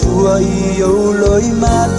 Chua yêu lối mắt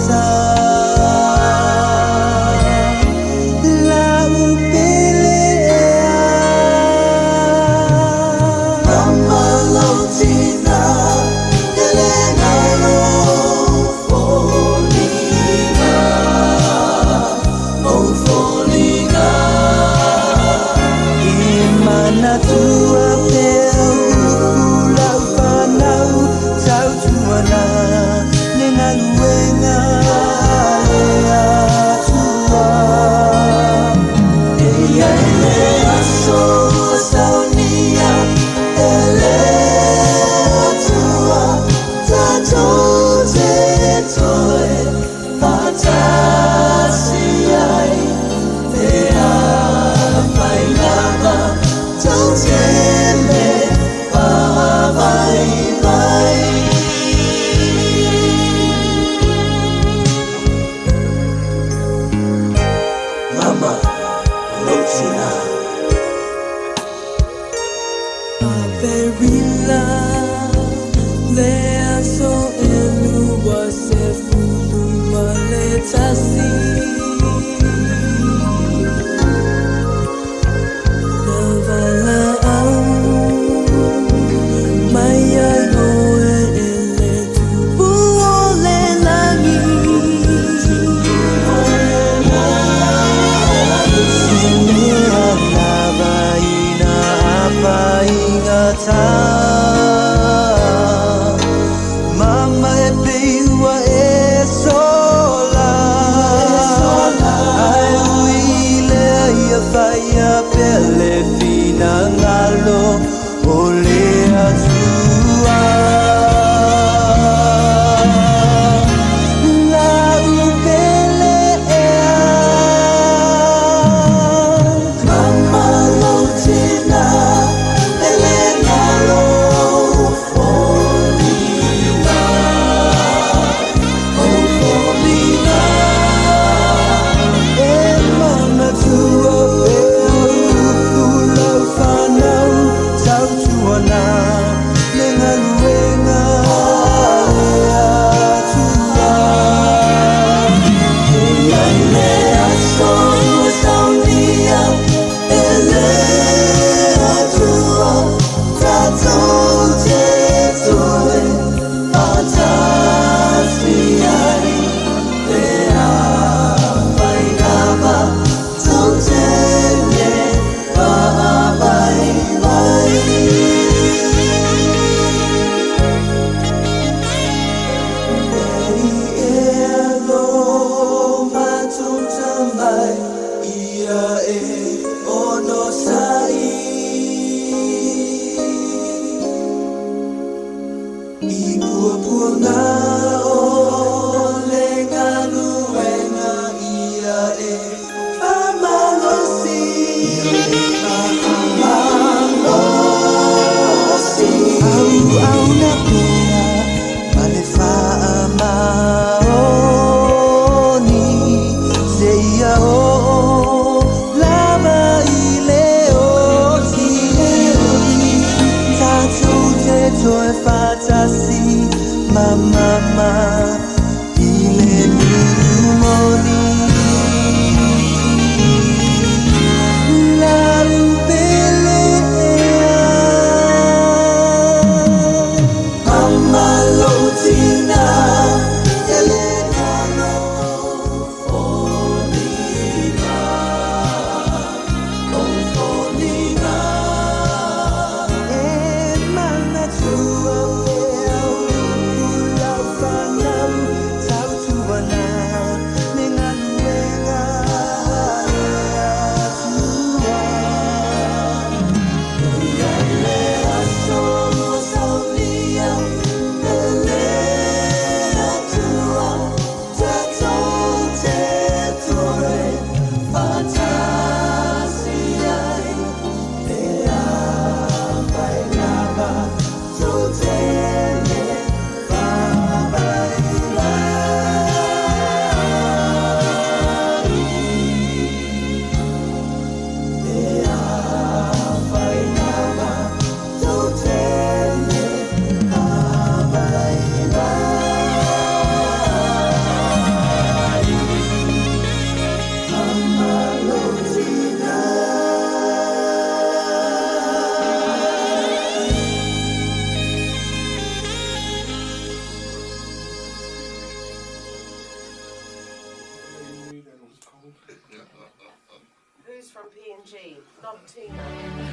from PNG, not Tina.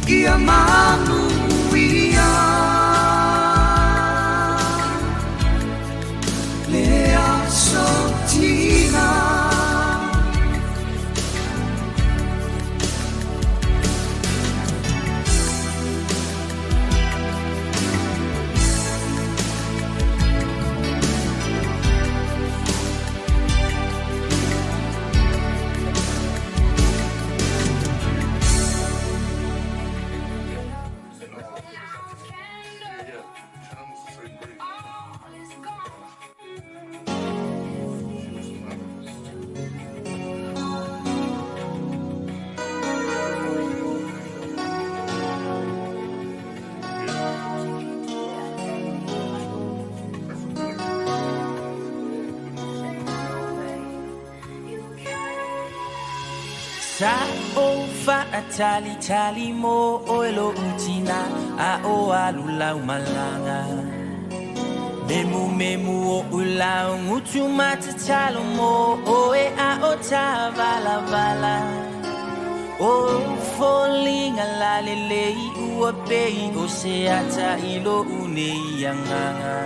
ia manuia lea sotina Sa o faatali tali mo oelo utina a o alulau malanga Memu o ulau ngutu matatalo mo oe a o tavala vala O falling ala lelei ua pei o se ata ilo unei yanganga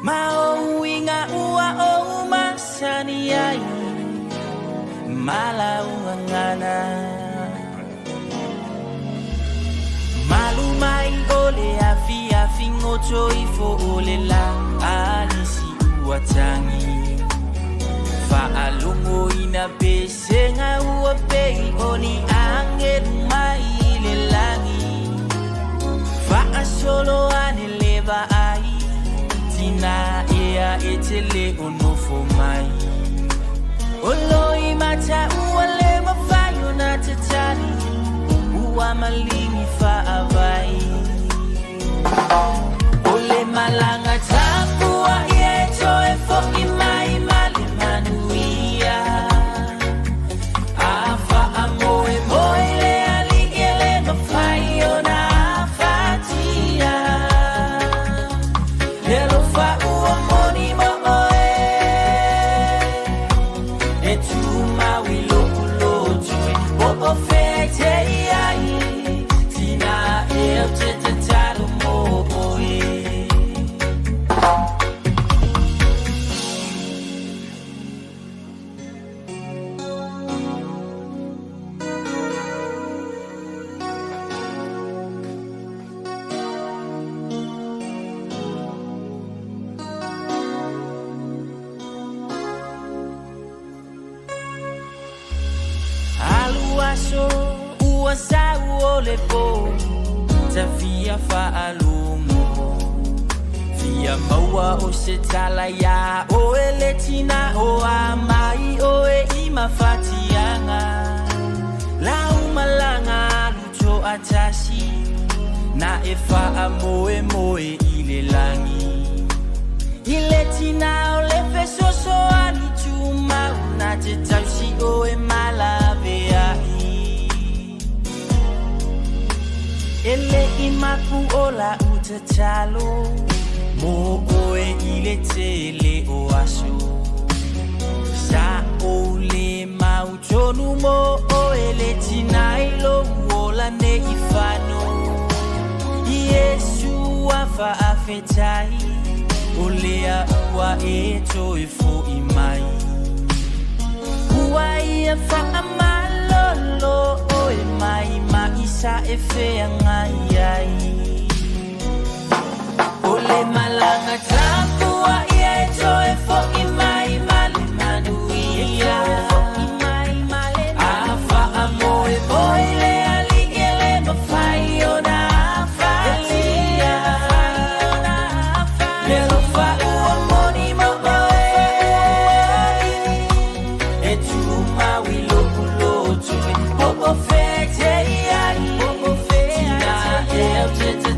Ma o inga ua o masani ai Malaungangana Malumai ole afia fingoto ifo ole la alisi uatangi Fa alungo ina besenga uapei oni angel mai le langi Fa asolo aneleva ai Tina ea etele onofo mai Oloi mata uale mafayo na tatali Ua malingi fa avai Ole malanga tapua ieto e foki mai male manuia Afa amoe moile aligele mafayo na fatia Lelo fa ua moni mo Uasa uolepo Tafia faalumo Fia maua o se talaya O eletina o amai o e imafatianga Lau malanga luto atashi Na e faa moe moe ile langi Iletina o lefe soso alituma Una te tausi o e malave ai Ele imaku ola utatalo Mo oe ile tele o aso Sa ole mautonu mo oe le tinailo Uola ne ifano Yesu afa afetai Olea ua eto efo imai Ua ia fa amalolo oe mai Isa e fea ngai ai Ole malanga tapua ieto e foki mai male manuia Afa amoe boile aligele mafaio na fatia Lelo fa ua moni mo oe E tu maui loku lotu Popo fete Tina e au te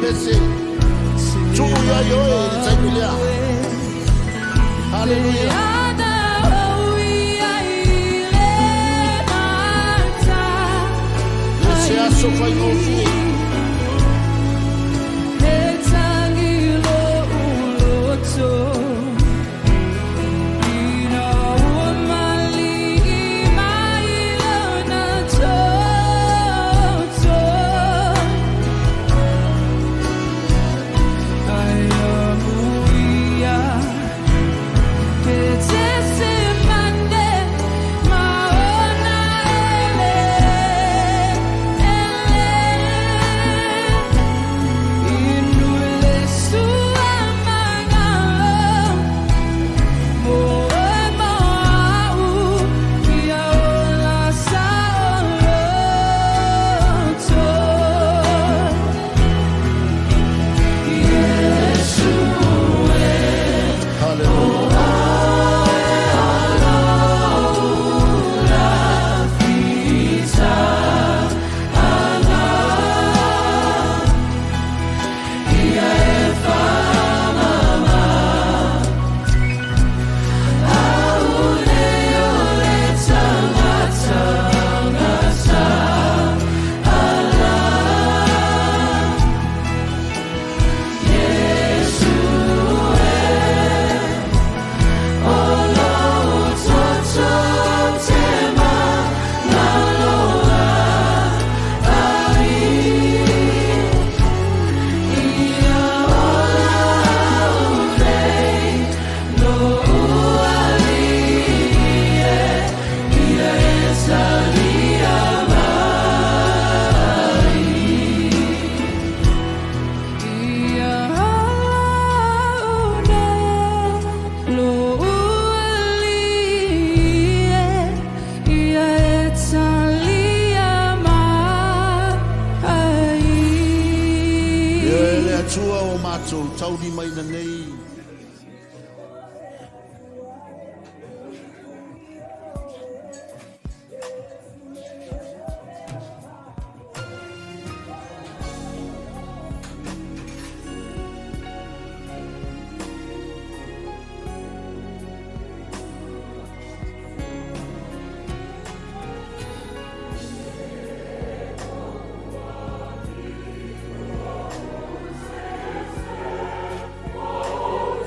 pese. Tuya yoe taibilia. Hallelujah. So far, no fear. Taudi mai na nei. Oh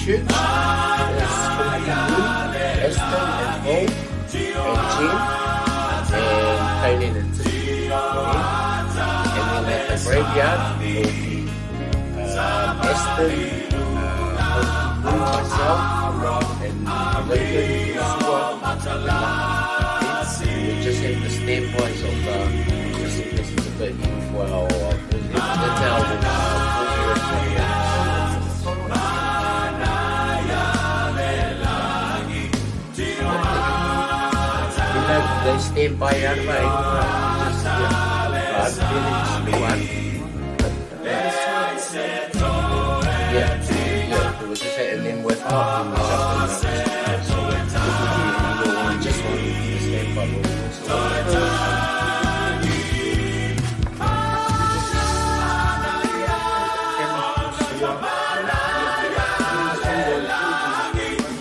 Church. There's Esther and Paul and Jim and Kaylin and Tiffany. And then at the graveyard will be Esther, myself, and Lincoln, we just have the standbys of just in case it's a bit well, that's our they stand by out of my it was just and then with not just want to stand by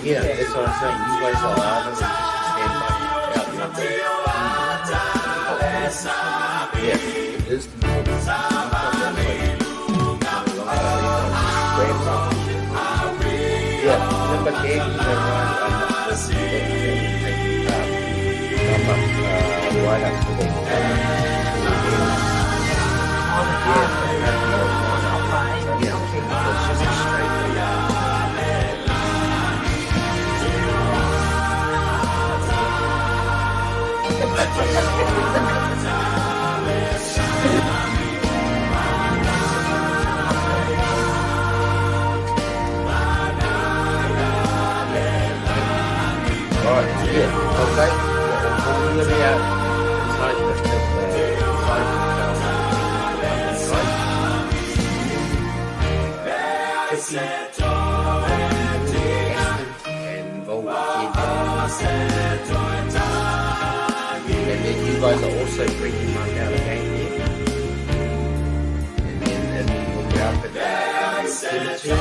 yeah, that's what I'm saying. You guys are out of it. Yeah, it is. Yeah, remember Dave is around right after the it's just a straight okay. We're going to be out inside and then you guys are also bringing Mark out again here. And then we'll be up at the cemetery.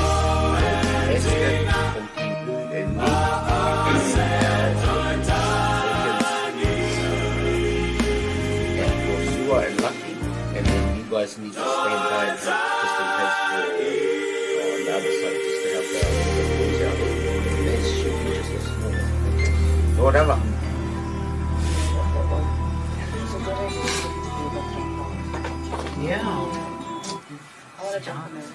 whatever. Yeah. I want to jump in there.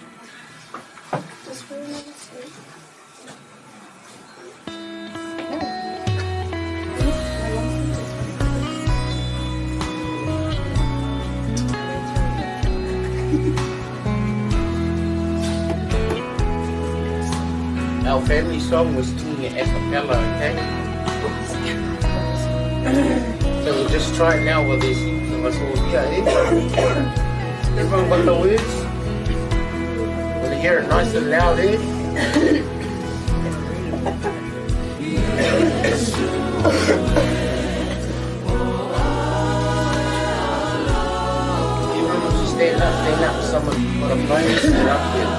Our family song was doing it a cappella, okay? So we'll just try it now while there's heaps of us all here, eh? Everyone got the words? Want to hear it nice and loud, eh? Everyone will just stand up. Someone got a phone, stand up here.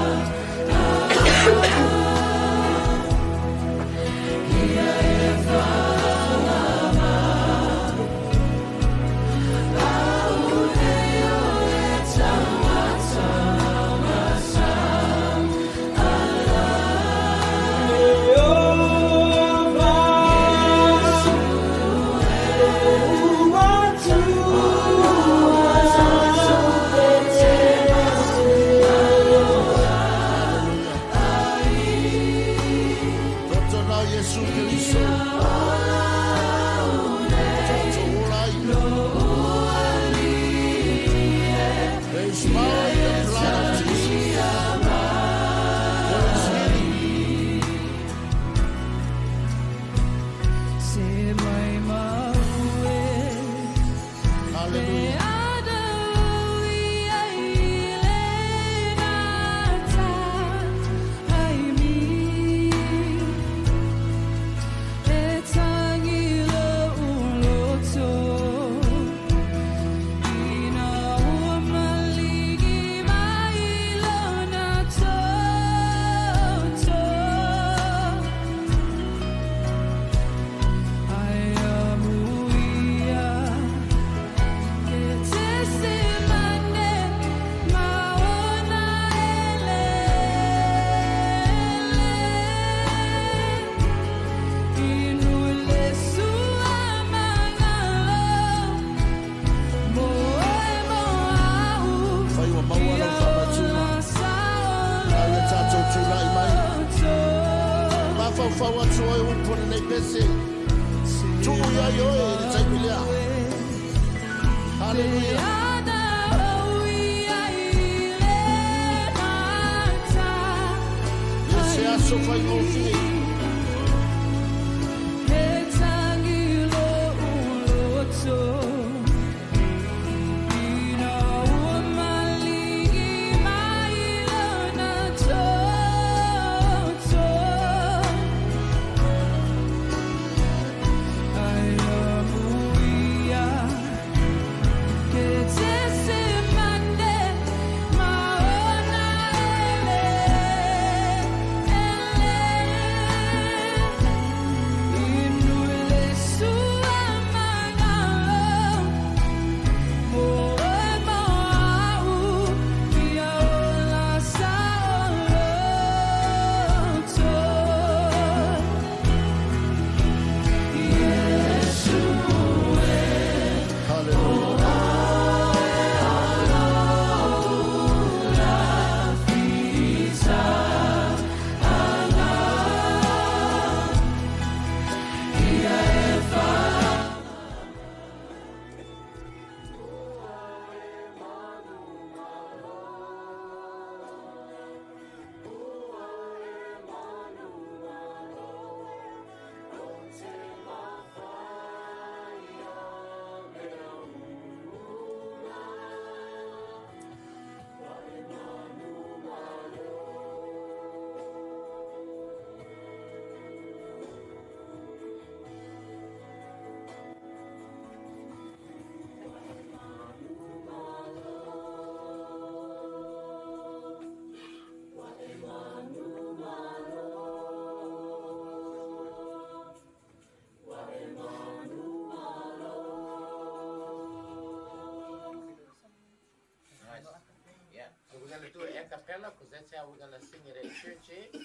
Because that's how we're going to sing it at church, eh?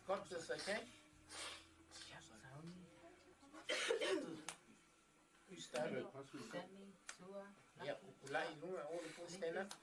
Got this, okay? Who started? Stanley, Tua, Yep. Ulai, lunga, all the four stand up.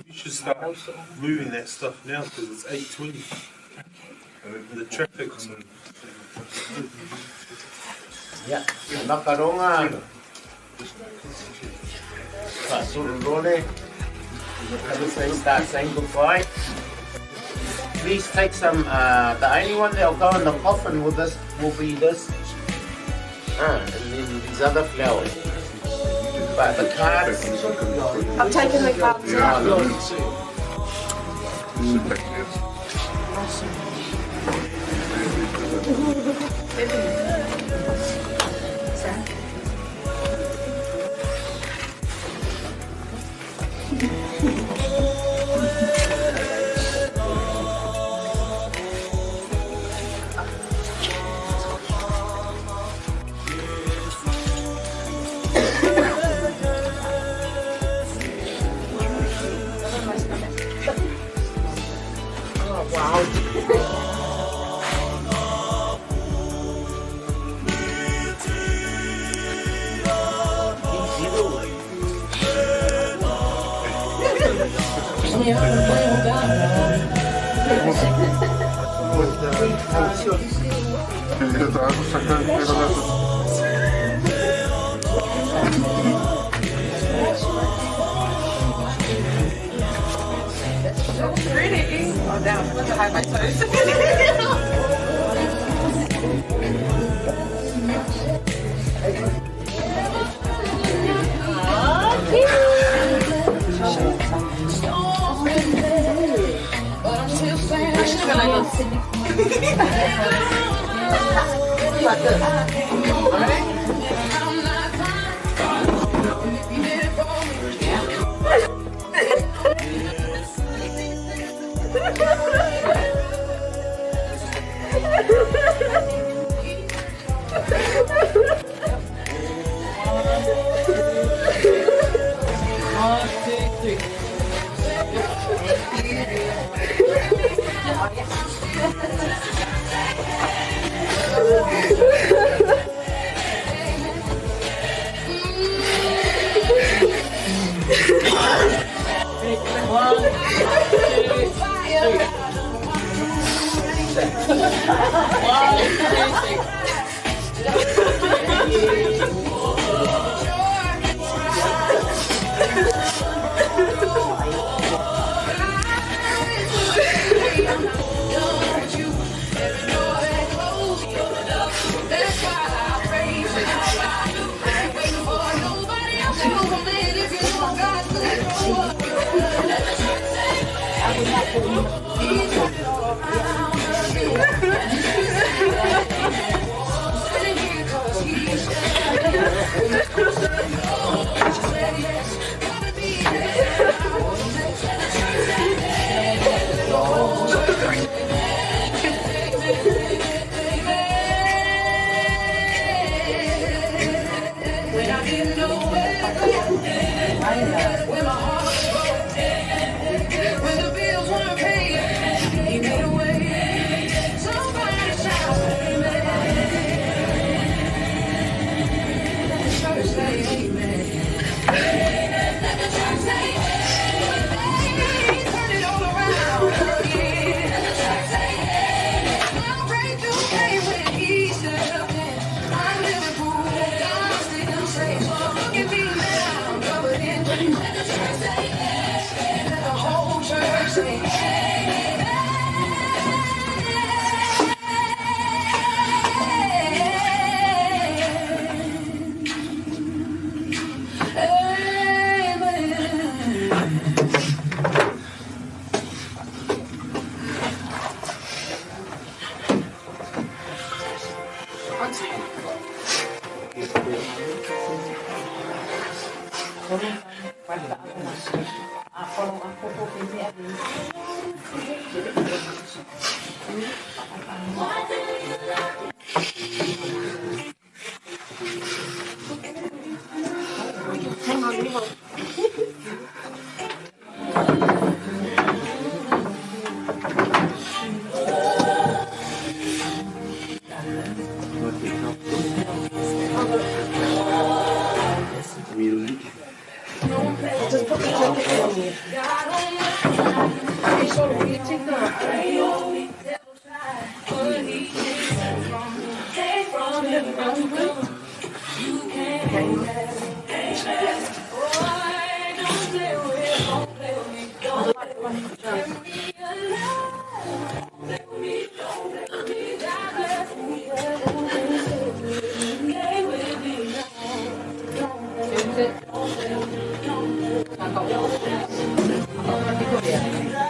You should start moving that stuff now because it's 8:20. The traffic's on. Yeah, makaronga. Pasurulole. As they start saying goodbye. Please take some, the only one that'll go in the coffin with this will be this. And then these other flowers. But the cards. I've taken the cards out. Really? Oh, damn. Look at how my toes.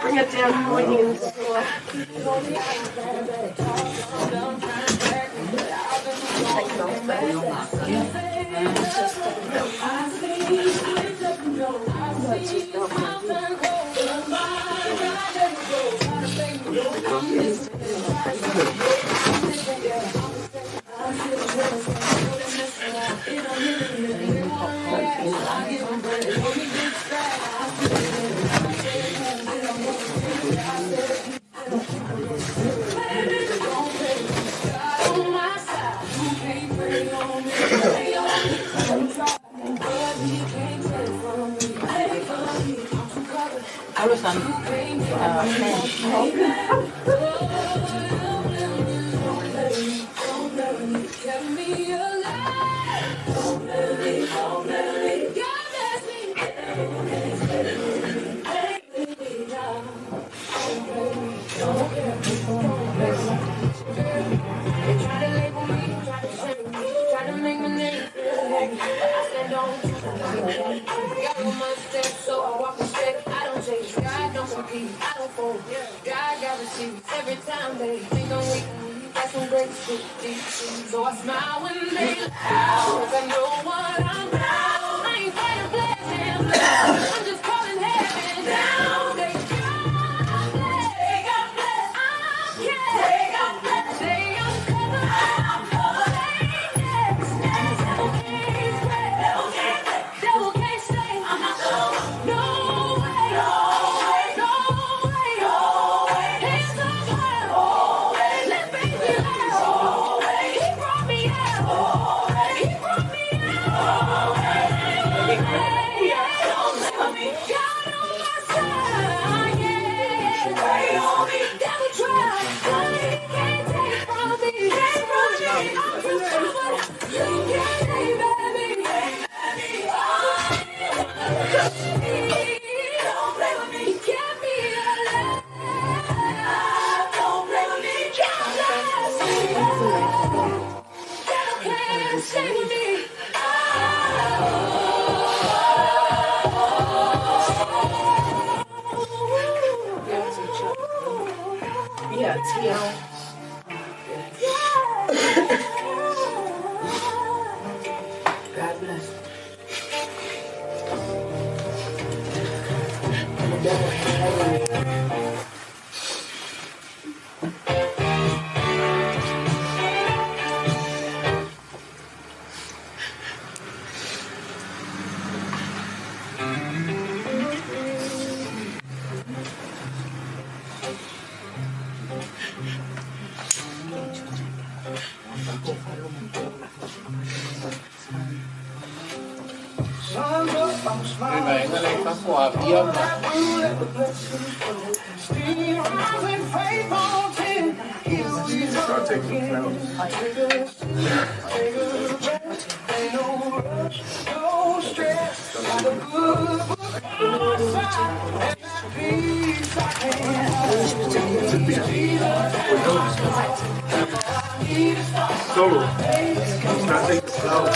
Bring it down more in the floor. Halusan so I walk the step, I don't chase, God don't compete, I don't fold, God got receipts every time they think I'm weak, that's some great shit, so I smile when they laugh, cause I know what I'm about, I ain't fighting blessings, I'm just calling heaven down, they got blessed, they got blessed, they uncovered, I'm covered, devil can't stay, I'm not alone. No way, no way, no way, no way. Hands up high, let baby out. He brought me out, he brought me out. God on my side, yeah. Pray on me, devil try, but he can't take from me. Can't run me, I'm too covered. You can't take baby. Don't play with me, get me alive. Don't play with me, devil can't stay with me. Yeah, TL. God bless. Vậy cái này có phù hợp với ông mà. Solo. Starting slow.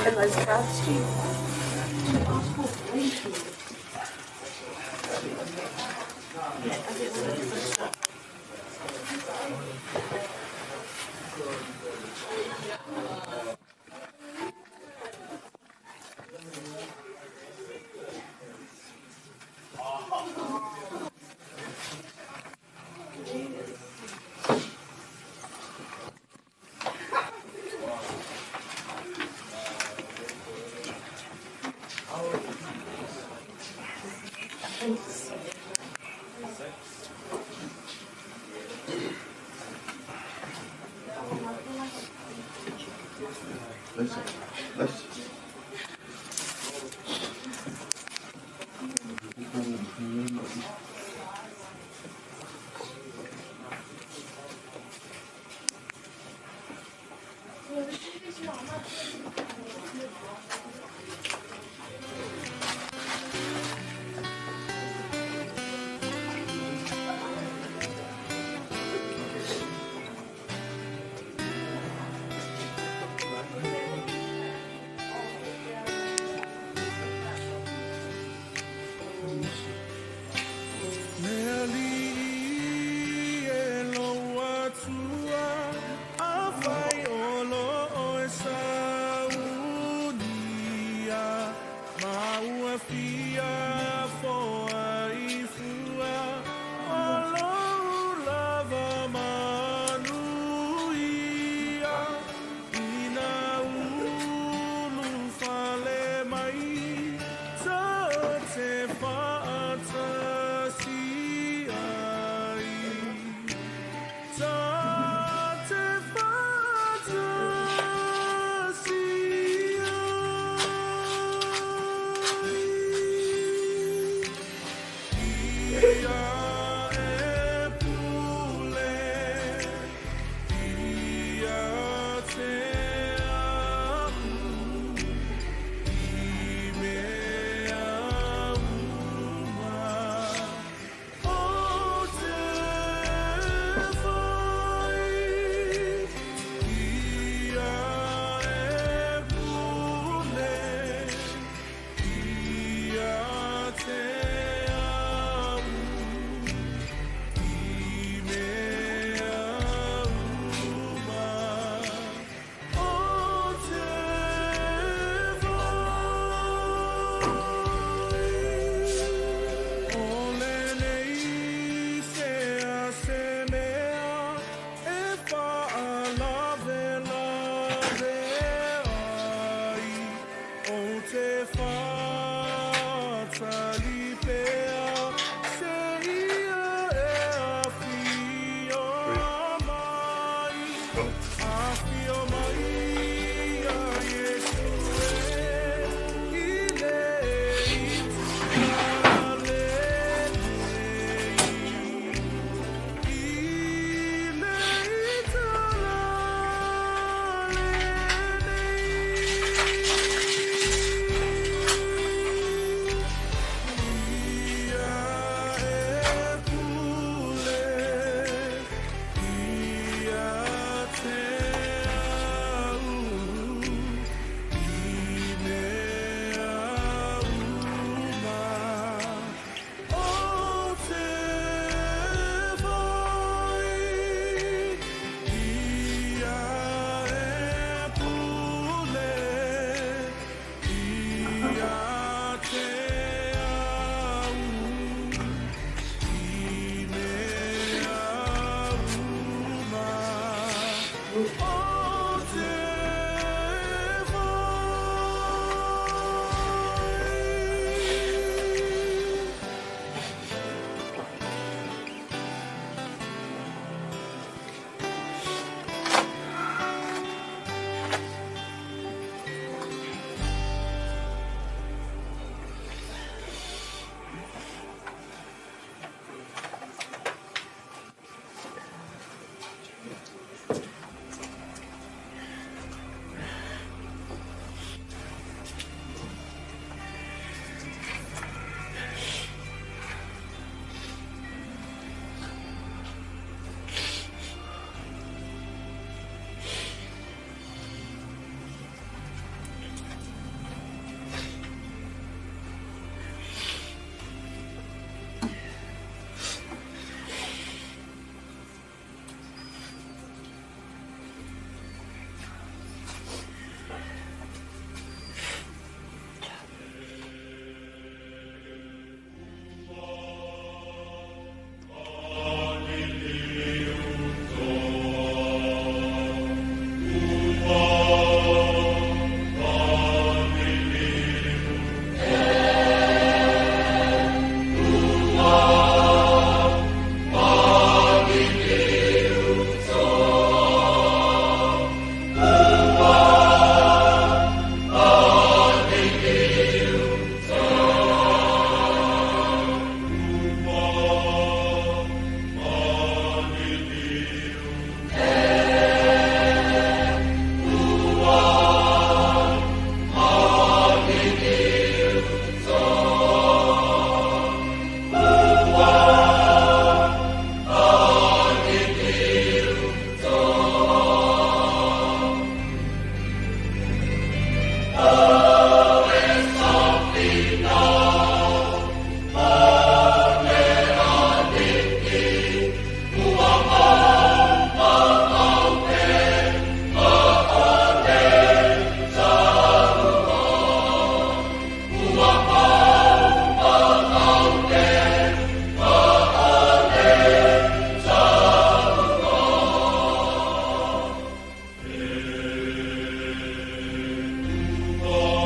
And those cards, Steve. Oh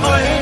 Yeah.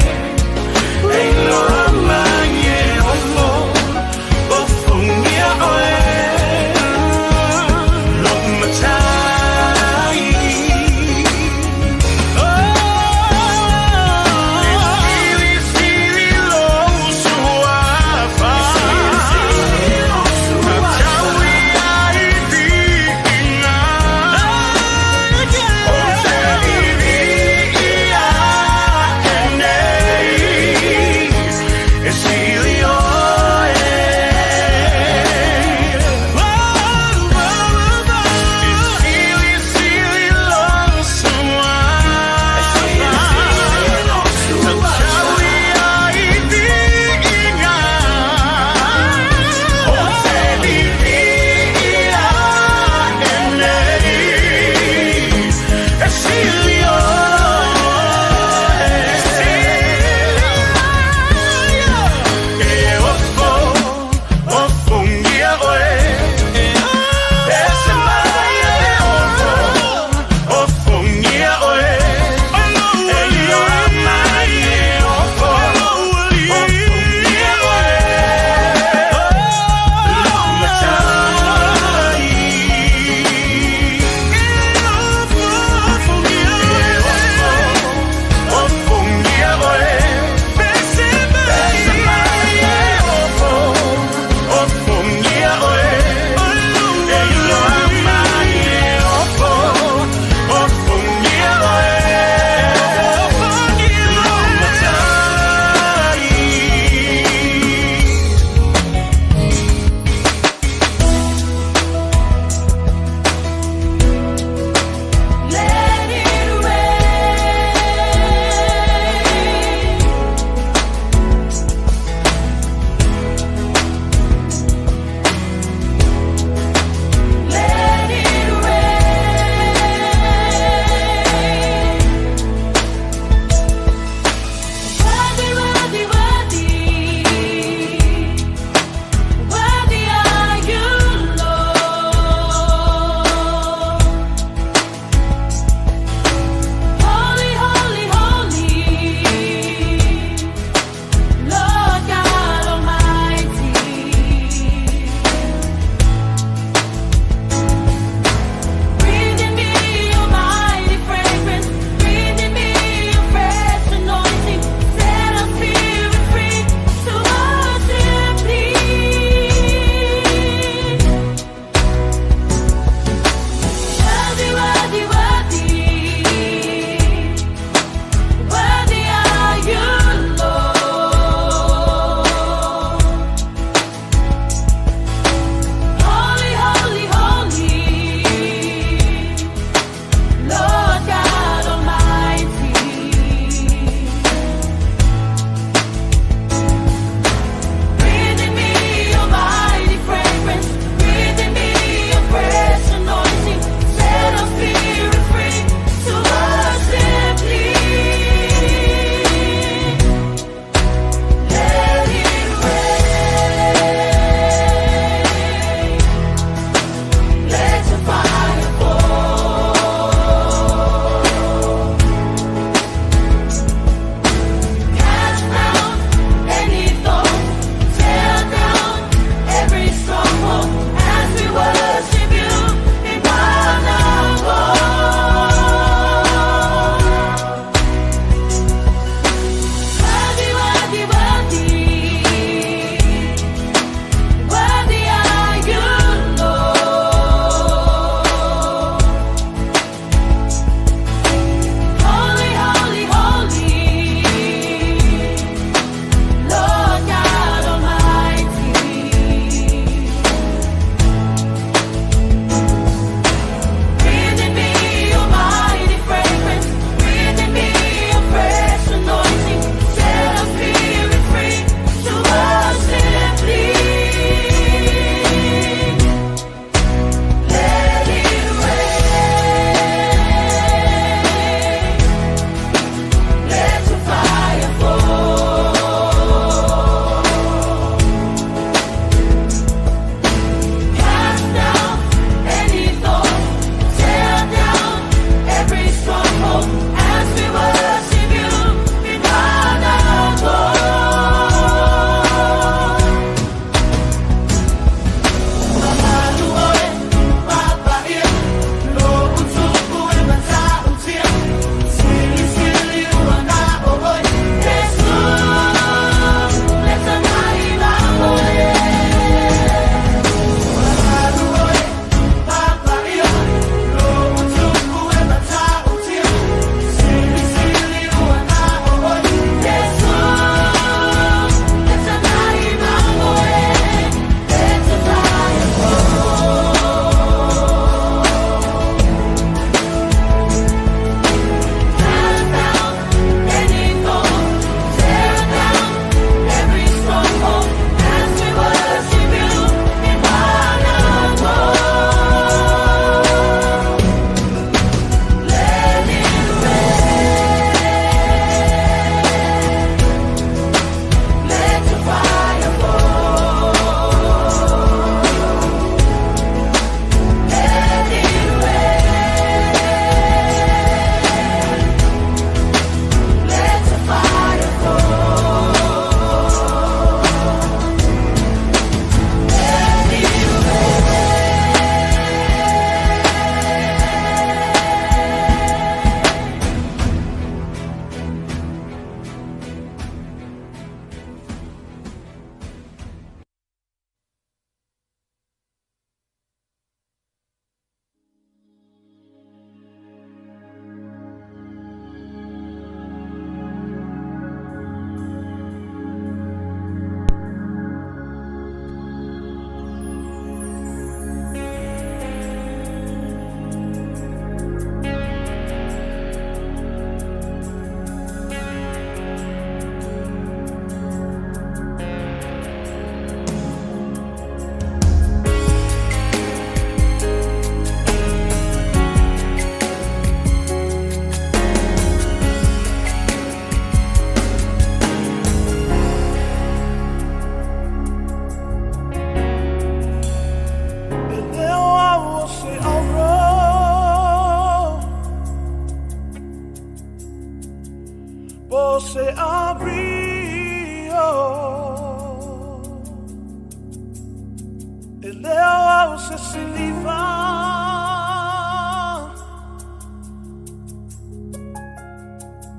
au se siliva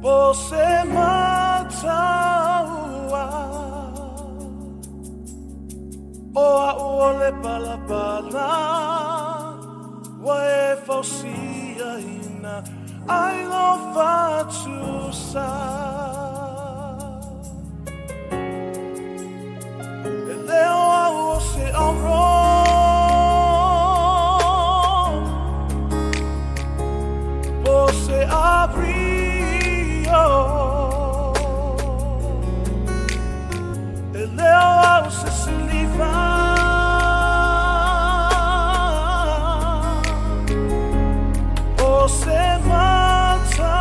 po se mataua oa ole palapala wa e fausia ina ai lo fatu sa e leo au se auro po se abrio e leo au se siliva po se mataua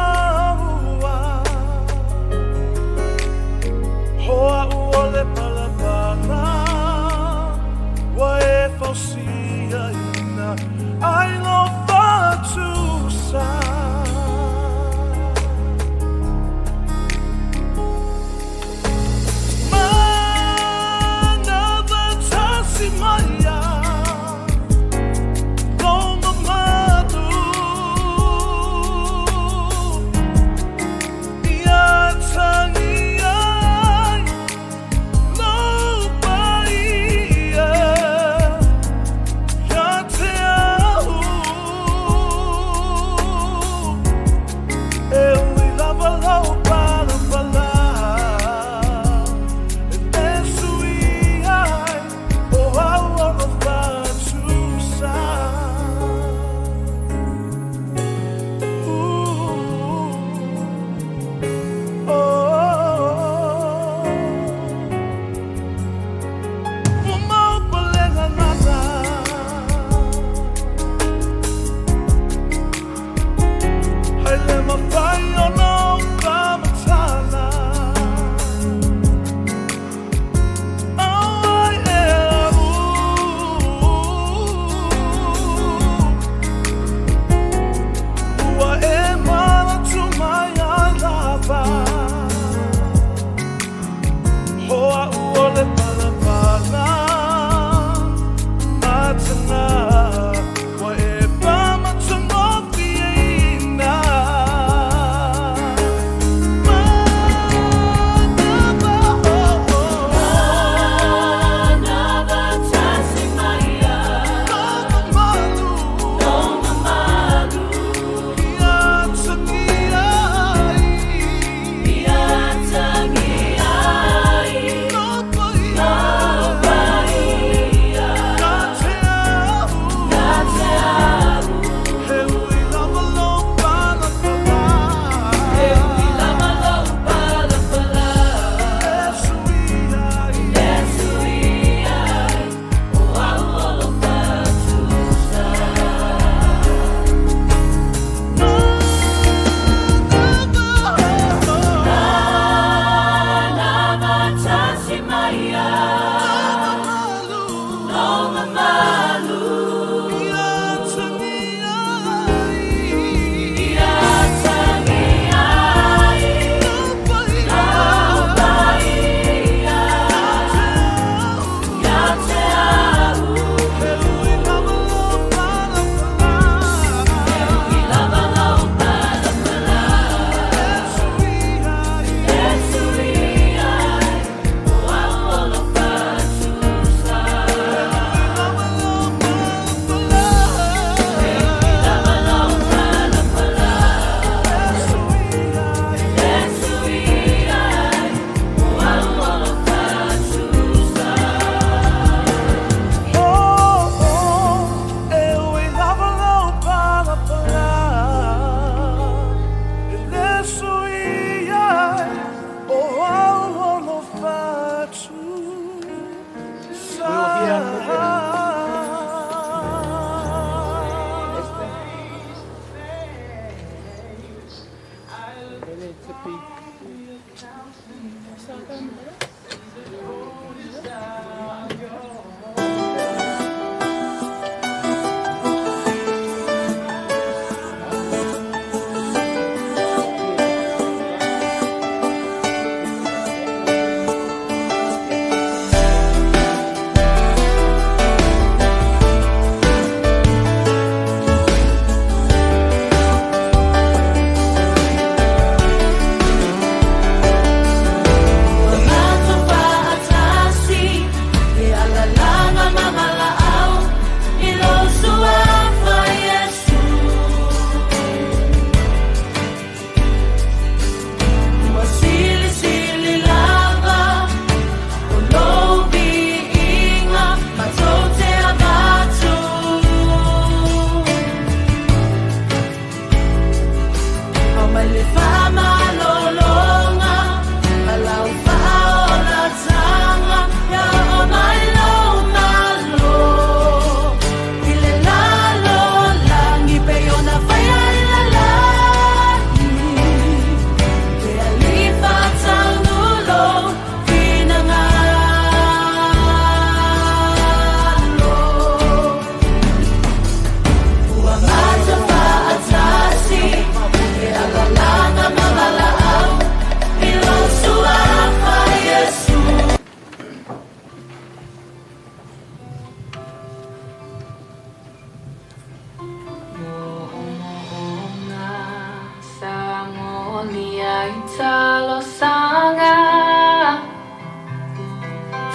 talo sanga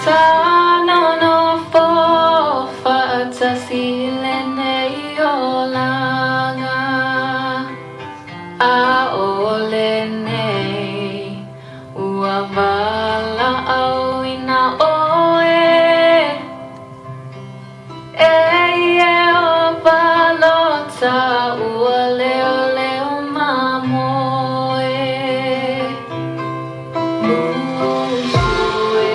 tano no fo fata silene yolanga a olene uavala au ina oe e o balota ua leo leo mamoe musue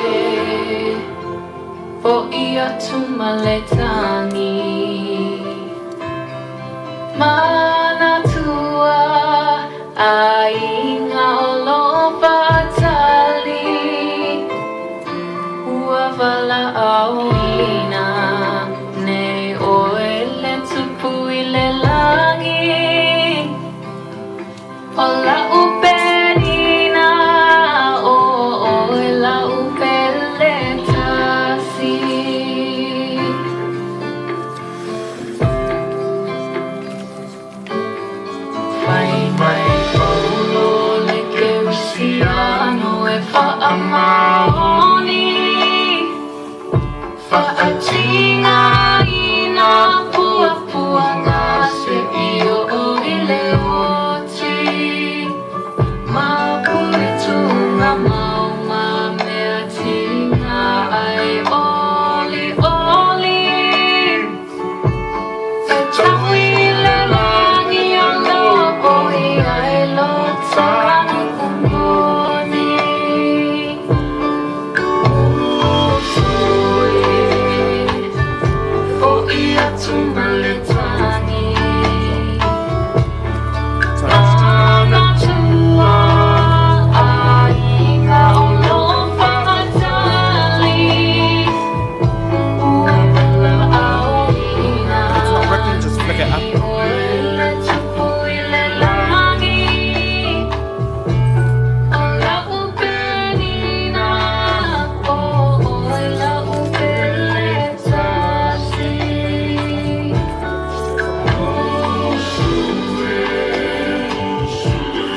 fo ia tumaletani mana tua ainga olo patali ua vala auina nei oe le tupu i le langi o la upenina o oe la upele tasi fai mai paulo le ke usiano e whaamaoni whaatinga ina pua pua ngā se io o ile oti ma pui tunga mau ma mea tinga ai oli oli e taui le langi o lo oi ai lo tanu kumboni o ia tumaletani ana tua ainga o lo whaatali ua vala auina I reckon just flick it up. le tupu i le langi o la upenina o oe la upele tasi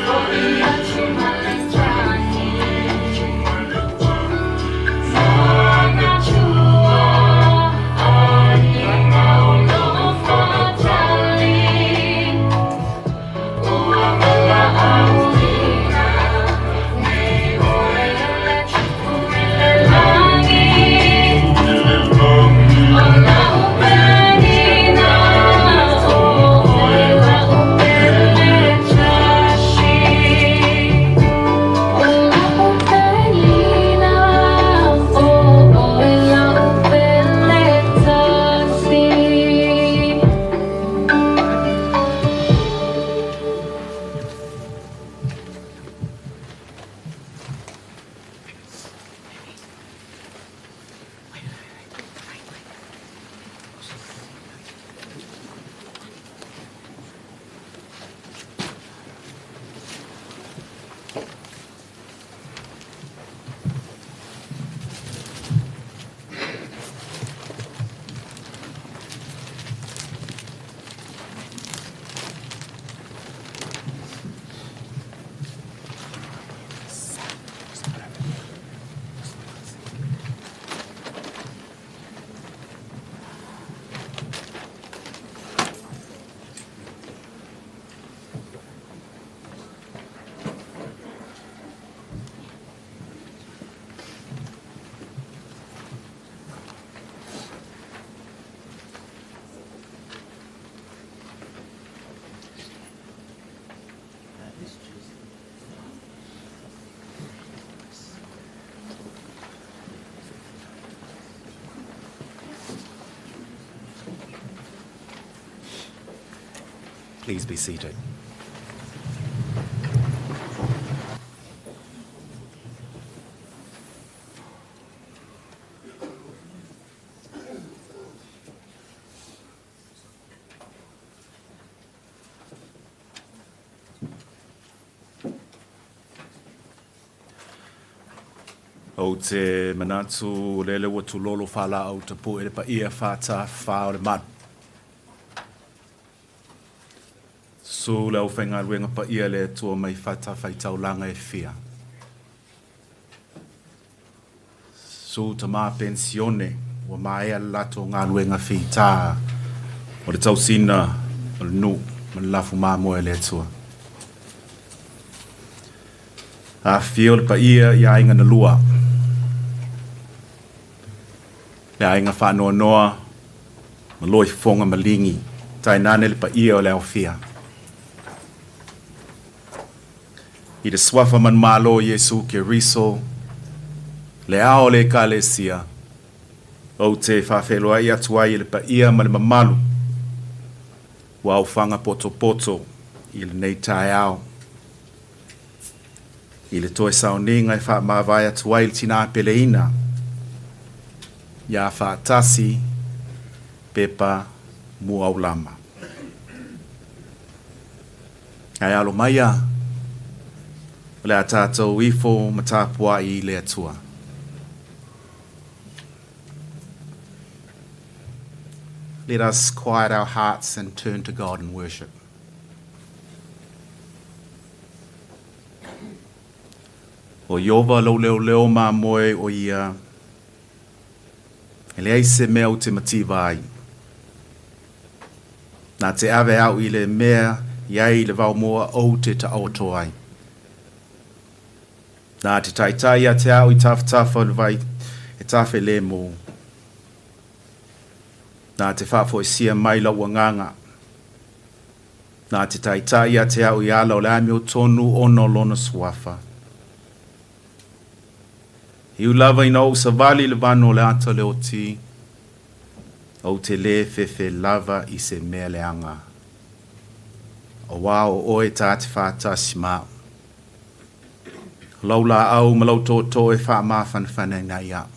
o ia tumaletani mana tua ainga o lo whaatali ua vala auina nei oe le tupu i le langi o la upenina o oe la upele tasi o la upenina o oe la upele tasi Please be seated. O te manatu lele wa tu lolo whala au te po e pa ia whata wha o le manu. So leo whainga ruenga pa ia le tua mai whata whaitaulanga e whia. So ta mā pensione wa mai lato ngā ruenga whita o le tausina o le nu ma le lafu mā moe le tua. A whio le pa ia i ainga na lua. Le ainga whanoa noa ma loi fonga malingi tai nane le pa ia o leo whia. I te swafa man malo Yesu ke riso, le ao le ka le sia, o te whawheloa i atua i le pa ia ma le mamalu, wa au whanga poto poto i le nei tae ao. I le toe sauninga i wha mawai atua i le tina peleina, ia wha tasi Pepa Muaulama. Ai alo maia, le a tātou ifo matapua i le atua. Let us quiet our hearts and turn to God in worship. O Iova lo leo leo mā moe o ia, e le aise mea o te G-VAI. Nā te awe au i le mea, iai le vau moa o te ta autoai. Nā te taitai a te au i tawhatafa le vai e tawhe le mō. Nā te whafo i sia mai lau nganga. Nā te taitai a te au i ala o le ami o tonu ono lona swafa. Iu lava ina o savali le vano le ata le o ti. O te le fefe lava i se mea le anga. O wao oe tā te whātasi mao. Laula au malau tō e wha maa whanwhane ngai au.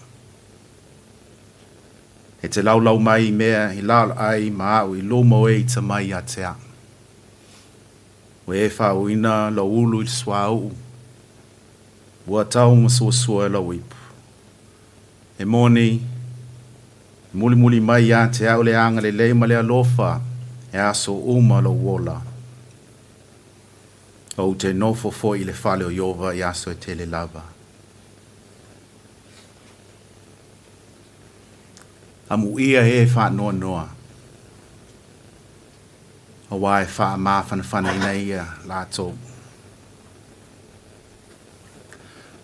He te laulau mai mea i lau ai maa au i lomo e i ta mai a te au. We e wha uina lau ulu i swa au. Ua tau masua e lau ipu. E moni, muli muli mai a te au le anga le leima le alofa e aso uma lau wola. O te nofo fo i le whale o Iova i aso e tele lava. Amu ia e wha noa noa. O wai wha maa whanawhana i nei ia lato.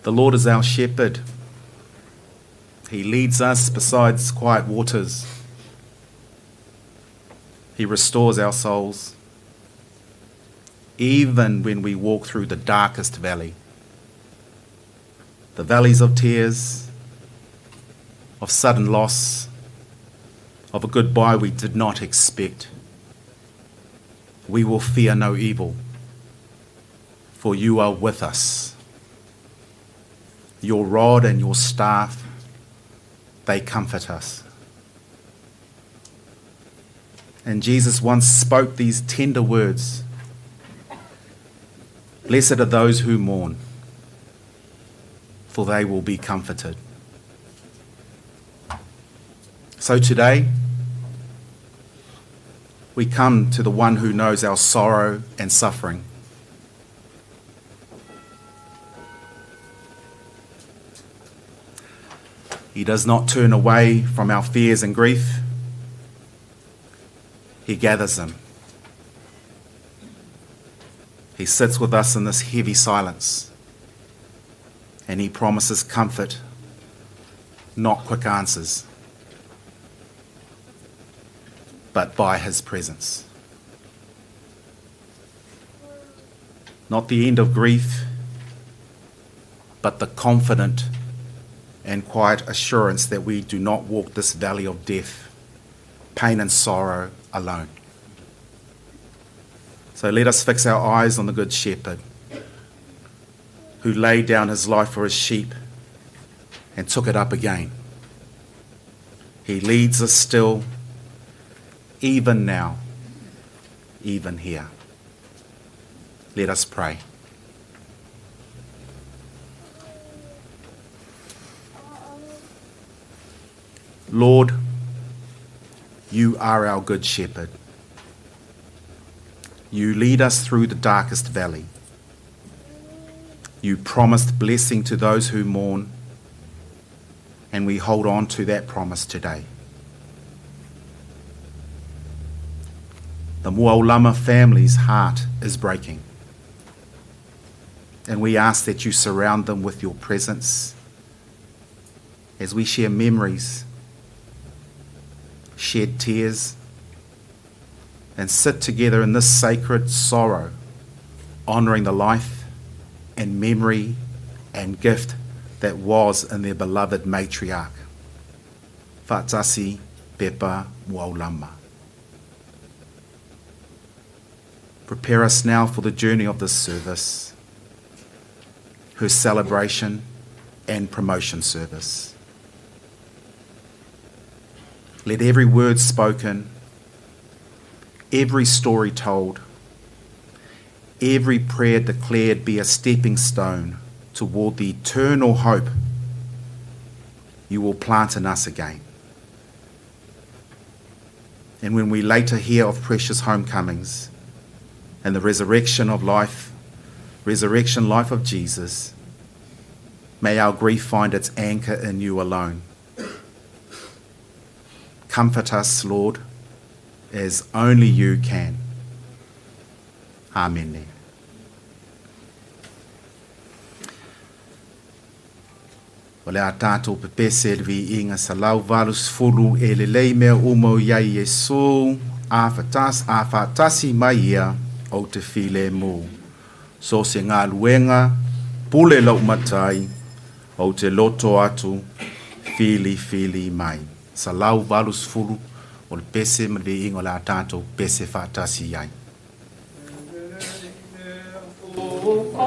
The Lord is our shepherd. He leads us beside quiet waters. He restores our souls. Even when we walk through the darkest valley, the valleys of tears, of sudden loss, of a goodbye we did not expect, we will fear no evil, for you are with us. Your rod and your staff, they comfort us. And Jesus once spoke these tender words: Blessed are those who mourn, for they will be comforted. So today, we come to the one who knows our sorrow and suffering. He does not turn away from our fears and grief. He gathers them. He sits with us in this heavy silence, and he promises comfort, not quick answers, but by his presence. Not the end of grief, but the confident and quiet assurance that we do not walk this valley of death, pain and sorrow alone. So let us fix our eyes on the Good Shepherd, who laid down his life for his sheep and took it up again. He leads us still, even now, even here. Let us pray. Lord, you are our Good Shepherd. You lead us through the darkest valley. You promised blessing to those who mourn, and we hold on to that promise today. The Muaulama family's heart is breaking, and we ask that you surround them with your presence as we share memories, shed tears, and sit together in this sacred sorrow, honouring the life and memory and gift that was in their beloved matriarch, Fatasi Pepa Muaulama. Prepare us now for the journey of this service, her celebration and promotion service. Let every word spoken, every story told, every prayer declared be a stepping stone toward the eternal hope you will plant in us again. And when we later hear of precious homecomings and the resurrection life of Jesus, may our grief find its anchor in you alone. Comfort us, Lord, as only you can. Amen. O le a tātou pepese le vi inga sa lau valus fulu e le lei mea umo iai Yesu a whatasi mai ia o te file mu. So se ngā luenga pule lau matai o te loto atu fili mai. Sa lau valus fulu o le pese ma le inga o le a tātou pese whatasi iai. Oh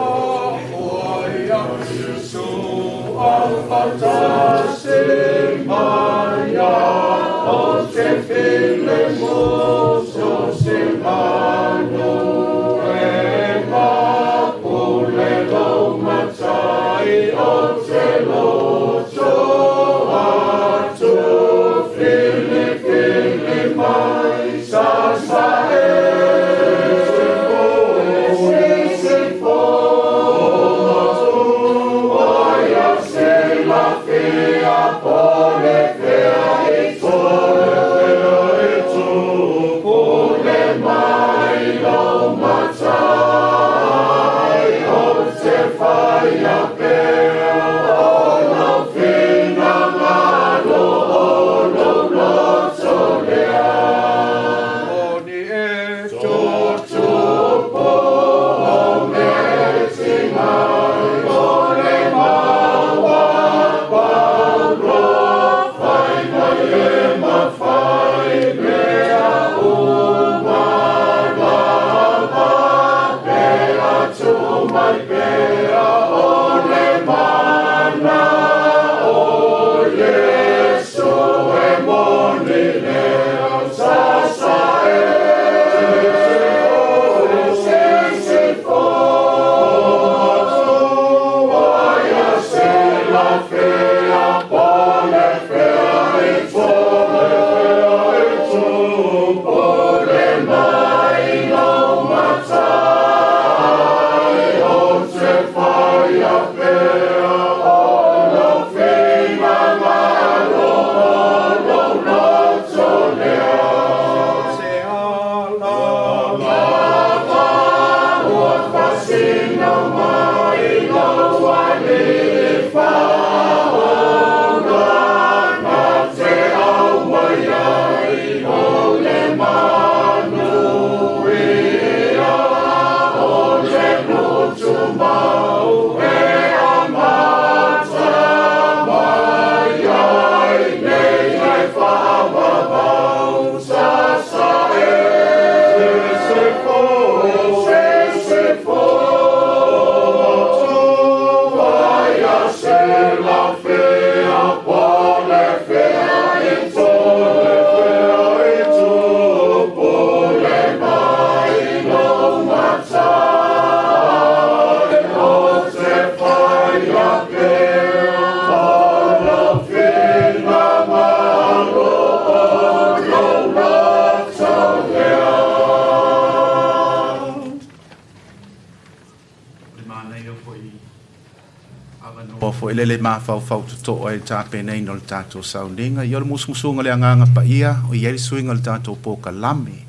fo lele ma fau to e tape nei no tato sauninga yo musmusunga le anga pa ia o yeri swinga le tato poka lami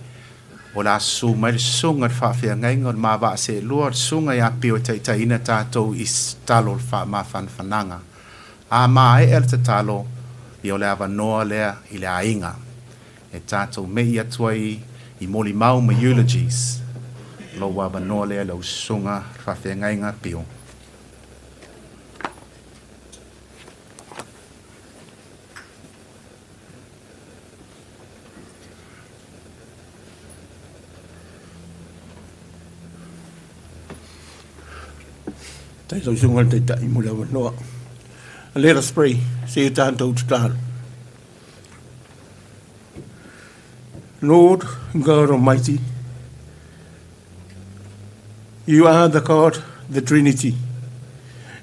o la su mai sunga fa fia ngai ngor ma va se lord sunga ya pio tai ina tato is talo fa ma fananga a mai el talo io le ava noa lea i le ainga e tato me ia tuai i moli mau ma eulogies lo ava noa lea lo sunga fa fia ngai nga pio Let us pray. Say it unto God. Lord God Almighty, you are the God, the Trinity.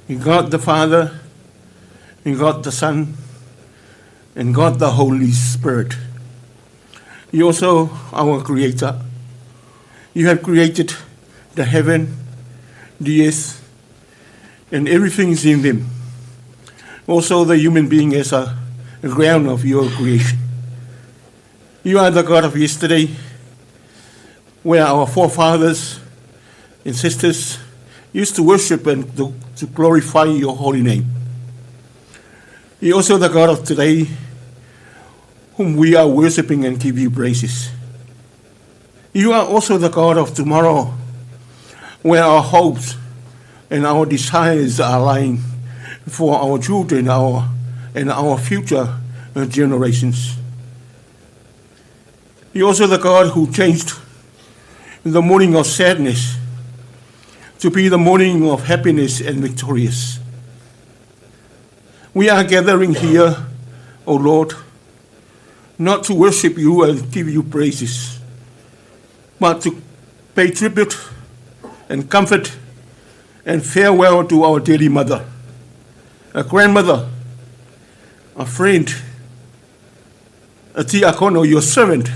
You God the Father, and God the Son, and God the Holy Spirit. You also our Creator. You have created the heaven, the earth, and everything is in them. Also the human being is a ground of your creation. You are the God of yesterday, where our forefathers and sisters used to worship and to glorify your holy name. You're also the God of today, whom we are worshiping and give you praises. You are also the God of tomorrow, where our hopes and our desires are lying for our children and our future generations. You're also the God who changed the morning of sadness to be the morning of happiness and victorious. We are gathering here, O Lord, not to worship you and give you praises, but to pay tribute and comfort and farewell to our dearly mother, a grandmother, a friend, a Tiakono, your servant,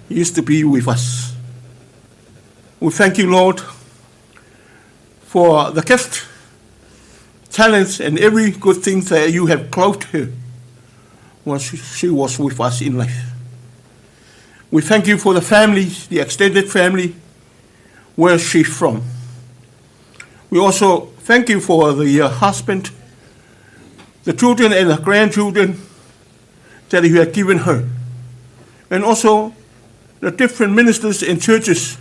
used to be with us. We thank you, Lord, for the gift, talents, and every good thing that you have clothed her when she was with us in life. We thank you for the family, the extended family, where she's from. We also thank you for the husband, the children and the grandchildren that you have given her, and also the different ministers and churches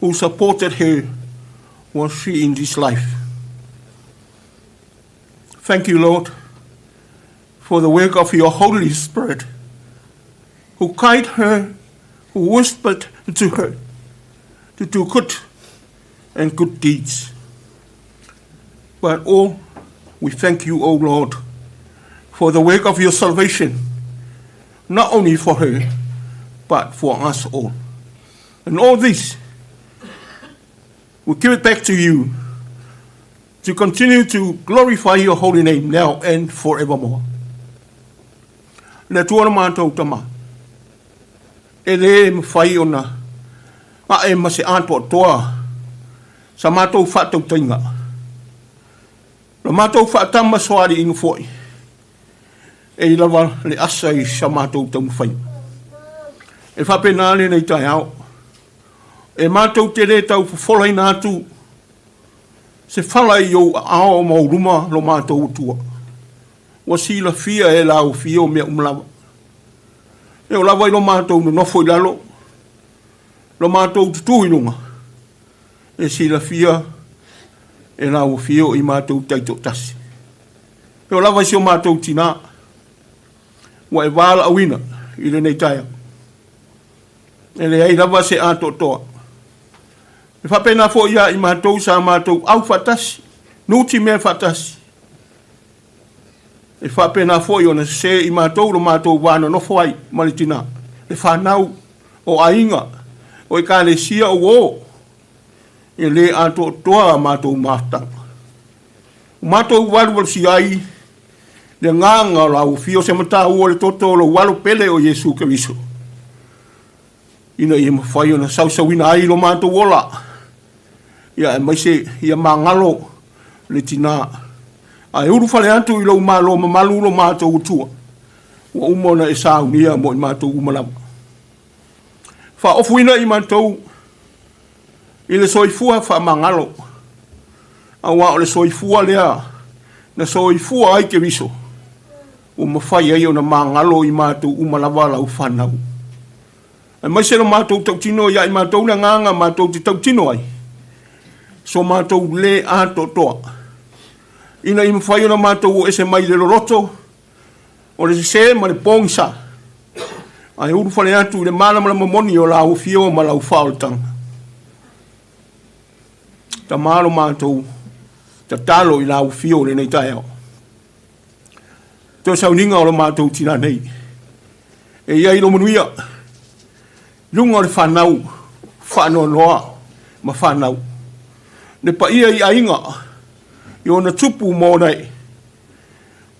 who supported her while she in this life. Thank you, Lord, for the work of your Holy Spirit, who guided her, who whispered to her to do good and good deeds. But all, we thank you, O Lord, for the work of your salvation, not only for her, but for us all. And all this, we give it back to you to continue to glorify your holy name now and forevermore. Le tuana mātou tama. E le mwhai ona. A e mase anto toa. Sa mātou whātou tainga. Le mātou whātama soari inga fwoi. E lawa le asa i sa mātou tamu whai. E whapena le nei tai au. E mātou te re tau wholai nātu. Se whalai yo ao mauruma lo mātou utua. Wa si la fia e lau fia o mea umlawa. E o lawa i lo mātou no nofo i lalo. Lo mātou tutu inunga. E si la fia e lau fia o i mātou taito tasi. E o lawa i si o mātou tina. Wa e wāla awina i le nei taia. E le ai lawa se ato toa. E whapena fo ia i mātou sa mātou au whatasi, nuti mea whatasi. E whapena fo i ona se i mātou lo mātou wāna nofo ai malitina. E whanau o ainga, o i ka le sia o o. E le ato toa mātou mātanga. Mātou walu si ai, le nganga lau fio se mata ua le toto lo walu pele o Yesu Keriso. Ina i mawhai ona sausawina ai lo mātou ola. Ia mai se ia mangalo le tina Ai uru fale atu I lo malo mamalu lo mātou utua. Wa umona e saunia mo I mātou umalawa. Fa ofuina I mātou I le soifua fa mangalo. Awa o le soifua lea. Na soifua ai ke viso. O mawhai ai o na mangalo I mātou umalawa lau whanau. Ai mai se no mātou tautino ia I mātou na nganga mātou te tautino ai. So mātou le ato toa. Ina I mawhai o na mātou o ese mai le loroto. O le se ma le pongsa. Ai uru whale atu le malama mamoni o lau fio ma lau whaoltanga. Ta malo mātou ta talo I lau fio le nei tae au. Tō sauninga o le mātou tina nei. E ia I lo manuia. Lunga o le whanau. Whanau noa. Ma whanau. Ne pa ia I ainga. I o na tupu mō nei.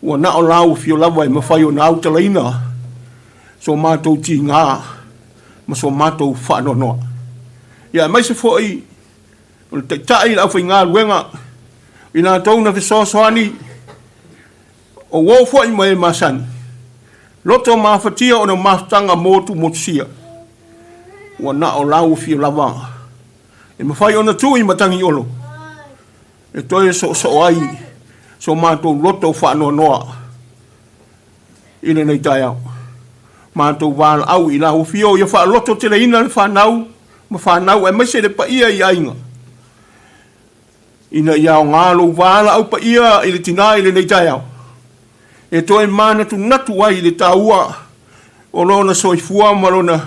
Ua na o lau fio lawai ma whai o na autalaina. So mātou ti ngā. Ma so mātou whanau noa. Ia mai se fōi. O le tai la whai ngā ruenga. I nā tau na fisosoani. O wau fwai mai masani. Loto mawhatia o na mahtanga motu motusia. Ua na o lau fio lava. E mawhai o na tui matangi olo. E toi so ai. So mātou loto whanau noa. Ine nei tai au. Mātou wāla au I lau fio. Ia wha loto te leina le whanau. Ma whanau e maise le pa ia I ainga. Ina ia o ngalo wāla au pa ia I le tinai le nei tai au. E toi mana tu natu ai le taua o lona soifua ma lona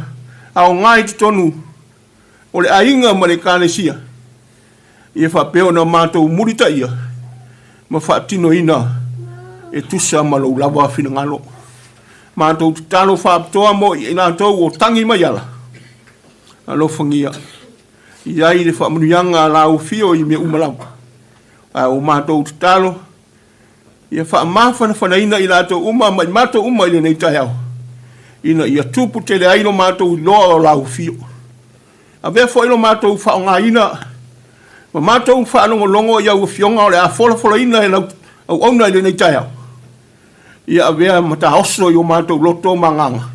au ngai te tonu o le ainga ma le kālesia. Ia whapeo na mātou murita ia ma whaatino ina e tusa ma lau lawa whina ngalo. Mātou talo whaaptoa mo I nātou o tangi mai ala. Alo whangia. Iai le whaamunuianga lau fio I me umalau. O mātou talo. Ia wha mawhana whanaina I lato uma mai mato uma I le nei tai au. Ina ia tupu te le aino mātou I loa o lau fio. A vea fo ilo mātou wha o ngā ina. Ma mātou wha longo longo ia ua fionga o le a fola ina e lau au auna I le nei tai au. Ia a vea mata oso I o mātou loto manganga.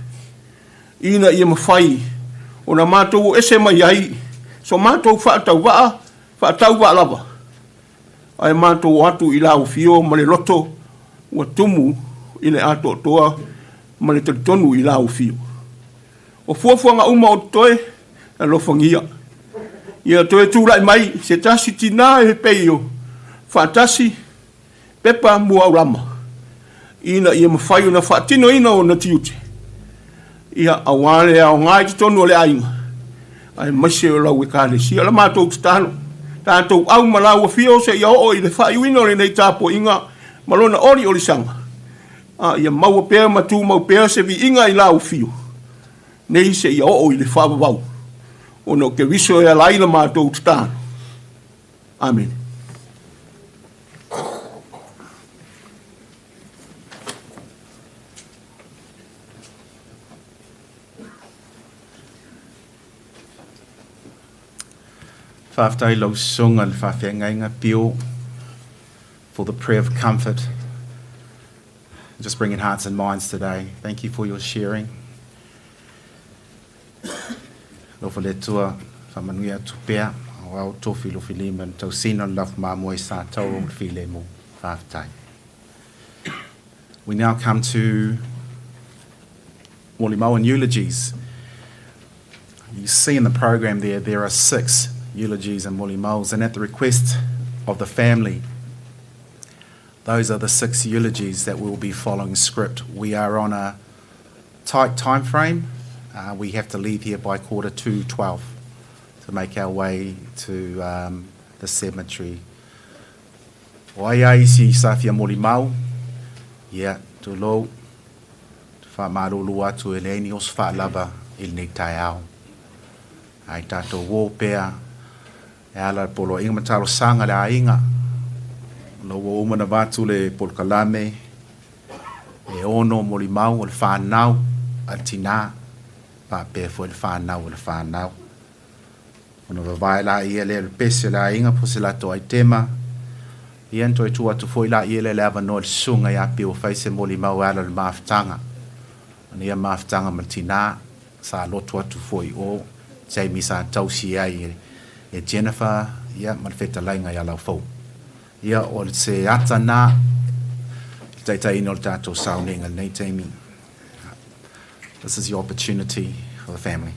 Ina ia mawhai. O na mātou ese mai ai. So mātou wha tau waa lava. Ai mātou atu I lau fio ma le loto ua tumu I le ato toa ma le tonu I lau fio. O fuafuanga uma o toe a lo whangia. Ia toe tūlai mai se tasi tina e peio whaatasi Pepa Muaulama. Ina ia mawhai o na whaatino ina o na tiute. Ia awane au ngai te tonu o le ainga. Ai maise o lau e kālesi. Ala mātou tano. Tātou au malau a fio se ia o I le whaiwino le nei tāpo inga malona ori o le sanga. Ia maua pēr matu mau pēr se vi inga I lau fio. Nei se ia o I le whawawau. O no ke viso e alaila mātou tāno. Amen. Whaftai lau sunga le whawhiangainga pio for the prayer of comfort. Just bringing hearts and minds today. Thank you for your sharing. Lofa le tua whamanuia tupea au tofi lo filiman tau sino laf mamoe sa tau file mo whaftai. We now come to Molimau and eulogies. You see in the program there are 6 eulogies and Molimau's, and at the request of the family, those are the 6 eulogies that will be following script. We are on a tight time frame. We have to leave here by 12:45 to make our way to the cemetery. Oia isi safia Molimau, ia tu lo fa marulu atu eleni os fa lava il nei tai au. Ai tato wo pea e ala polo inga matalo sanga le ainga lo wo umana vatu le polkalame e ono Molimau o le whanau atina pa pe fo le whanau ono vavai la ia le pese la inga po se la to ai tema Ia nto e tua tu foi la ia le lava no le sunga ia pio fai se moli mau ala le maftanga. Ani ia maftanga matina sa lotu atu foi o sei mi sa tausi ai e Jennifer ia malfeta lainga ia lau fau. Ia o le se atana tai ino le tato sauninga nei teimi. This is your opportunity for the family.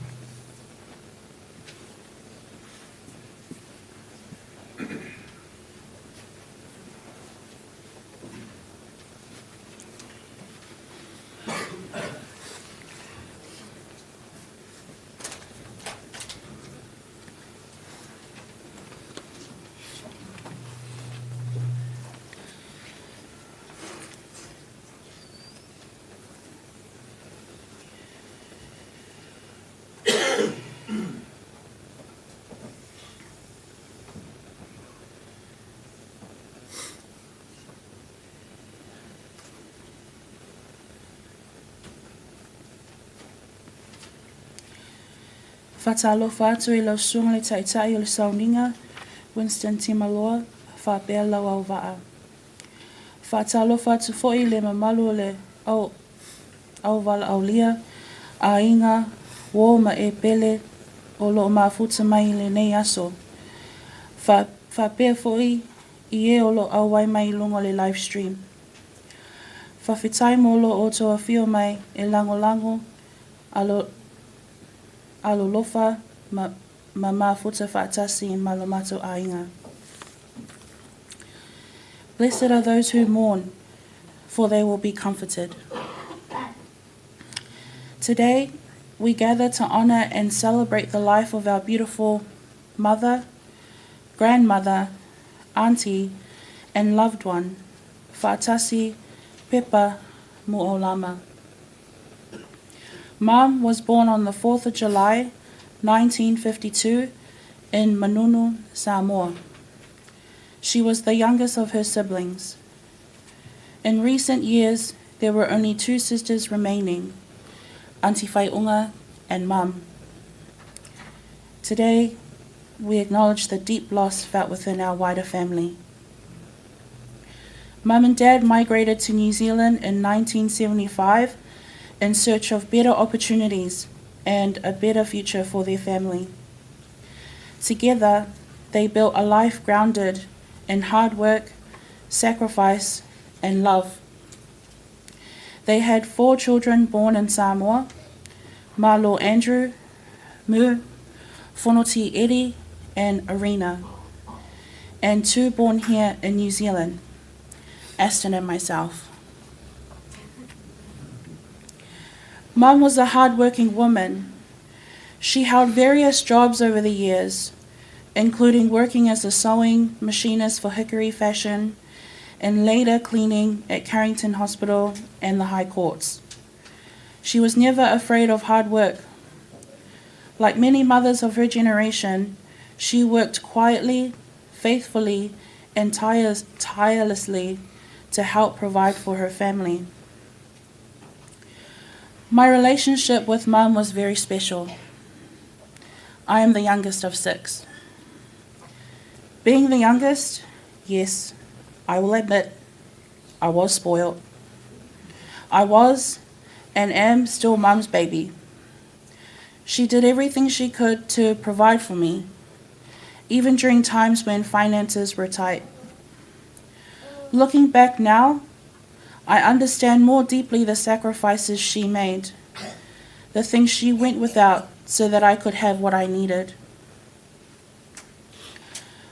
Whatalofa atu I lau sunga le taitai o le sauninga, Winston Timaloa, whapea lau au waa. Whatalofa atu fo'i le mamalu o le au wala au lia, a inga, wō ma e pele, o lo mafuta mai le nei aso. Whapea fo'i I e o lo au wai mai lungo le live stream. Whawhitai mo lo o toa whio mai e lango lango, alo lofa ma mafuta whaatasi I malamato ainga. Blessed are those who mourn, for they will be comforted. Today, we gather to honor and celebrate the life of our beautiful mother, grandmother, auntie, and loved one, Whaatasi Pepa Muaulama. Mom was born on the 4th of July, 1952, in Manunu, Samoa. She was the youngest of her siblings. In recent years, there were only 2 sisters remaining, Auntie Whaiunga and Mum. Today, we acknowledge the deep loss felt within our wider family. Mum and Dad migrated to New Zealand in 1975 in search of better opportunities and a better future for their family. Together, they built a life grounded in hard work, sacrifice, and love. They had 4 children born in Samoa, Malo Andrew, Mu, Whanoti Eddie, and Arena, and 2 born here in New Zealand, Aston and myself. Mum was a hard-working woman. She held various jobs over the years, including working as a sewing machinist for Hickory Fashion and later cleaning at Carrington Hospital and the High Courts. She was never afraid of hard work. Like many mothers of her generation, she worked quietly, faithfully, and tirelessly to help provide for her family. My relationship with Mum was very special. I am the youngest of 6. Being the youngest, yes, I will admit, I was spoiled. I was and am still Mum's baby. She did everything she could to provide for me, even during times when finances were tight. Looking back now, I understand more deeply the sacrifices she made, the things she went without so that I could have what I needed.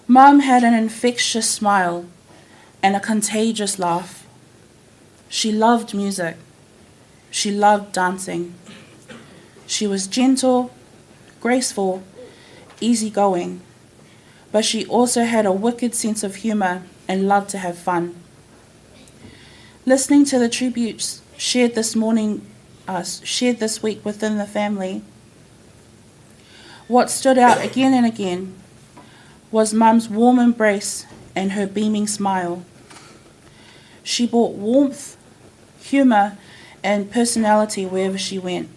Mum had an infectious smile and a contagious laugh. She loved music. She loved dancing. She was gentle, graceful, easygoing, but she also had a wicked sense of humor and loved to have fun. Listening to the tributes shared this week within the family, what stood out again and again was Mum's warm embrace and her beaming smile. She brought warmth, humor, and personality wherever she went.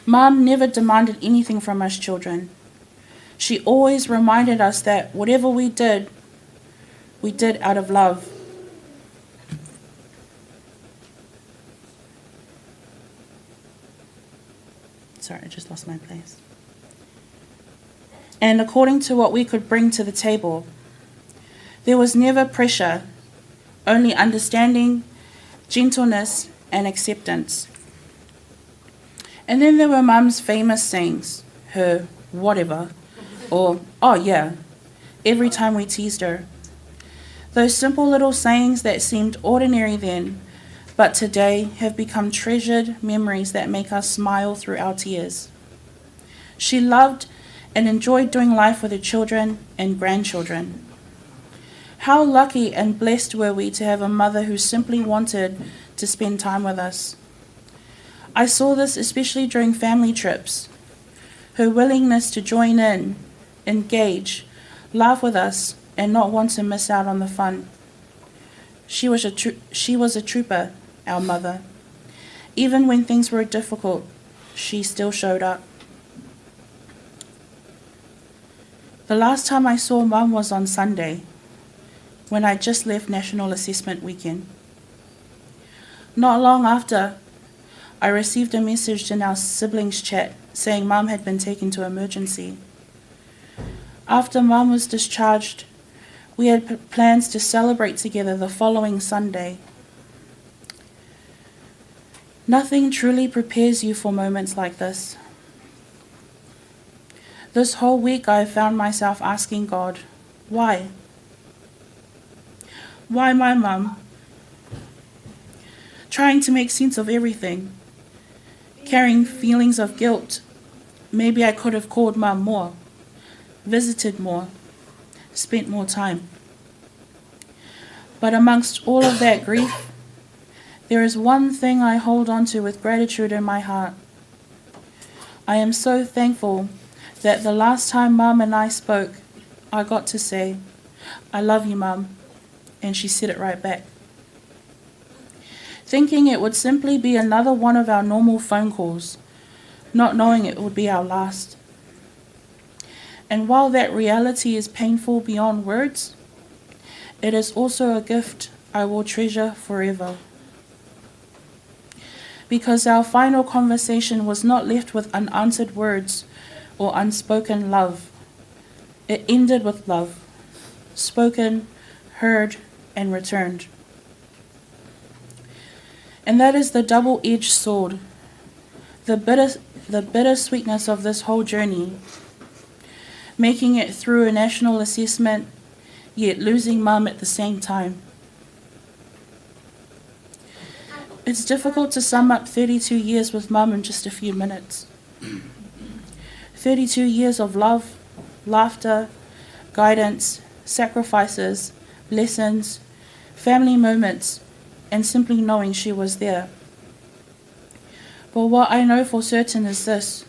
Mum never demanded anything from us children. She always reminded us that whatever we did, We did out of love. Sorry, I just lost my place. And according to what we could bring to the table, there was never pressure, only understanding, gentleness, and acceptance. And then there were Mum's famous sayings, her whatever, or oh yeah, every time we teased her. Those simple little sayings that seemed ordinary then, but today have become treasured memories that make us smile through our tears. She loved and enjoyed doing life with her children and grandchildren. How lucky and blessed were we to have a mother who simply wanted to spend time with us. I saw this especially during family trips. Her willingness to join in, engage, laugh with us, and not want to miss out on the fun. She was a trooper, our mother. Even when things were difficult, she still showed up. The last time I saw Mum was on Sunday, when I just left National Assessment Weekend. Not long after, I received a message in our siblings chat saying Mum had been taken to emergency. After Mum was discharged, we had plans to celebrate together the following Sunday. Nothing truly prepares you for moments like this. This whole week I found myself asking God, why? Why my mum? Trying to make sense of everything, carrying feelings of guilt. Maybe I could have called Mum more, visited more, spent more time. But amongst all of that grief, there is one thing I hold on to with gratitude in my heart. I am so thankful that the last time Mum and I spoke, I got to say, I love you, Mum, and she said it right back. Thinking it would simply be another one of our normal phone calls, not knowing it would be our last. And while that reality is painful beyond words, it is also a gift I will treasure forever. Because our final conversation was not left with unanswered words or unspoken love. It ended with love, spoken, heard, and returned. And that is the double-edged sword, the bitter sweetness of this whole journey, making it through a national assessment, yet losing Mum at the same time. It's difficult to sum up 32 years with Mum in just a few minutes. 32 years of love, laughter, guidance, sacrifices, lessons, family moments, and simply knowing she was there. But what I know for certain is this: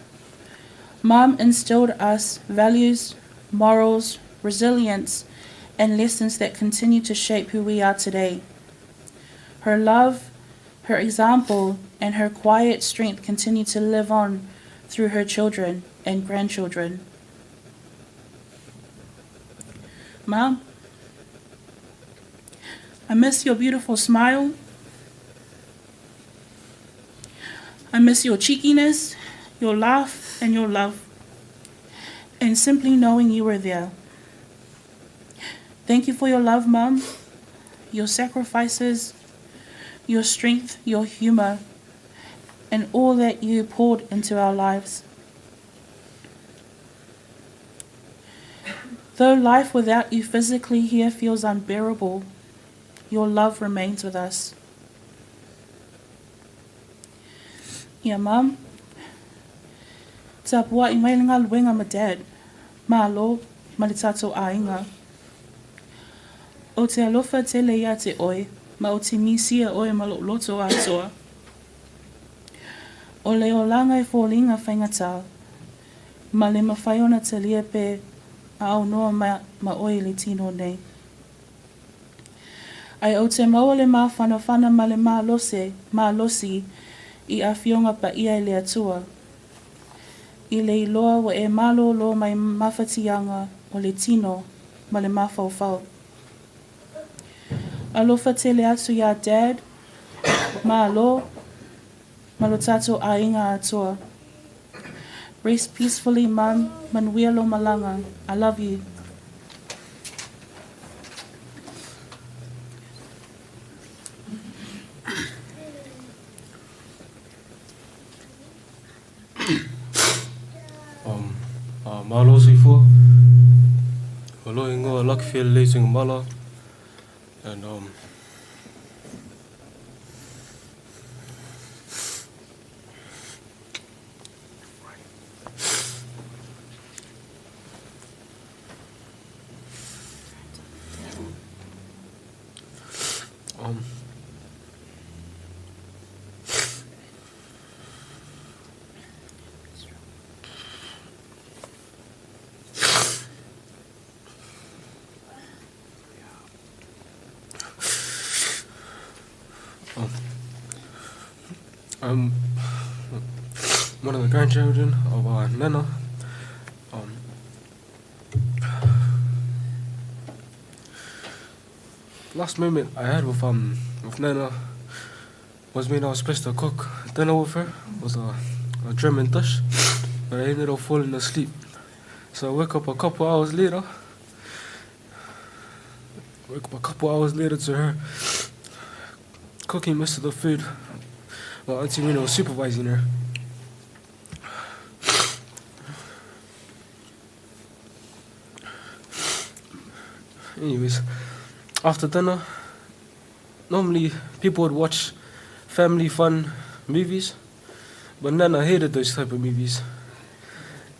Mum instilled us values, morals, resilience, and lessons that continue to shape who we are today. Her love, her example, and her quiet strength continue to live on through her children and grandchildren. Mum, I miss your beautiful smile. I miss your cheekiness, your laugh, and your love, and simply knowing you were there. Thank you for your love, Mum, your sacrifices, your strength, your humor, and all that you poured into our lives. Though life without you physically here feels unbearable, your love remains with us. Yeah, Mum. Ta pua I mai nga luenga ma Dad. Ma lo, ma le tatou ainga. O te alofa te leia te oe, ma o te misia oe ma lo loto atoa. O le o langa e fōlinga whaingatā, ma le mawhaiona te lia pē, a au noa ma oe le tino nei. Ai o te maua le mā whana ma le mā losi i a whionga pa ia i le atua. I le iloa wa e malo lo mai mawhatianga o le tino ma le mawhauwhau. Alofa tele atu ya Dad. Malo. Malo tato ainga atua. Rest peacefully, Mum. Manuelo Malanga. I love you. Malo sifo. Hello, ingo luck feel lacing mala. And I'm one of the grandchildren of Nana. Last moment I had with Nana was when I was supposed to cook dinner with her. It was a German dish, but I ended up falling asleep. So I woke up a couple hours later. To her cooking most of the food. Well, Auntie Rena was supervising her. Anyways, after dinner, normally people would watch family fun movies, but Nana hated those type of movies.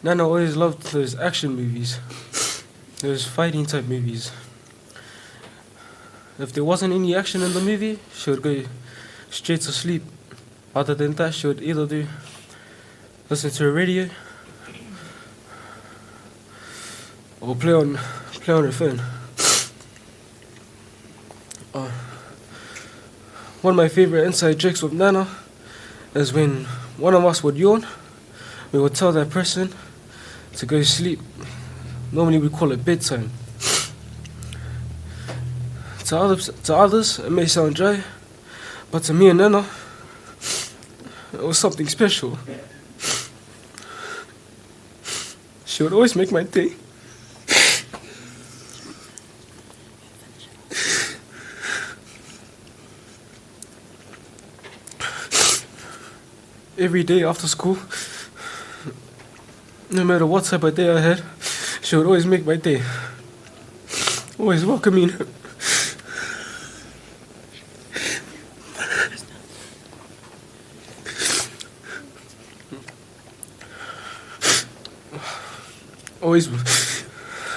Nana always loved those action movies, those fighting type movies. If there wasn't any action in the movie, she would go straight to sleep. Other than that, she would either listen to a radio or play on her phone. One of my favorite inside jokes with Nana is when one of us would yawn, we would tell that person to go sleep. Normally we call it bedtime. To others, it may sound dry, but to me and Nana, it was something special. She would always make my day. Every day after school, no matter what type of day I had, she would always make my day. Always welcoming her.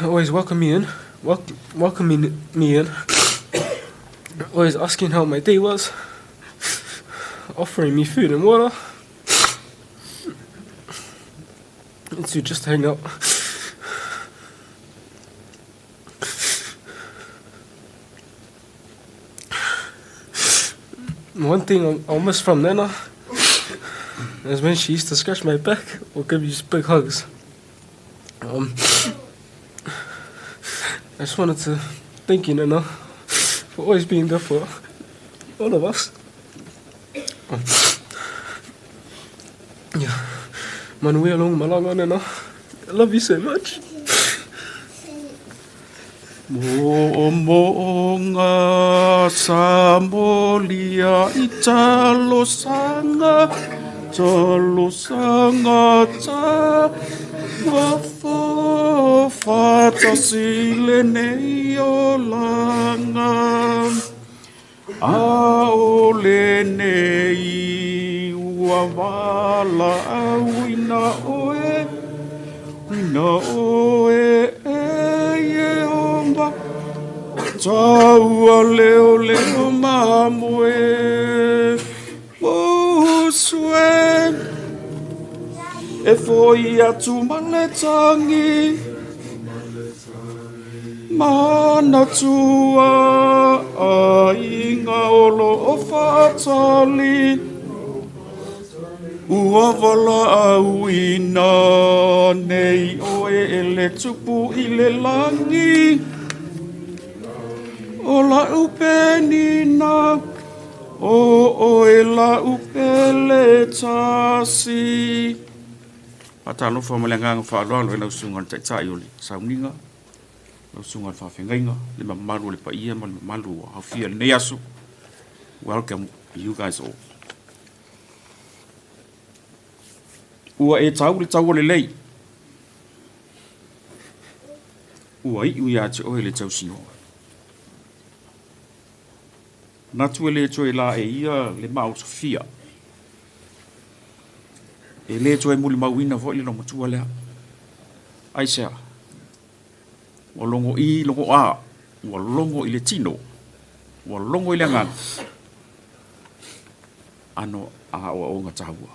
Always welcoming me in. Always asking how my day was. Offering me food and water. And to just hang out. One thing I'll miss from Nana is when she used to scratch my back or give me just big hugs. I just wanted to thank you, Nana, for always being there for all of us. Yeah. Manuelo Malanga, Nana, I love you so much. Mo'onga samolia italo sanga ta wafo fata silene yolanga aolene wawala wina oe Taua leo mamue Uswe E foi atu maletangi Mana tua Ainga olo o fatali Uavala auina Nei oe ele tupu ile langi o la upenina, o e la upele tasi. Atalo fa malanga fa lo le sunga te tai oli sauninga. Lo sunga fa fingainga le mamalu le paia mal malu ha fia le asu. Welcome you guys all. Ua e tau le lei. Ua i ui ate oe le tau sino. Natu le toe la e ia le mau Sofia. E le toe muli mauina vo le no matua lea. Ai sea. Ua longo i longo a. Ua longo i le tino. Ua longo i le ngana. Ano a oa o ngatahua.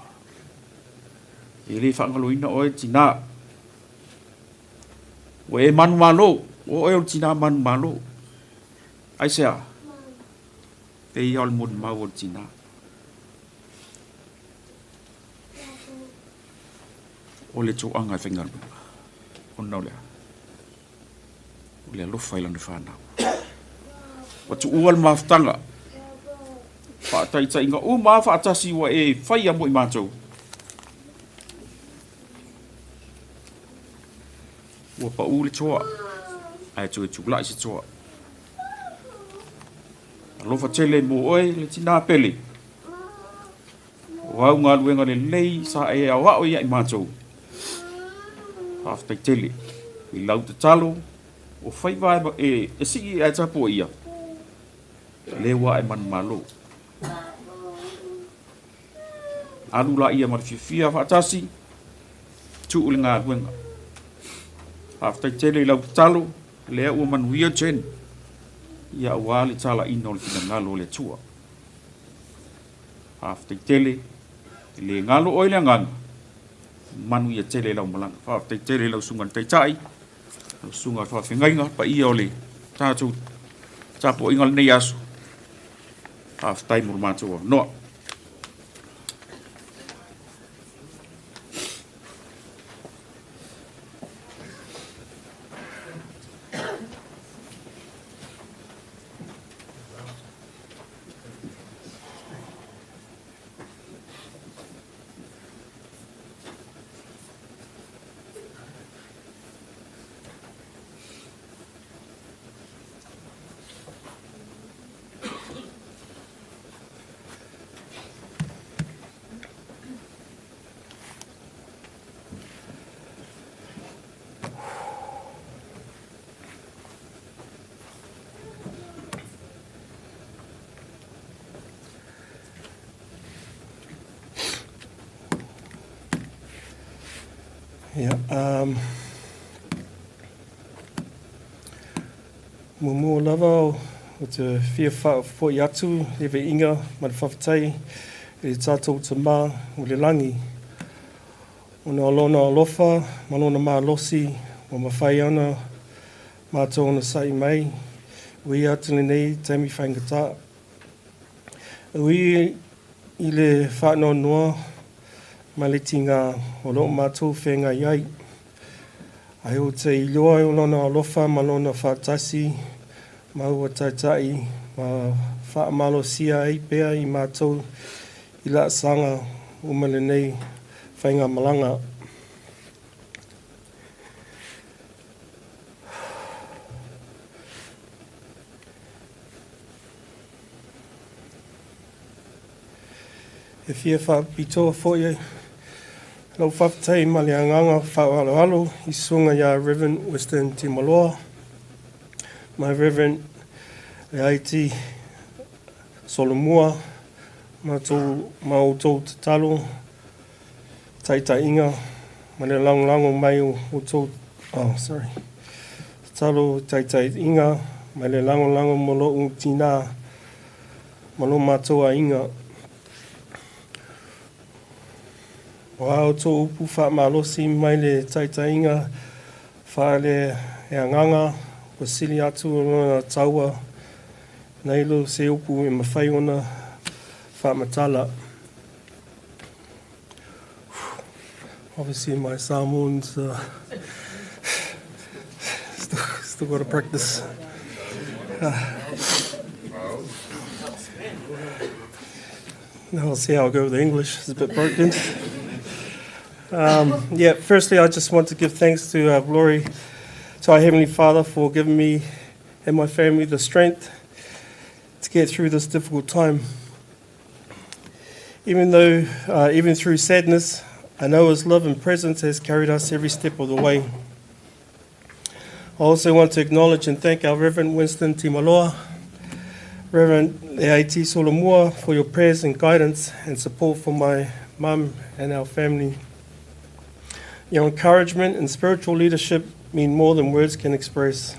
E le whangaloina oe tina. Ua e manu malo. O e tina manu malo. Ai sea. E i al mun mau o tina. O le tō anga e whengaru. O nau lea. O le alofa i lana whanau. Wa tu ual maftanga. Whaataita inga. O maa whaatasi wa e whai amo i mātou. Wa pa ule toa. Ai tu e tukla i se toa. Alofa tele mo oe le tina pele. Wau ngā luenga le lei sa e au hao ia i mātou. Haftai tele. I lau te talo. O whai vai e siki e tapo ia. Le wa e man malo. Alula ia marifia whaatasi. Tu ule ngā luenga. Haftai tele i lau te talo. Lea ua manuia chen. Ia ua le tala ino le kina ngalo le tua. Haftai tele. Le ngalo oi le ngana. Manu ia tele lau malanga. Haftai tele lau sungan taitai. Lau sunga whawhingainga. Pa ia ole. Tātou. Tāpo ingal nei asu. Haftai murumātua. Noa. Yeah, Mumu lava o te whia wha i atu, lewe inga, ma te whawhatai, e tātou te mā o le langi. O na alona alofa, malona mā losi, o ma whai ana, mātou ona sai mai, ui atu le nei, teimi whaingata. Ui i le whanau noa, ma le tinga o loo mātou whenga iai. Ai o te iloa o lona alofa, ma lona whaatasi, ma ua taitai, ma whaamalo sia ei pea i mātou i la sanga o mele nei whainga malanga. E whia whaapitoa fōia, lau whawhatai ma le anganga whaaloalo i sunga ia Reverend Western Timaloa. My Reverend e Aiti Solomua, ma o tō te talo, taita inga, ma le lango mai o tō, talo taita inga, ma le lango molo o tina, ma lo mātua inga. O ao tō upu wha malosi mai le taitainga, wha le e anganga, o sili atu o lona taua, nei lo se upu e mawhai ona wha matala. Obviously my Samoans still got to practice. Now I'll see how I go with the English. It's a bit broken. Firstly, I just want to give thanks to glory to our Heavenly Father for giving me and my family the strength to get through this difficult time. Even through sadness, I know His love and presence has carried us every step of the way. I also want to acknowledge and thank our Reverend Winston Timaloa, Reverend Leaiti Solomua, for your prayers and guidance and support for my mum and our family. Your encouragement and spiritual leadership mean more than words can express.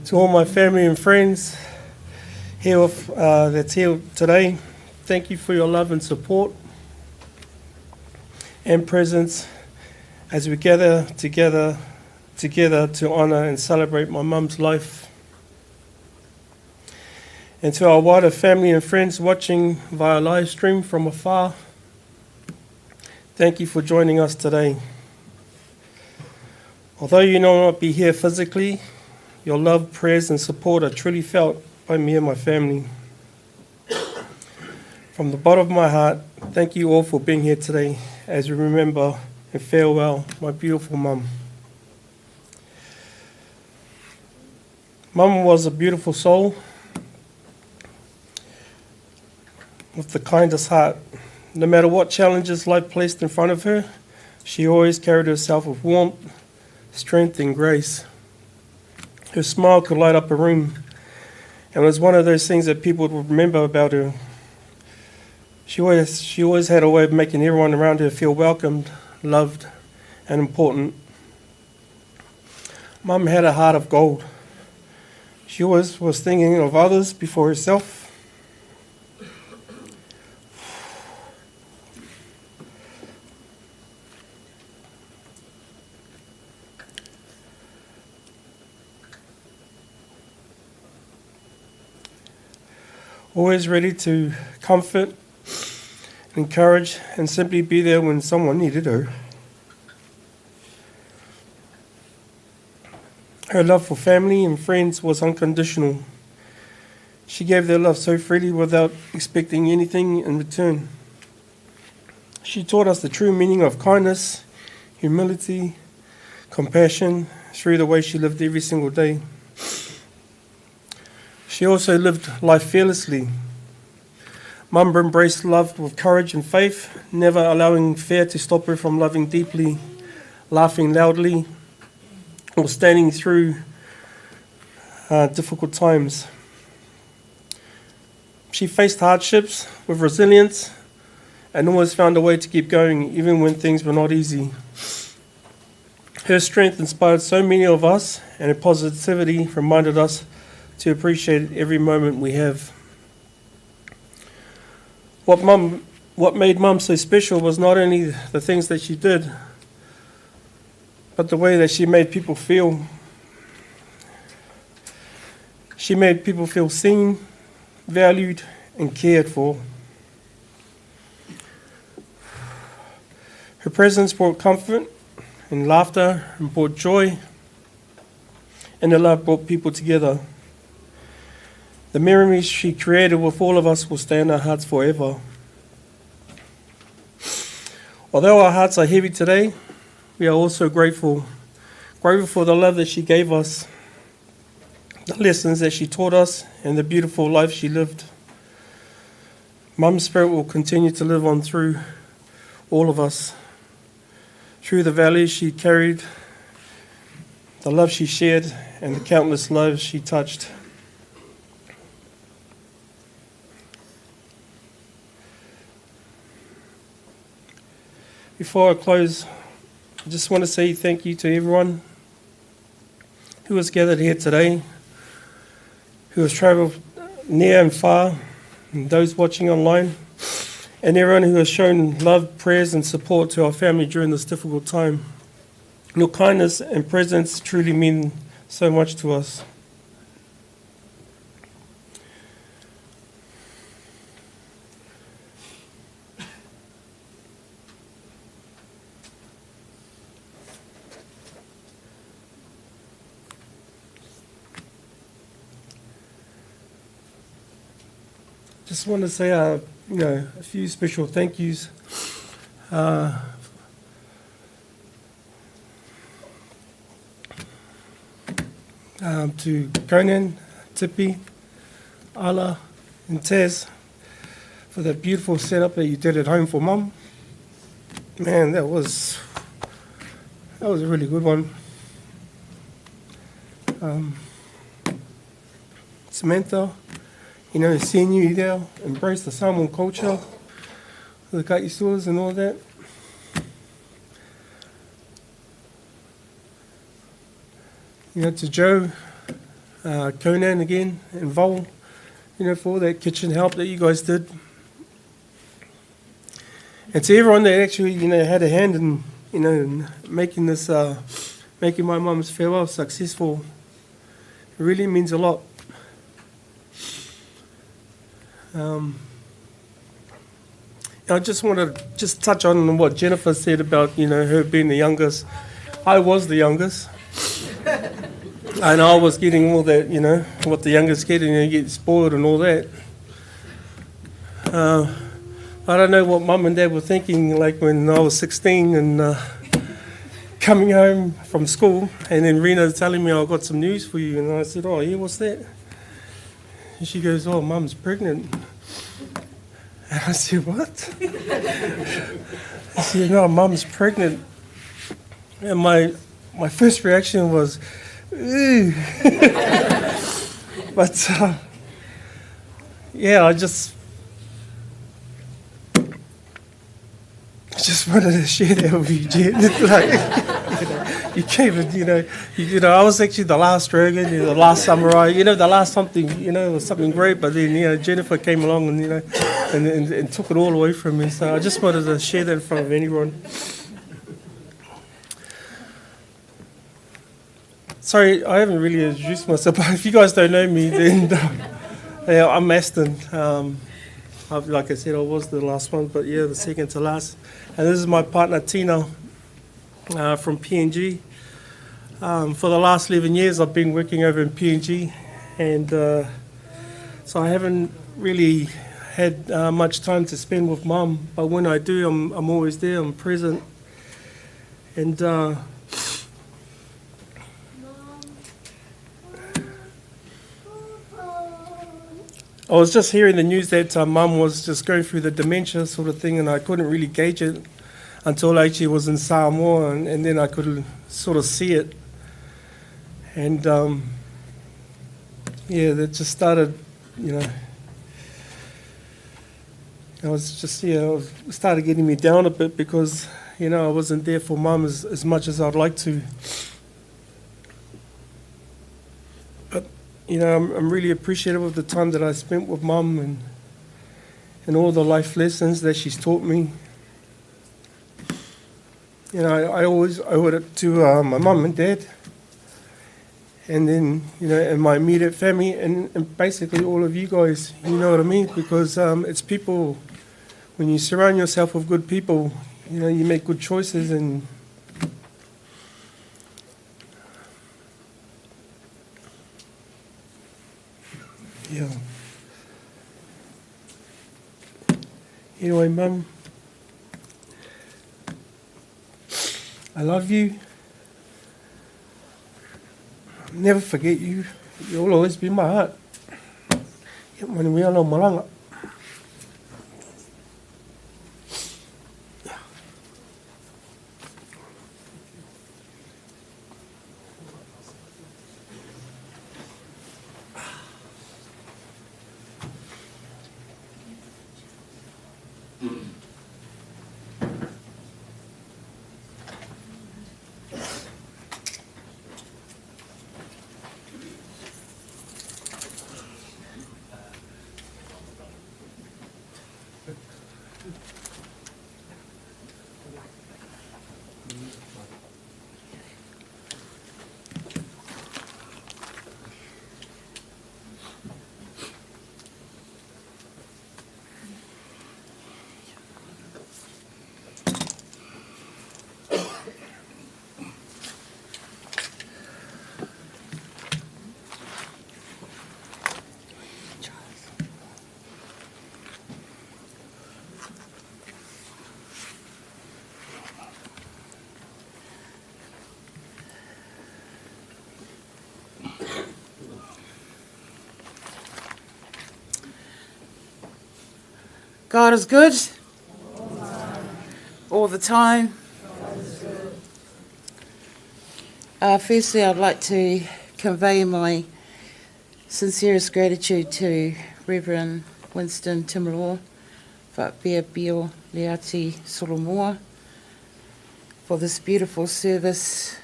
To all my family and friends that's here today, thank you for your love and support and presence as we gather together to honour and celebrate my mum's life. And to our wider family and friends watching via live stream from afar, thank you for joining us today. Although you may not be here physically, your love, prayers and support are truly felt by me and my family. From the bottom of my heart, thank you all for being here today as we remember and farewell my beautiful mum. Mum was a beautiful soul with the kindest heart. No matter what challenges life placed in front of her, she always carried herself with warmth, strength and grace. Her smile could light up a room, and it was one of those things that people would remember about her. She always had a way of making everyone around her feel welcomed, loved and important. Mum had a heart of gold. She always was thinking of others before herself. Always ready to comfort, encourage, and simply be there when someone needed her. Her love for family and friends was unconditional. She gave their love so freely without expecting anything in return. She taught us the true meaning of kindness, humility, compassion through the way she lived every single day. She also lived life fearlessly. Mum embraced love with courage and faith, never allowing fear to stop her from loving deeply, laughing loudly, or standing through difficult times. She faced hardships with resilience and always found a way to keep going even when things were not easy. Her strength inspired so many of us, and her positivity reminded us to appreciate every moment we have. What made Mum so special was not only the things that she did, but the way that she made people feel. She made people feel seen, valued, and cared for. Her presence brought comfort and laughter and brought joy, and her love brought people together. The memories she created with all of us will stay in our hearts forever. Although our hearts are heavy today, we are also grateful. Grateful for the love that she gave us, the lessons that she taught us, and the beautiful life she lived. Mum's spirit will continue to live on through all of us, through the values she carried, the love she shared, and the countless lives she touched. Before I close, I just want to say thank you to everyone who has gathered here today, who has travelled near and far, and those watching online, and everyone who has shown love, prayers and support to our family during this difficult time. Your kindness and presence truly mean so much to us. just want to say, a few special thank yous. To Conan, Tippy, Ala, and Tez for that beautiful setup that you did at home for Mum. Man, that was a really good one. Samantha, seeing you there, embrace the Samoan culture, the kaʻi and all that. To Joe, Conan again, and Vol, for all that kitchen help that you guys did. And to everyone that actually, had a hand in, in making this, making my mum's farewell successful. It really means a lot. I just want to touch on what Jennifer said about, her being the youngest. I was the youngest. And I was getting all that, what the youngest get, and you get spoiled and all that. I don't know what Mum and Dad were thinking, like when I was 16 and coming home from school, and then Rena telling me, I've got some news for you. And I said, oh, yeah, what's that? And she goes, oh, Mum's pregnant. And I said, what? I said, no, Mum's pregnant. And my first reaction was, ooh. But, yeah, I just wanted to share that with you, Jen. You came and, I was actually the last dragon, the last samurai, the last something, was something great, but then, Jennifer came along and, and took it all away from me. So I just wanted to share that in front of anyone. Sorry, I haven't really introduced myself, but if you guys don't know me, then I'm Aston. Like I said, I was the last one, but yeah, the second to last. And this is my partner, Tina, from PNG. For the last 11 years, I've been working over in PNG, and so I haven't really had much time to spend with Mum, but when I do, I'm always there, I'm present. And I was just hearing the news that Mum was just going through the dementia sort of thing, and I couldn't really gauge it until I actually was in Samoa, and then I could sort of see it. And that just started, it started getting me down a bit because, I wasn't there for Mum as much as I'd like to. But, I'm really appreciative of the time that I spent with Mum and all the life lessons that she's taught me. I always owe it to my mum and dad, and then, and my immediate family, and basically all of you guys, you know what I mean? Because it's people, when you surround yourself with good people, you make good choices, and yeah. Anyway, Mum, I love you. I'll never forget you. You'll always be in my heart. When we are no malanga. God is good all the time. Firstly, I'd like to convey my sincerest gratitude to Reverend Winston Timaloa Whapea Bio Leati Solomoa for this beautiful service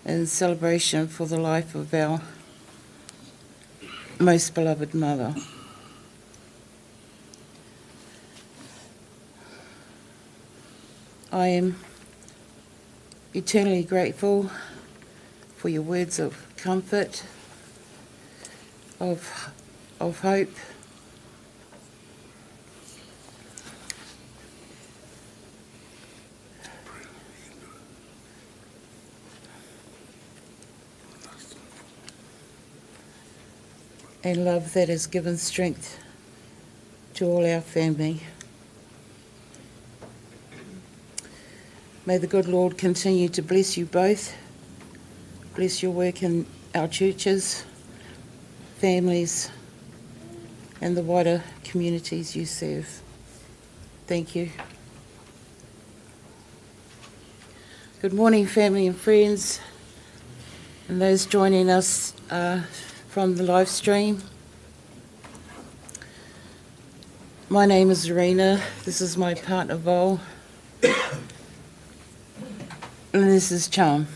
and celebration for the life of our most beloved mother. I am eternally grateful for your words of comfort, of hope. And love that has given strength to all our family. May the good Lord continue to bless you both, bless your work in our churches, families, and the wider communities you serve. Thank you. Good morning, family and friends, and those joining us from the live stream. My name is Zarina. This is my partner, Vol. And this is Charm,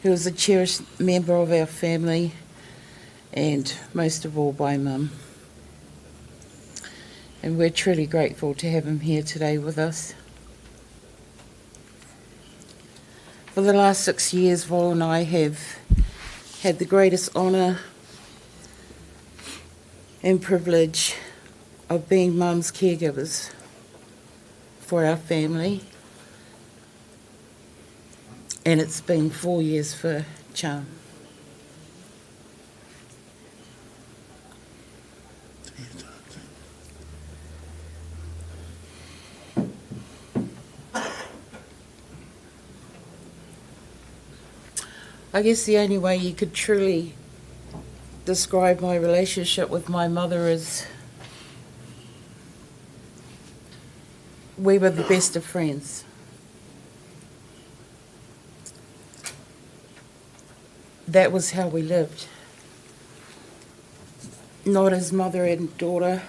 who is a cherished member of our family, and most of all by Mum. And we're truly grateful to have him here today with us. For the last 6 years, Vol and I have had the greatest honour and privilege of being Mum's caregivers for our family. And it's been 4 years for Charm. I guess the only way you could truly describe my relationship with my mother is we were the best of friends. That was how we lived. Not as mother and daughter,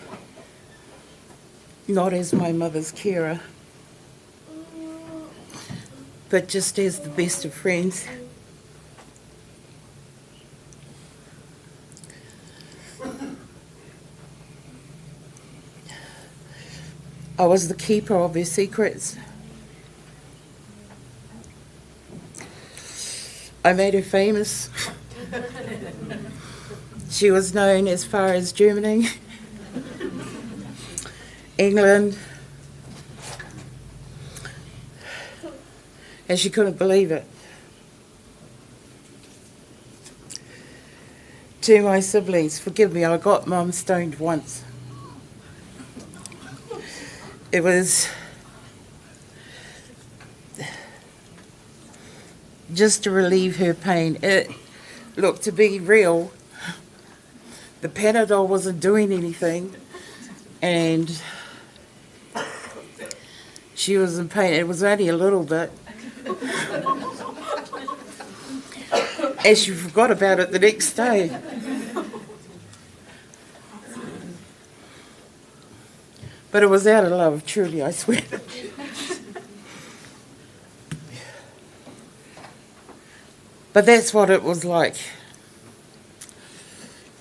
not as my mother's carer, but just as the best of friends. I was the keeper of her secrets. I made her famous. She was known as far as Germany, England, and she couldn't believe it. To my siblings, forgive me, I got Mum stoned once. It was just to relieve her pain. It looked to be real. The Panadol wasn't doing anything, and she was in pain. It was only a little bit. And she forgot about it the next day. But it was out of love, truly, I swear. But that's what it was like.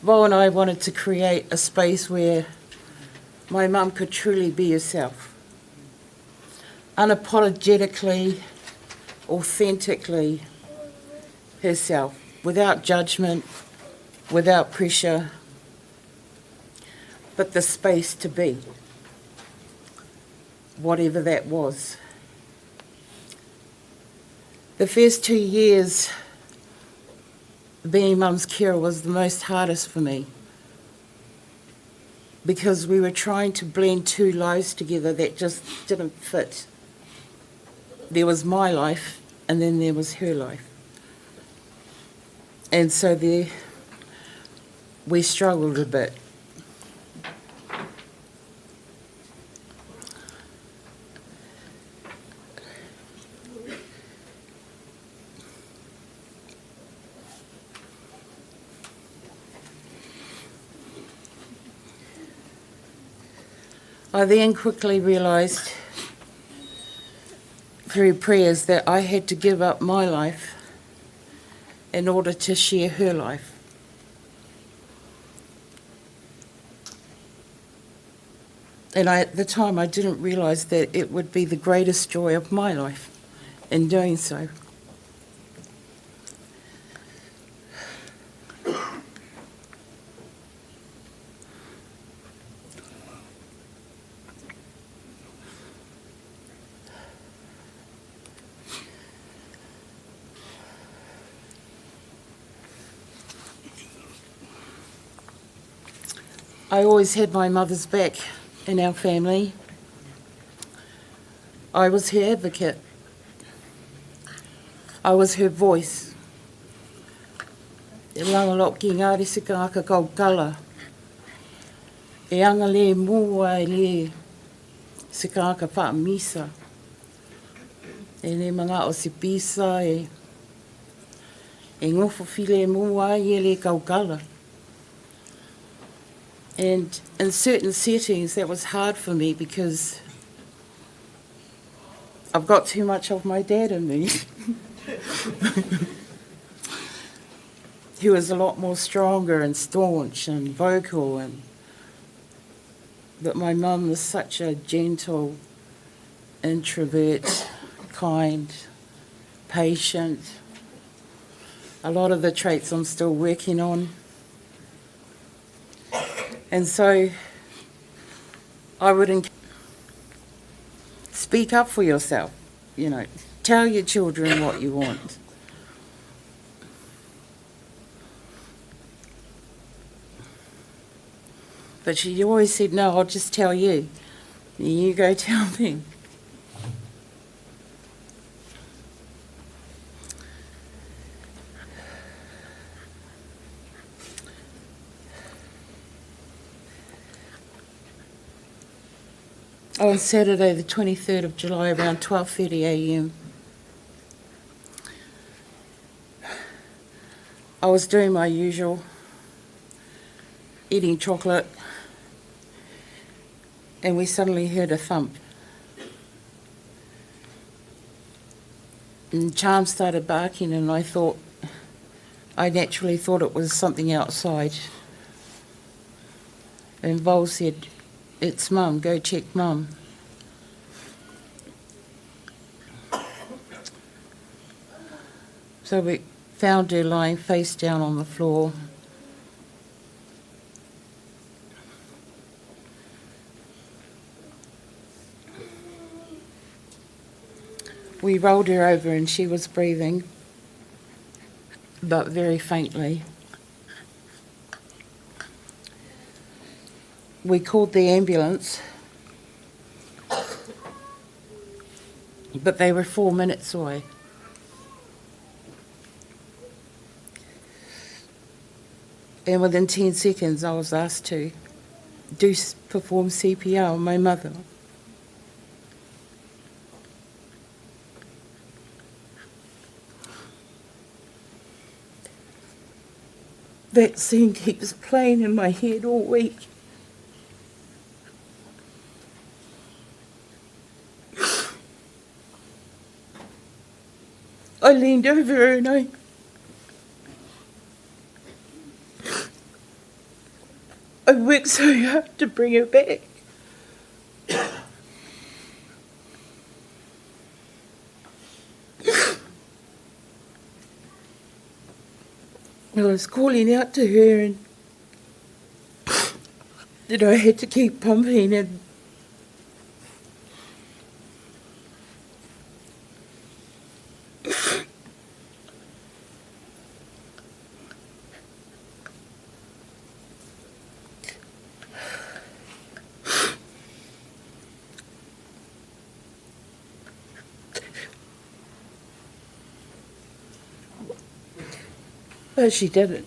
Vo and I wanted to create a space where my mum could truly be herself. Unapologetically, authentically herself, without judgment, without pressure, but the space to be, whatever that was. The first 2 years being Mum's carer was the most hardest for me, because we were trying to blend two lives together that just didn't fit. There was my life and then there was her life. And so we struggled a bit. I then quickly realised through prayers that I had to give up my life in order to share her life. And at the time I didn't realise that it would be the greatest joy of my life in doing so. I always had my mother's back in our family. I was her advocate. I was her voice. E langalok ki ngāri sikanga kaukala. E anga le mua e le sikanga wha misa. E le mga o si pisa e ngofo file mua e le kaukala. And in certain settings that was hard for me because I've got too much of my dad in me. He was a lot more stronger and staunch and vocal, but my mum was such a gentle, introvert, kind, patient. A lot of the traits I'm still working on. And so I would speak up for yourself, you know, tell your children what you want. But she always said, no, I'll just tell you. You go tell me. On Saturday the 23rd of July around 12:30 a.m. I was doing my usual, eating chocolate, and we suddenly heard a thump. And Charm started barking, and I naturally thought it was something outside. And Vol said, it's Mum, go check Mum. So we found her lying face down on the floor. We rolled her over and she was breathing, but very faintly. We called the ambulance, but they were 4 minutes away. And within 10 seconds, I was asked to perform CPR on my mother. That scene keeps playing in my head all week. I leaned over her and I worked so hard to bring her back. I was calling out to her and that I had to keep pumping and but she didn't.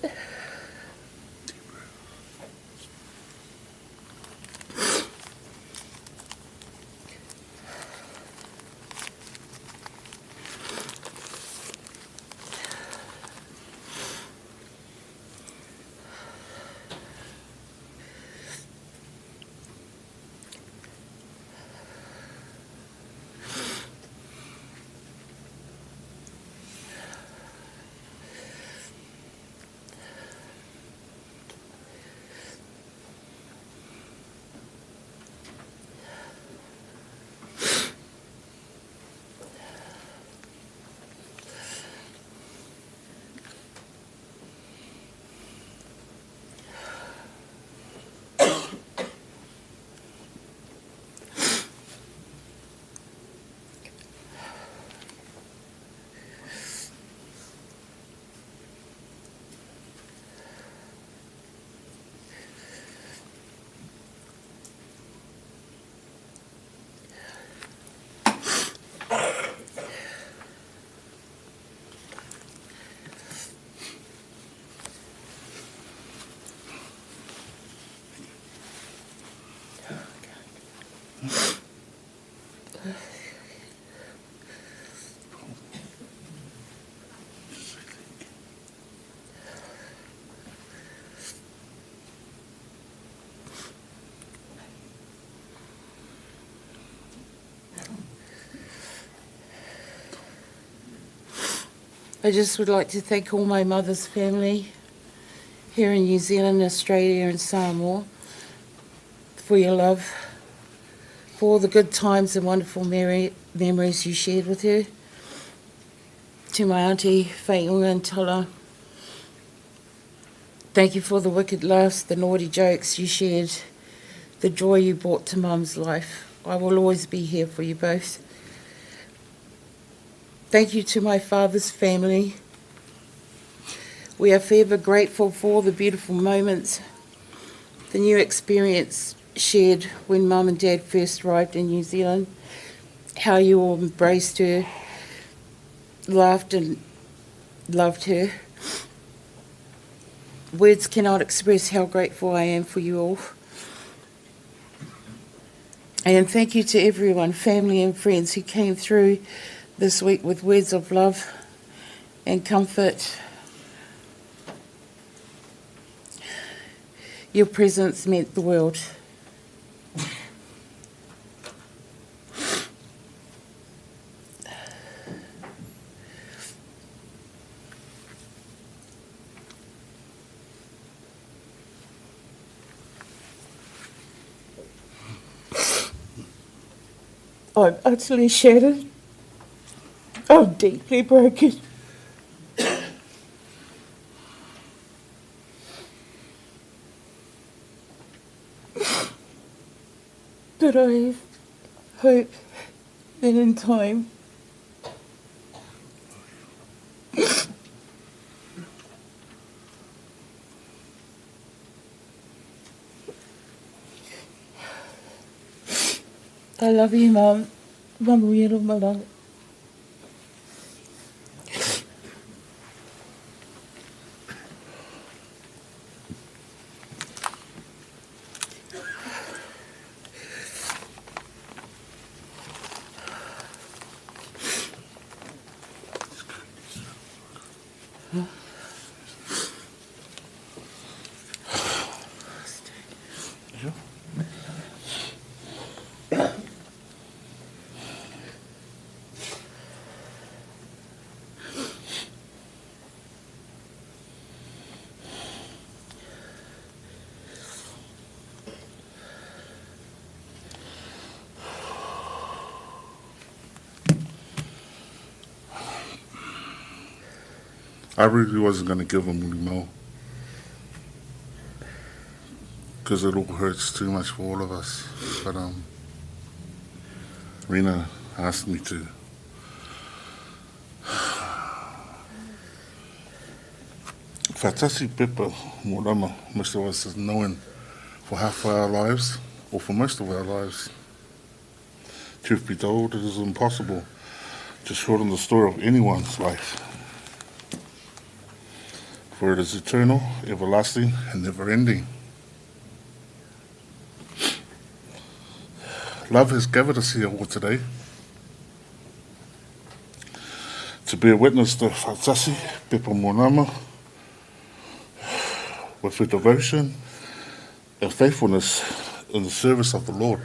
I just would like to thank all my mother's family here in New Zealand, Australia and Samoa for your love, for all the good times and wonderful memories you shared with her. To my auntie, Whaiunga and Tala, thank you for the wicked laughs, the naughty jokes you shared, the joy you brought to Mum's life. I will always be here for you both. Thank you to my father's family. We are forever grateful for all the beautiful moments, the new experience shared when Mum and Dad first arrived in New Zealand, how you all embraced her, laughed and loved her. Words cannot express how grateful I am for you all. And thank you to everyone, family and friends, who came through this week with words of love and comfort. Your presence meant the world. I'm utterly shattered. I'm deeply broken. But I hope that in time I love you, Mum. Mamuiru malanga. I really wasn't going to give him Mulimo because it all hurts too much for all of us. But Rena asked me to. Fatasi Pepa Muaulama, most of us is knowing for half of our lives, or for most of our lives. Truth be told, it is impossible to shorten the story of anyone's life. For it is eternal, everlasting, and never-ending. Love has gathered us here all today to bear witness to Fatasi Pepa Muaulama with her devotion and faithfulness in the service of the Lord.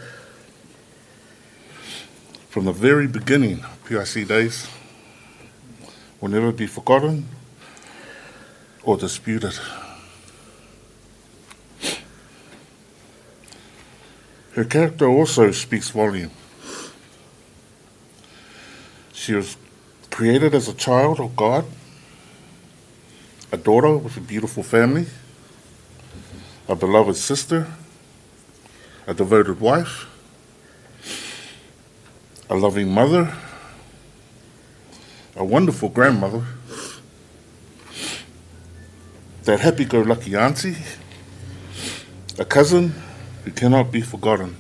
From the very beginning, PIC days will never be forgotten or disputed. Her character also speaks volume. She was created as a child of God, a daughter with a beautiful family, a beloved sister, a devoted wife, a loving mother, a wonderful grandmother, that happy-go-lucky auntie, a cousin who cannot be forgotten,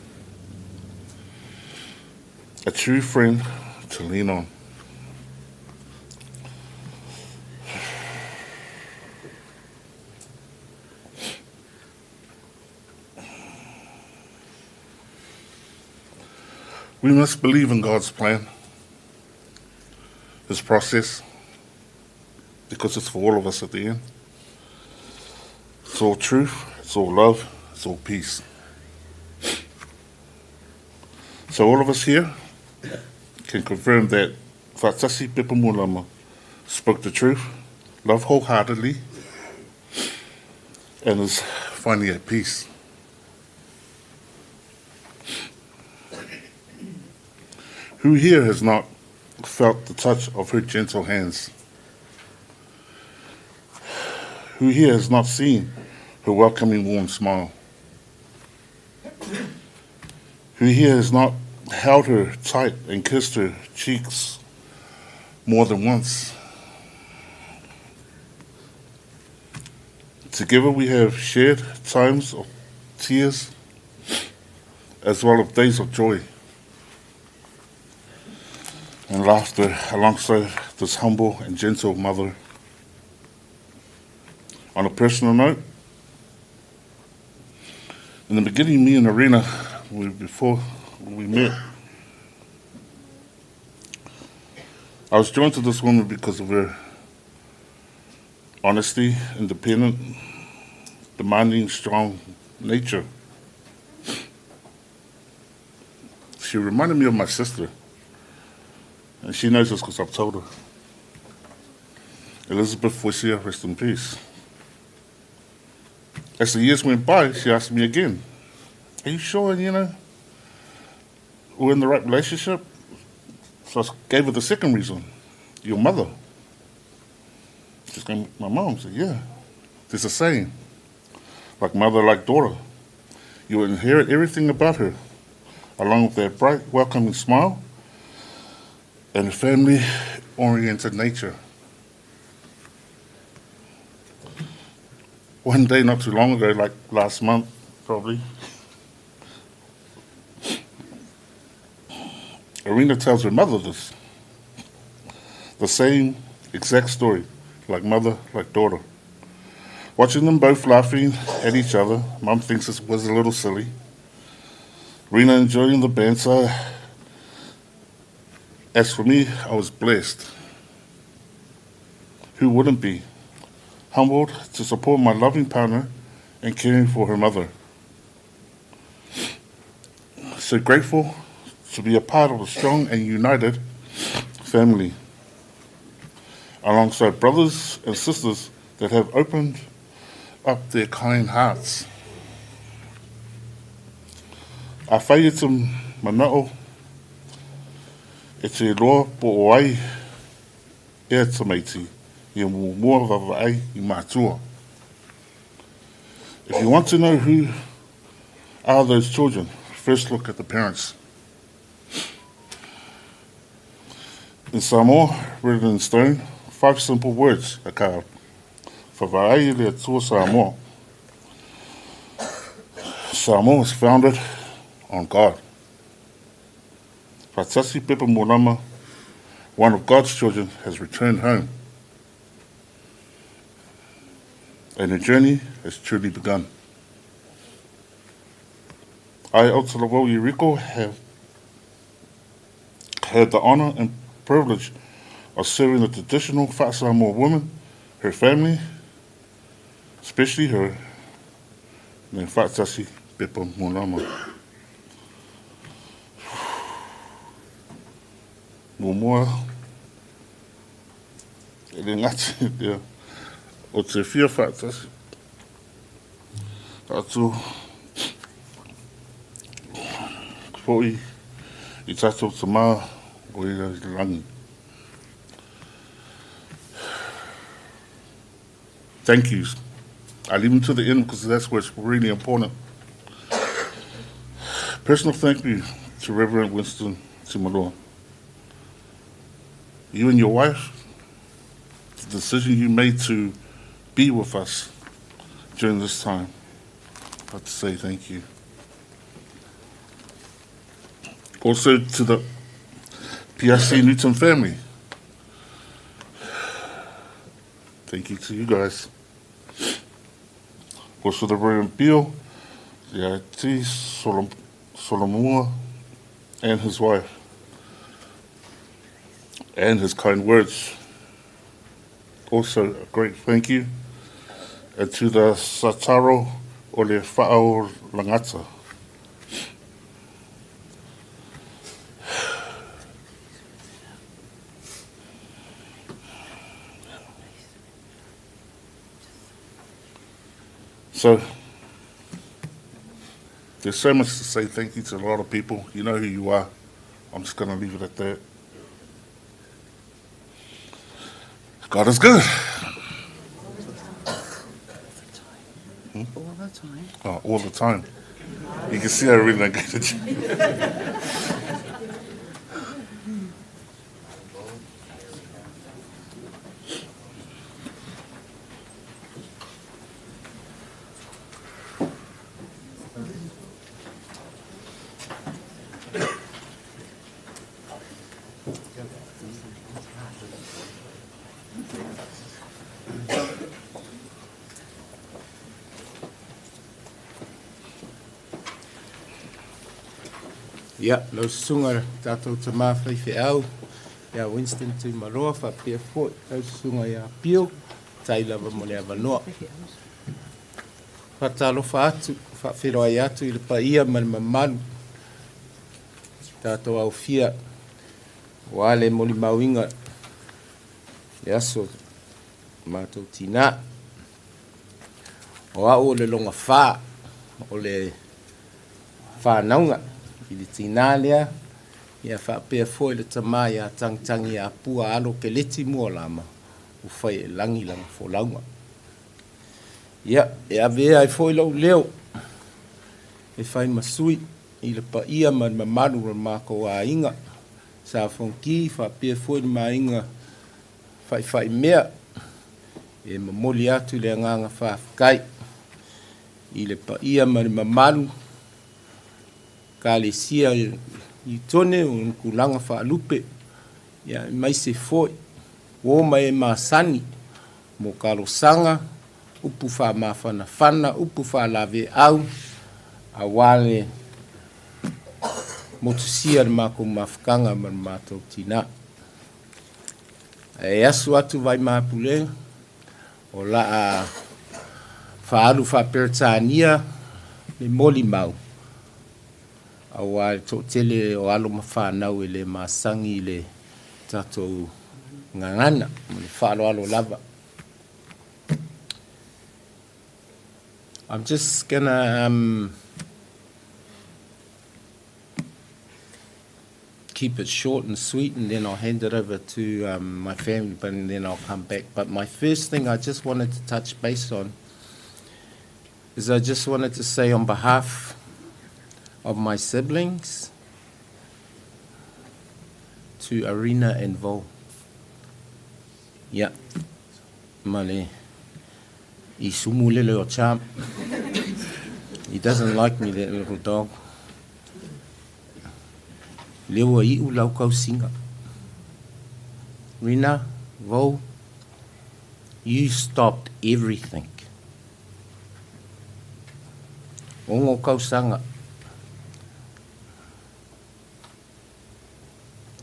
a true friend to lean on. We must believe in God's plan, His process, because it's for all of us at the end. It's all truth, it's all love, it's all peace. So all of us here can confirm that Fatasi Pepa Muaulama spoke the truth, loved wholeheartedly, and is finally at peace. Who here has not felt the touch of her gentle hands? Who here has not seen her welcoming warm smile? Who here has not held her tight and kissed her cheeks more than once? Together we have shared times of tears as well as days of joy and laughter alongside this humble and gentle mother. On a personal note, in the beginning, me and Arena, before we met, I was drawn to this woman because of her honesty, independent, demanding, strong nature. She reminded me of my sister, and she knows this because I've told her. Elizabeth Foisia, rest in peace. As the years went by, she asked me again, are you sure, we're in the right relationship? So I gave her the second reason, your mother. She's going, my mom. I said, yeah. There's a saying, like mother, like daughter. You will inherit everything about her, along with that bright, welcoming smile and a family-oriented nature. One day, not too long ago, like last month, probably, Arena tells her mother this. The same exact story, like mother, like daughter. Watching them both laughing at each other, Mum thinks it was a little silly. Rena enjoying the banter. As for me, I was blessed. Who wouldn't be? Humbled to support my loving partner and caring for her mother. So grateful to be a part of a strong and united family, alongside brothers and sisters that have opened up their kind hearts. A whaia te manao e te roa po o ai e te maiti i mua wawai I mātua. If you want to know who are those children, first look at the parents. In Samoa, written in stone, 5 simple words are carved. Whawai le atua Samoa. Samoa was founded on God. Fatasi Pepa Muaulama, one of God's children, has returned home. And the journey has truly begun. I, Aotearoa Rico, have had the honour and privilege of serving the traditional Whaasamoa woman, her family, especially her, named Fatasi Pepa Muaulama. Mua, e le ngati, o te whia Fatasi. Atu, poi, I tatou te maa, o I rangi. Thank yous. I leave them to the end because that's what's really important. Personal thank you to Reverend Winston Timaloa. You and your wife, the decision you made to be with us during this time, I have to say thank you. Also to the PRC Newton family. Thank you to you guys. Also the Reverend Bill, the IT, Solomua, and his wife, and his kind words. Also a great thank you. And to the Sataro o le Whaao Langata. So, there's so much to say thank you to a lot of people. You know who you are. I'm just going to leave it at that. God is good. All the time. Oh, all the time. You can see I really don't get it. Ia, lau sunga tātou te mawhai whi au. Ia Winston tu maroa, whapea fōi. Lau sunga ia pio, tailawa mo le avanoa. Whatalofa atu, whawhiroa i atu i le paia man mamanu. Tātou au fia, wale moli mauinga. Le aso, mātou tina. O au le longa whā, o le whānaunga. I le tina lea, ia whapea fōi le tamā ia tangitangi a pua alo ke leti Muaulama, u whai e langi langa wholaunga. Ia, e avea e fōi lau leo, e whai masui, i le pa ia man mamanu ra māko a inga, sa whonki, whapea fōi le mā inga, whai mea, e mamoli atu le anganga whawhikai, i le pa ia man mamanu, ka le sia i tone o nkulanga whaalupe. Ia mai se foi, o mai e masani, mo kalosanga, upu wha mawhana whana, upu wha lawe au, a wale motusia le mako mawhakanga man mātou tina. E asu atu vai māpule, o la a whaalu whaperetania, le moli mau. Awa to tele o alo mawhanau e le masangi le tatou ngangana, le whaalo alo lava. I'm just gonna keep it short and sweet, and then I'll hand it over to my family, but then I'll come back. But my first thing I just wanted to touch base on is I just wanted to say on behalf of my siblings to Arena and Vo. Yeah, male. I sumulele o champ. He doesn't like me, that little dog. Lewa I u lau kau singa. Rina, Vo, you stopped everything. Ongo kau sanga.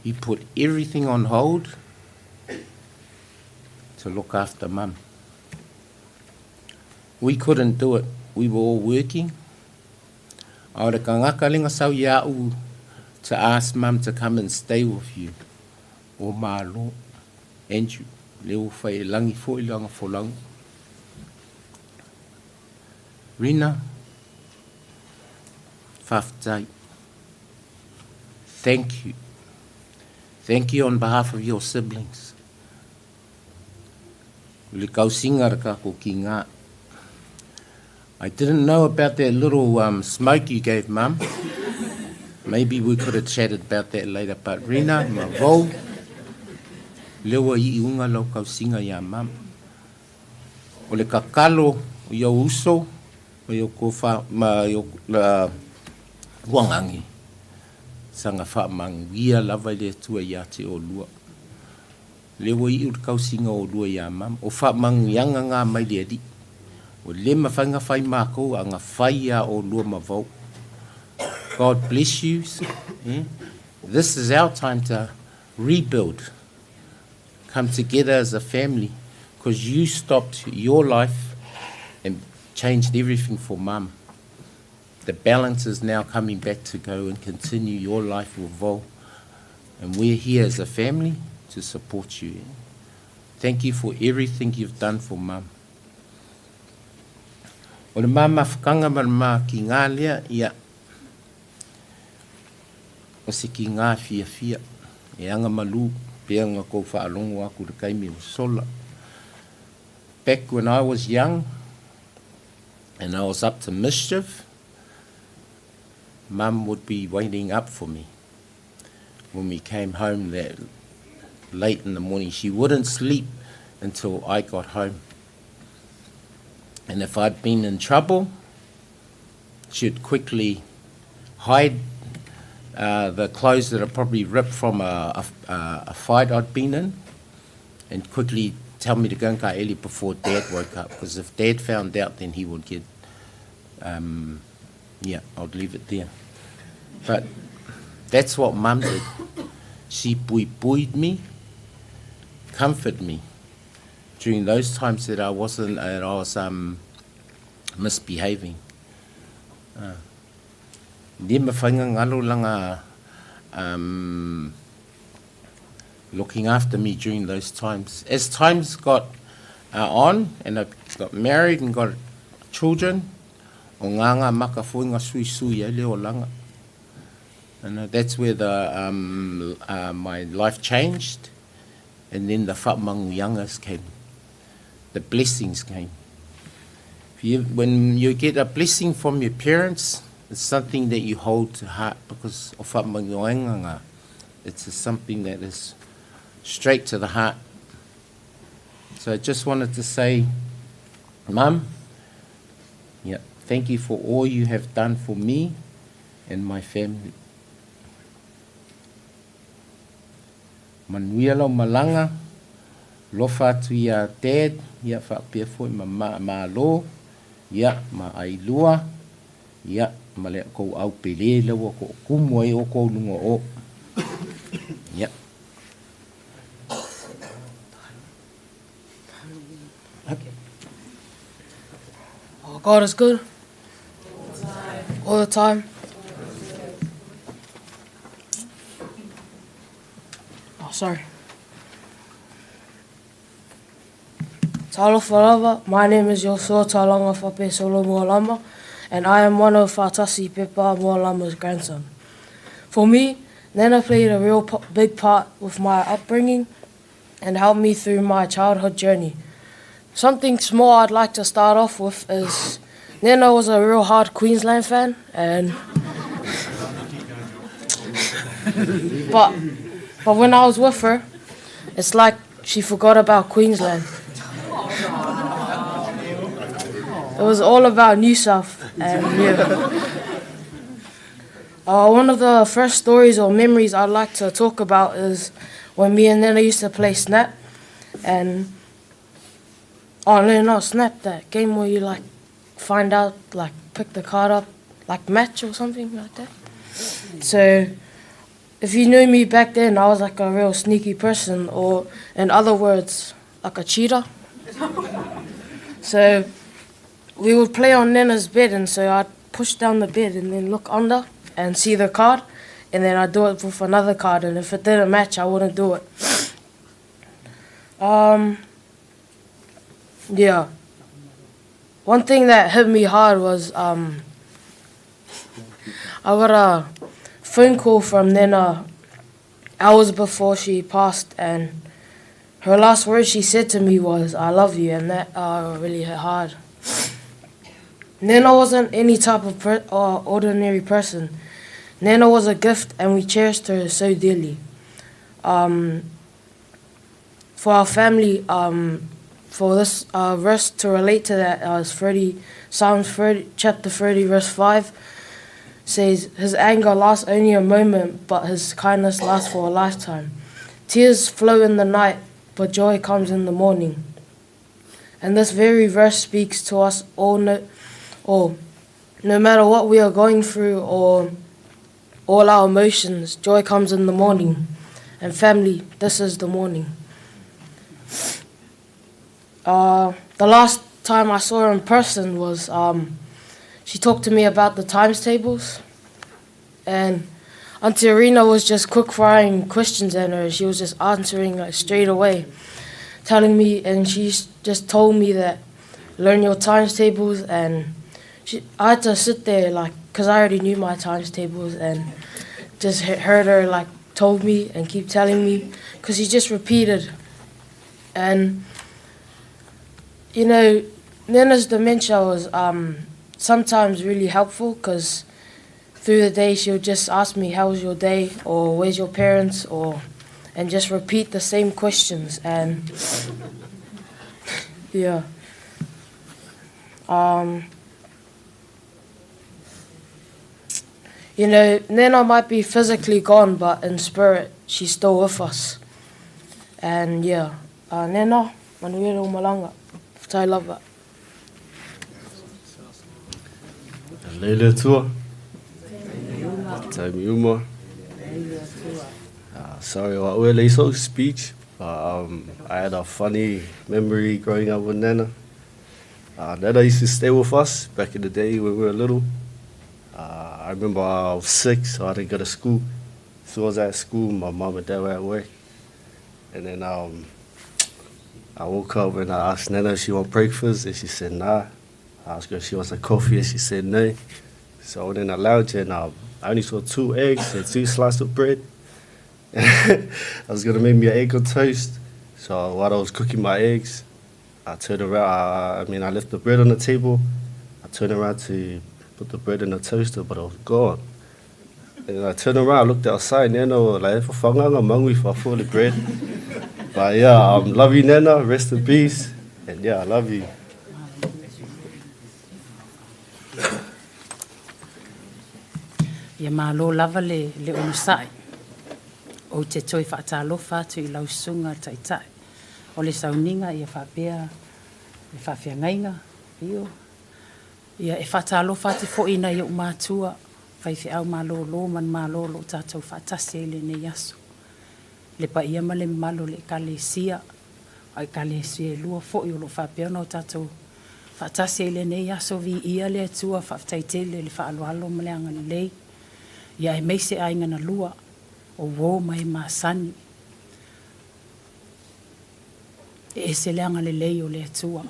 You put everything on hold to look after Mum. We couldn't do it. We were all working. Aore ka ngaka linga sau iau to ask Mum to come and stay with you. O malo, Andrew, leo whai langi fo I langa wholang. Rina, whaftai, thank you. Thank you on behalf of your siblings. Le kausinga raka ko ki ngā. I didn't know about that little smoke you gave Mum. Maybe we could have chatted about that later. But Rina, ma vau, lewa I unga lau kausinga ya Mum. O le kakalo o iau uso, o iau kofa, ma iau la wangangi. Sanga wha mangia lava le tua ia te o lua. Lewa I ur kausinga o lua ia Mum. O wha mangianga ngā mai le di. O le mawhanga whai mākou a ngā whai ia o lua mawau. God bless you. This is our time to rebuild. Come together as a family. Because you stopped your life and changed everything for Mum. The balance is now coming back to go and continue your life with Vo. And we're here as a family to support you. Thank you for everything you've done for Mum. O le mama whakanga marama ki ngā lea, ia. O se ki ngā fia. E anga malu, pea ngā kou whaalongo aku le kaimi o sola. Back when I was young, and I was up to mischief, Mum would be waiting up for me. When we came home that late in the morning, she wouldn't sleep until I got home. And if I'd been in trouble, she'd quickly hide the clothes that are probably ripped from a fight I'd been in, and quickly tell me to go and ka eli before Dad woke up. Because if Dad found out, then he would get, I'd leave it there. But that's what Mum did. She buoyed me, comforted me during those times that I was misbehaving. Ni me whainga ngalo langa looking after me during those times. As times got on, and I got married and got children, o nganga maka fuinga sui leo langa. And that's where my life changed, and then the whamanguyangas came. The blessings came. When you get a blessing from your parents, it's something that you hold to heart, because of whamanguyanga, it's something that is straight to the heart. So I just wanted to say, Mum, thank you for all you have done for me and my family. Manuia lau malanga, lofa atu ia Dad, ia whapea fwoi ma lo, ia ma ailua, ia ma lea kou au pele lewa ko kumu ai o kou lunga o. Ia. Oh, God is good. All the time. Oh, sorry. Talofa lava, my name is Yosua Talanga Whape Solo Muaulama, and I am one of Whātasi Pepa Muaulama's grandson. For me, Nana played a real big part with my upbringing and helped me through my childhood journey. Something small I'd like to start off with is Nana was a real hard Queensland fan, and but when I was with her, it's like she forgot about Queensland. It was all about New South, and one of the first stories or memories I'd like to talk about is when me and Nana used to play Snap, and Snap, that game where you find out, pick the card up, match or something like that. So if you knew me back then, I was a real sneaky person, or in other words, a cheater. So we would play on Nana's bed, and so I'd push down the bed and then look under and see the card, and then I'd do it with another card, and if it didn't match, I wouldn't do it. One thing that hit me hard was I got a phone call from Nana hours before she passed, and her last words she said to me was, "I love you," and that really hit hard. Nana wasn't any type of ordinary person. Nana was a gift, and we cherished her so dearly. For our family, for this verse to relate to that, Psalms 30, chapter 30, verse 5, says, "His anger lasts only a moment, but his kindness lasts for a lifetime. Tears flow in the night, but joy comes in the morning." And this very verse speaks to us all, no matter what we are going through or all our emotions, joy comes in the morning. And family, this is the morning. The last time I saw her in person was, she talked to me about the times tables, and Auntie Arena was just quick firing questions at her. She was just answering straight away, telling me, and she just told me that learn your times tables and I had to sit there, like, because I already knew my times tables, and just heard her, like, told me and keep telling me, because she just repeated. And, you know, Nana's dementia was sometimes really helpful, because through the day she'll just ask me, how was your day, or where's your parents, and just repeat the same questions. And, yeah. You know, Nana might be physically gone, but in spirit, she's still with us. And yeah, Nana, manuela o malanga, tai lava. Leila tua. Tai mi uma. Sorry, what will I so speech? I had a funny memory growing up with Nana. Nana used to stay with us back in the day when we were little. I remember I was 6, so I didn't go to school. So I was at school, my mom and dad were at work. And then I woke up and I asked Nana if she wanted breakfast, and she said nah. I asked her if she wants a coffee, and she said no. So I went in the lounge and I only saw 2 eggs and 2 slices of bread. I was going to make me an egg on toast. So while I was cooking my eggs, I turned around, I left the bread on the table. I turned around to put the bread in the toaster, but it was gone. And I turned around, I looked outside, Nana was like, I'm hungry for full of bread. But yeah, love you, Nana, rest in peace. And yeah, I love you. Ia malo lava le onusai. O te toi whaatalofa tu I lausunga taitai. O le sauninga ia whapea, e whawhiangainga, io. Ia e whaatalofa te foina ia umātua, whaiwhi au malolo, man malolo, tātou whaatase le ne yaso. Le pa ia male malo le kalesia, ai kalesia lua foi o lo whapea no tātou whaatase le ne yaso vi ia le atua whaftaitele le whaalualo maleanga le lei. Ia e meise ainga na lua, o wō mai māsani. E se leanga le lei o le atua.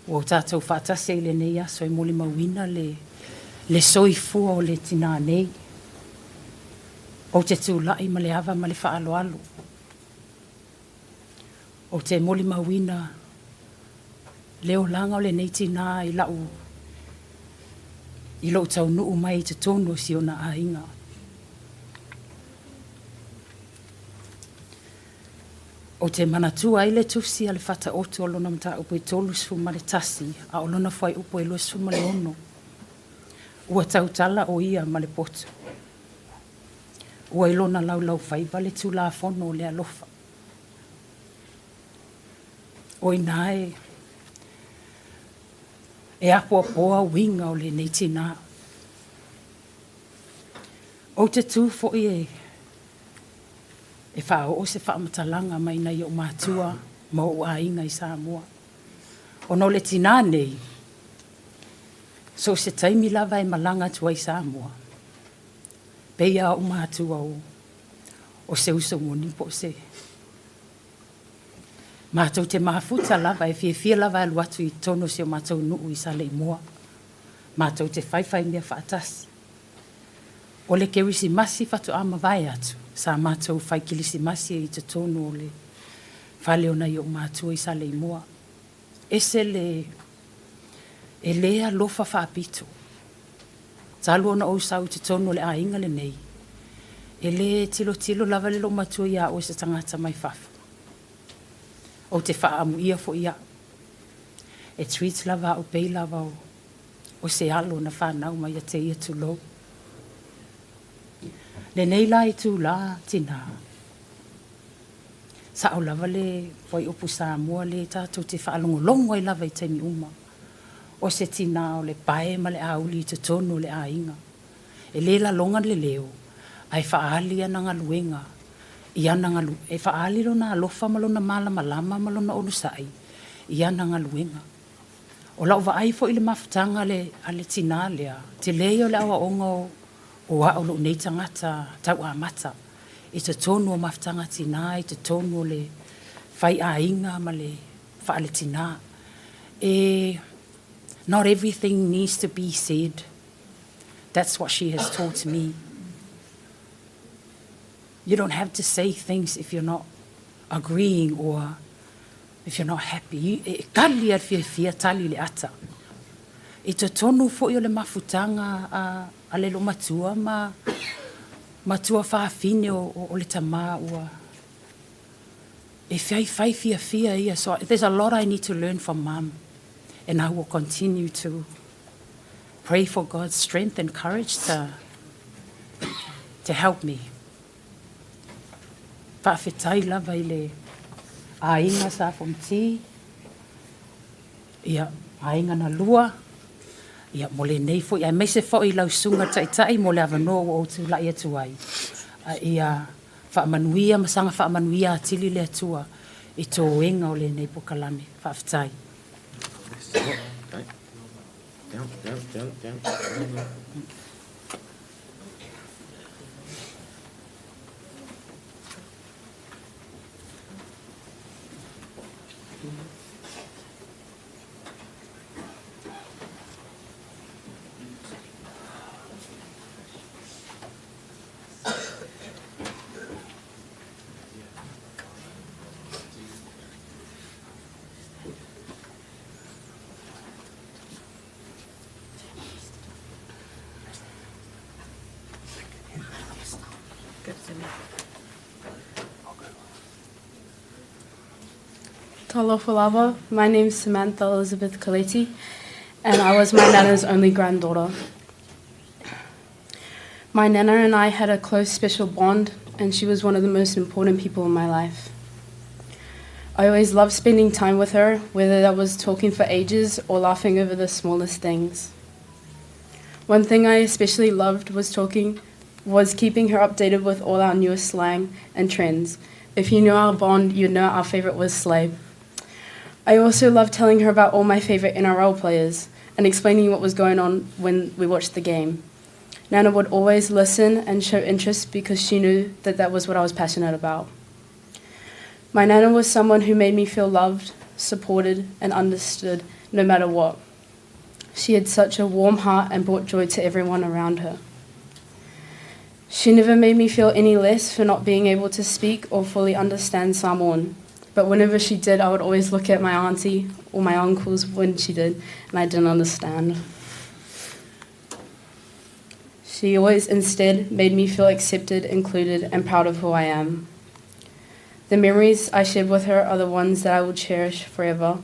O tātou whaatase le nei aso e moli mawina le soifua o le tina nei. O te tūlai ma le awa ma le whaaloalo. O te moli mawina leo langa o le nei tina I lau I lo tau nuu mai te tono si ona a inga. O te manatua I le tusi a le whata oto o lona mta upo I tolu su ma le tasi, a o lona whai upo I lo su ma le ono. Ua tau tala o ia ma le poto. Ua I lona lau whai vale tu la fono o le alofa. O inae, e apo poa winga o le neitina. O te tū fo I e wha o se wha matalanga mai na I o mātua ma o a inga I Samoa. O no le tina nei, so se taimi lava e malanga tua I Samoa. Peia o mātua o se uso ngoni po se. Mātou te mahafuta lava e fia lava alu atu I tono se o mātou nuu I sa le moa. Mātou te whaiwhai mea whaatasi. O le kerisi masi whatu ama vai atu. Sa mātou whai kilisi masi I te tono o le whale o nei o mātua I sa le moa. Ese e lea lofa whaapito. Talu ona o sau te tono le ainga le nei. E le tilo lava le lo mātua ia o se tangata mai whafu. O te whaamu ia fo ia. E tweet lava o pei lava o se alo na whanau mai a te ia tu lo. Le nei la I tu la tina. Sa o lava le wai upu Samoa le tātou te whaalongo longo I lava I te mi uma. O se tina o le pae ma le auli I te tono le ainga. E le la longa le leo. Ai whaali ananga luenga. Ia nanga lu e whaali lo na alofa malona malama malona onusai ia nanga luenga o lau va ai fo ile mafutanga ale tina lea te leo le awa ongo o a o nei tangata tau a mata I te tono mafutanga tina I te tono le whai a inga ma le whaale tina e not everything needs to be said. That's what she has taught me. You don't have to say things if you're not agreeing or if you're not happy. Kali ar fia tali le ata. E to tonu fo yo le mafutanga a le lo matua matua whaafine o le tama ua. E fai fia ia. So there's a lot I need to learn from Mum. And I will continue to pray for God's strength and courage to help me. Whaafetai lava i le ainga sa whamti. Ia, ainga na lua. Ia, mole nei fo. Ia, meise fo i lau sunga tai mo le avanoa o tu lai atu ai. Ia, whaamanuia, masanga whaamanuia atili le atua. I tō wenga o le nei pokalame. Whaafetai. Down. Talofa lava. My name's Samantha Elizabeth Kaleti, and I was my Nana's only granddaughter. My Nana and I had a close, special bond, and she was one of the most important people in my life. I always loved spending time with her, whether that was talking for ages or laughing over the smallest things. One thing I especially loved was keeping her updated with all our newest slang and trends. If you knew our bond, you'd know our favourite was slay. I also loved telling her about all my favourite NRL players and explaining what was going on when we watched the game. Nana would always listen and show interest because she knew that that was what I was passionate about. My Nana was someone who made me feel loved, supported and understood no matter what. She had such a warm heart and brought joy to everyone around her. She never made me feel any less for not being able to speak or fully understand Samoan. But whenever she did, I would always look at my auntie or my uncles when she did, and I didn't understand. She always instead made me feel accepted, included, and proud of who I am. The memories I shared with her are the ones that I will cherish forever,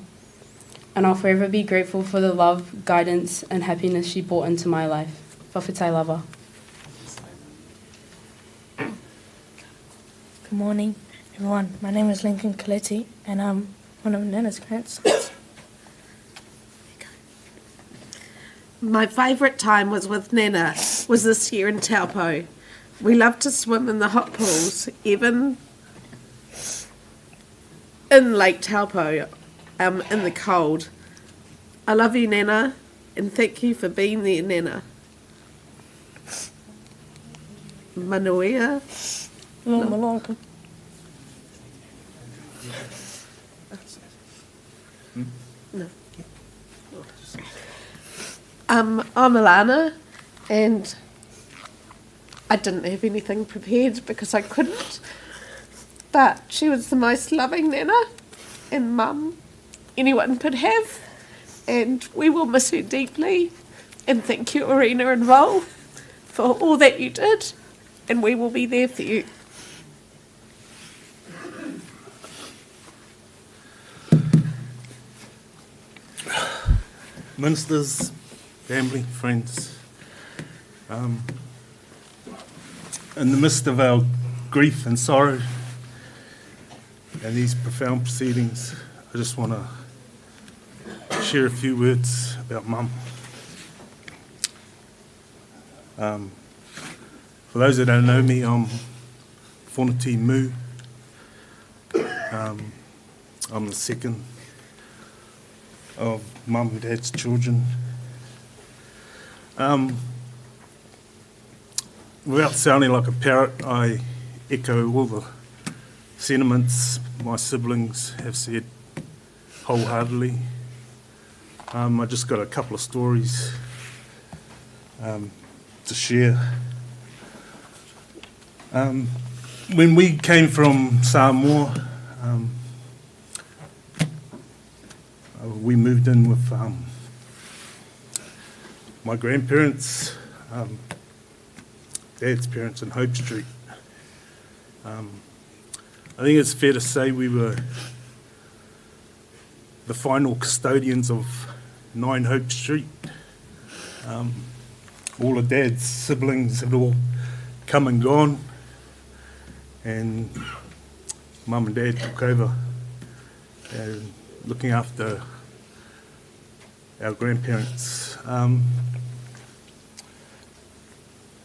and I'll forever be grateful for the love, guidance, and happiness she brought into my life. Whawhetai lava. Good morning, everyone. My name is Lincoln Kaleti, and I'm one of Nana's grandsons. My favourite time was with Nana was this year in Taupo. We loved to swim in the hot pools, even in Lake Taupo, in the cold. I love you, Nana, and thank you for being there, Nana. Manuia. No. No. I'm Alana, and I didn't have anything prepared because I couldn't, but she was the most loving Nana and Mum anyone could have, and we will miss her deeply, and thank you, Arena and Roll, for all that you did, and we will be there for you. Ministers, family, friends, in the midst of our grief and sorrow and these profound proceedings, I just want to share a few words about Mum. For those that don't know me, I'm Whanati Mu. I'm the second of Mum and Dad's children. Without sounding like a parrot, I echo all the sentiments my siblings have said wholeheartedly. I just got a couple of stories to share. When we came from Samoa, we moved in with my grandparents, Dad's parents in Hope Street. I think it's fair to say we were the final custodians of 9 Hope Street. All of Dad's siblings had all come and gone, and Mum and Dad took over and looking after our grandparents.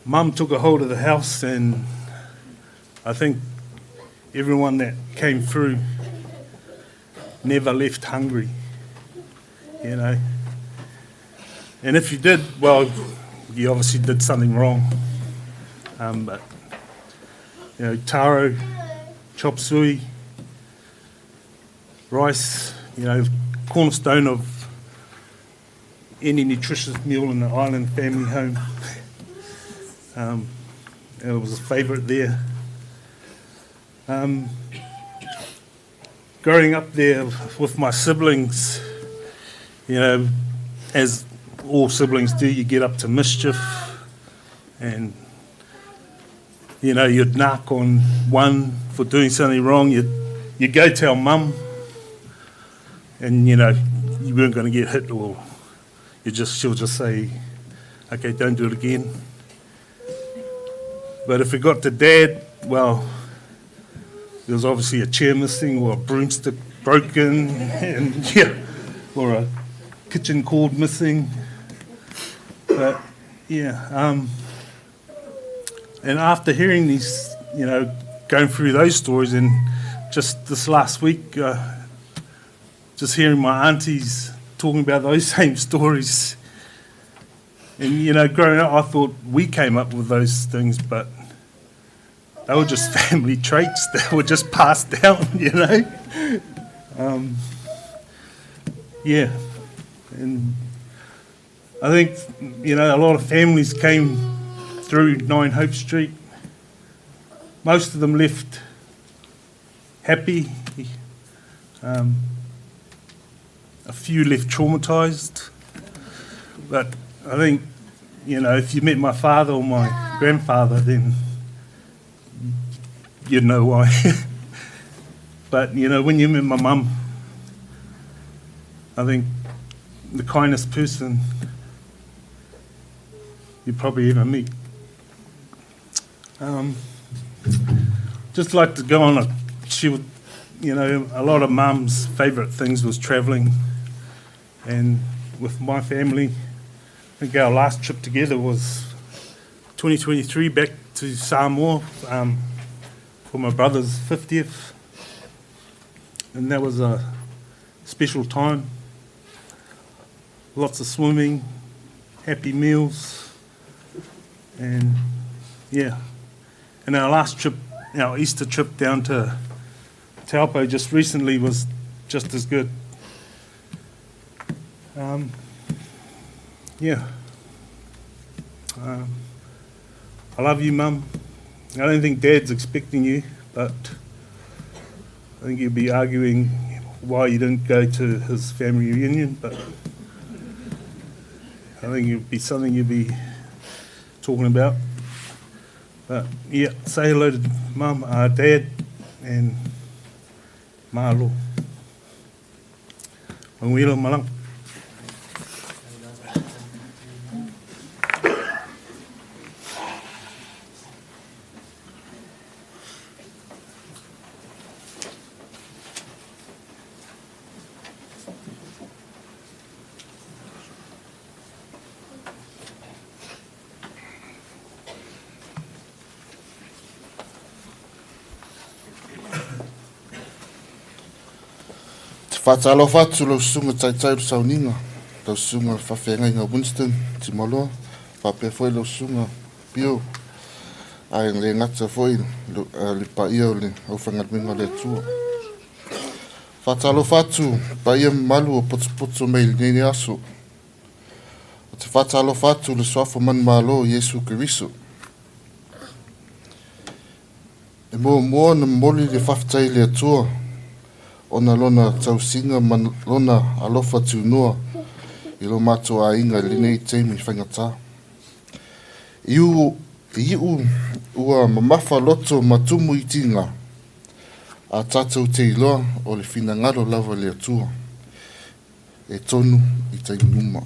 Mum took a hold of the house, and I think everyone that came through never left hungry, you know. And if you did, well, you obviously did something wrong. But, you know, taro, chop suey, rice, you know, cornerstone of any nutritious meal in the island family home. It was a favourite there. Growing up there with my siblings, you know, as all siblings do, you get up to mischief, and, you know, you'd knock on one for doing something wrong, you'd go tell Mum, and, you know, you weren't going to get hit, or she'll just say, okay, don't do it again. But if it got to Dad, well, there was obviously a chair missing, or a broomstick broken, and yeah, or a kitchen cord missing. But yeah, and after hearing these, you know, going through those stories, and just this last week, just hearing my aunties talking about those same stories, and, you know, growing up, I thought we came up with those things, but they were just family traits that were just passed down, you know. Yeah, and I think, you know, a lot of families came through 9 Hope Street. Most of them left happy. A few left traumatised. But I think, you know, if you met my father or my grandfather, then you'd know why. But, you know, when you met my mum, I think the kindest person you probably ever meet. Just like to go on she would, you know, a lot of Mum's favourite things was travelling, and with my family, I think our last trip together was 2023 back to Samoa for my brother's 50th, and that was a special time. Lots of swimming, happy meals, and yeah. And our last trip, our Easter trip down to Taupo just recently was just as good. Yeah. I love you, Mum. I don't think Dad's expecting you, but I think you'll be arguing why you didn't go to his family reunion, but I think it'd be something you'd be talking about. But yeah, say hello to Mum, Dad, and Malo. Mawilo malang. Whatalo fatu lo sunga tai sauninga. Lo sunga whawhenga inga Winston, Timoloa. Whape foi lo sunga pio. Ai le ngata foi li pa ia le au whangat minga le tua. Whatalo whatu, pa ia malu o putu mai nene aso. O te whatalo whatu le swafo man malo Yesu Kiriso. E mua na moli le whaftai le atua, o na lona tausinga man lona alofa tunua, i lo mato a inga linei teimi whangata. Iu ua mamafa loto matumu i tinga, a tātou te iloa o le whina ngaro lava le atua, e tonu i te numa.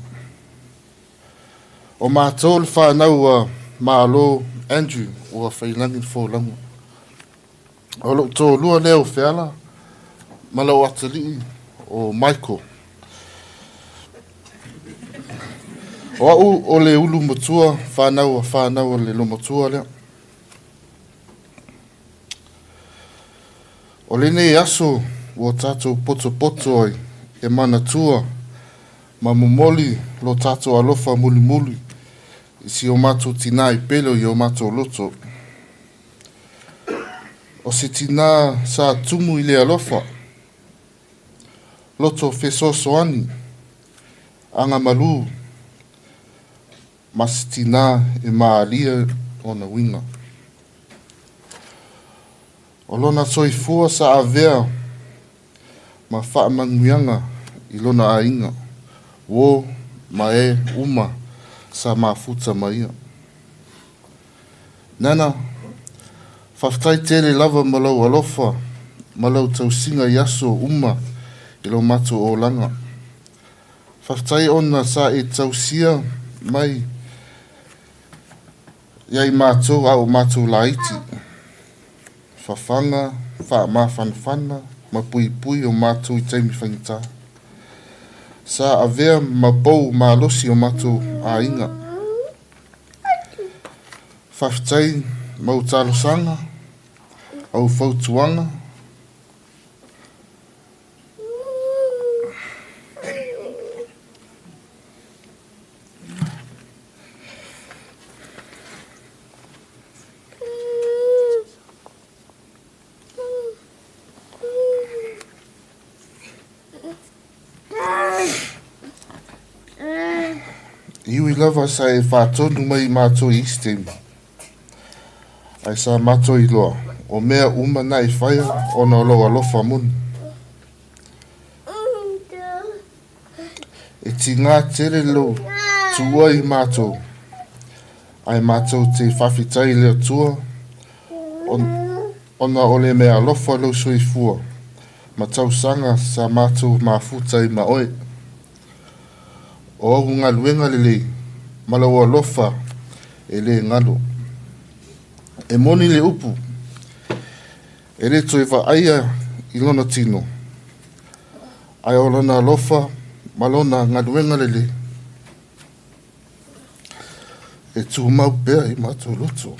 O mātou le whanau a Maalo Andrew ua whailangi fōlangu. O lo tō lua leo whiala, malau atali o Michael. O au o le ulu motua, whanau le lo motua lea. O le nei aso, o tātou poto ai, e mana tua, ma momoli lo tātou alofa muli, si o mātou tina i pelo i o mātou loto. O se tina sa tumu i le alofa, loto fesosoani, anga malu, ma se tina e maalia o na winga. O lona soifua sa avea, ma wha manguianga i lona ainga, wo ma e uma sa mafuta maia. Nana, whaftai tele lava malau alofa, malau tausinga yaso uma i lo matu o langa. Whaftai ona sa e tausia mai, iai mātou au mātou laiti. Whawhanga, whanawhana, ma pui o mātou i teimi whangita. Sa avea ma pou ma losi o mātou a inga. Whaftai mau talosanga, au whautuanga. Iwi lava sa e whātonu mai mātou i istemi. Ai sa mātou i loa, o mea uma na i whaia o na loa lofa muni. E ti ngā tere lo tua i mātou. Ai mātou te whawhitai leo tua, ona o le mea lofa lo sui fua. Ma tau sanga sa mātou mafutai ma oe. O ngā luenga lele, malawa lofa e le ngalo. E moni le upu, e le toi wa aia i lona tino. Ai o lona lofa, malona ngā luenga lele. E tu mau pēr i mātou loto.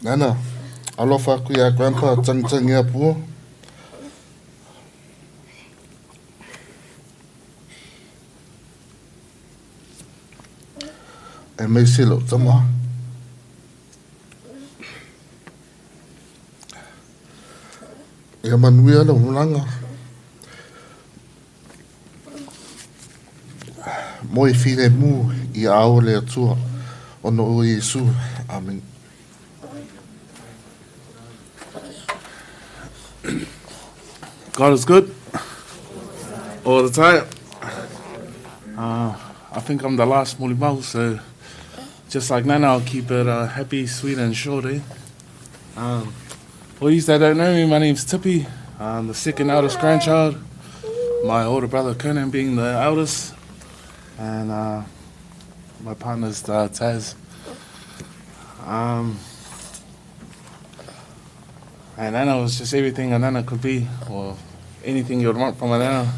Nana, alofa kui a grandpa tangitangi a pua. E mei silo tama. E manuia la ulanga. Moi fine mu i ao le atua. Ono o Yesu. Amen. God is good all the time. I think I'm the last Mulimau, so just like Nana, I'll keep it happy, sweet, and short. For you that don't know me, my name's Tippy. I'm the second eldest grandchild. My older brother Conan being the eldest, and my partner's Taz. And Nana was just everything a Nana could be, or anything you'd want from a Nana.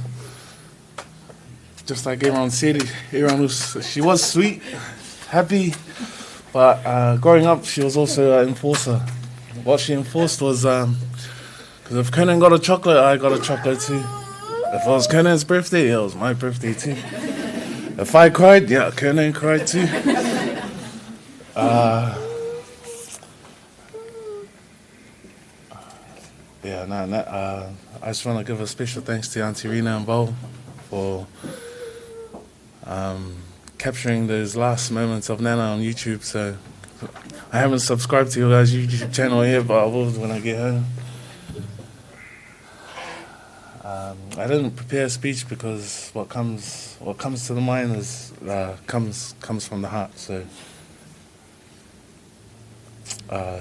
Just like everyone said, she was sweet, happy, but growing up, she was also an enforcer. What she enforced was, because if Conan got a chocolate, I got a chocolate too. If it was Conan's birthday, it was my birthday too. If I cried, yeah, Conan cried too. Yeah, I just want to give a special thanks to Auntie Rena and Bo for capturing those last moments of Nana on YouTube. So I haven't subscribed to your guys' YouTube channel yet, but I will when I get home. I didn't prepare a speech because what comes to the mind is comes from the heart. So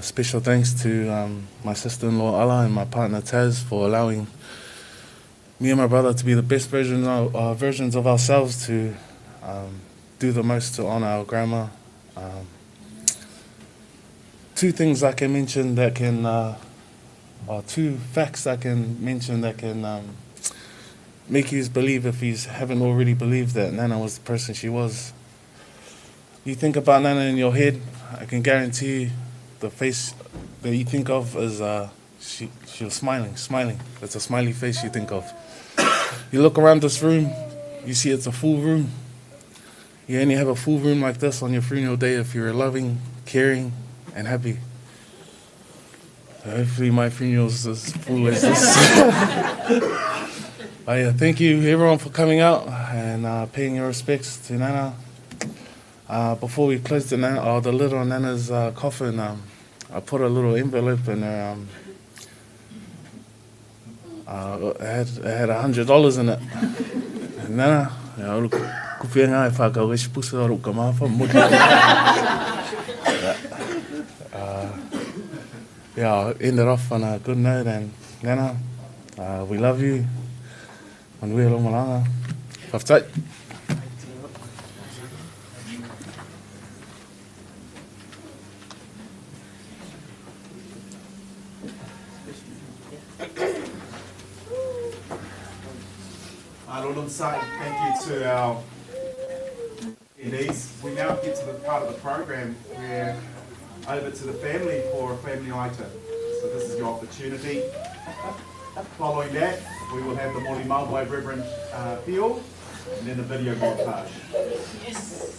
special thanks to my sister-in-law Ala and my partner Taz for allowing me and my brother to be the best versions of ourselves, to do the most to honor our grandma. Two things I can mention that can, or two facts I can mention that can make you believe, if you haven't already believed, that Nana was the person she was. You think about Nana in your head, I can guarantee you the face that you think of is she was smiling. It's a smiley face you think of. You look around this room, you see it's a full room. You only have a full room like this on your funeral day if you're loving, caring, and happy. Hopefully my funeral's as full as this. But yeah, thank you everyone for coming out and paying your respects to Nana. Before we close the lid on Nana's coffin, I put a little envelope in her. It had $100 in it. And Nana, I'll end it off on a good note. And Nana, we love you. And we're Malanga. Whaftai. Thank you to our attendees. We now get to the part of the program where over to the family for a family item. So this is your opportunity. Following that, we will have the Mori Mau by Reverend Pio, and then the video montage. Yes.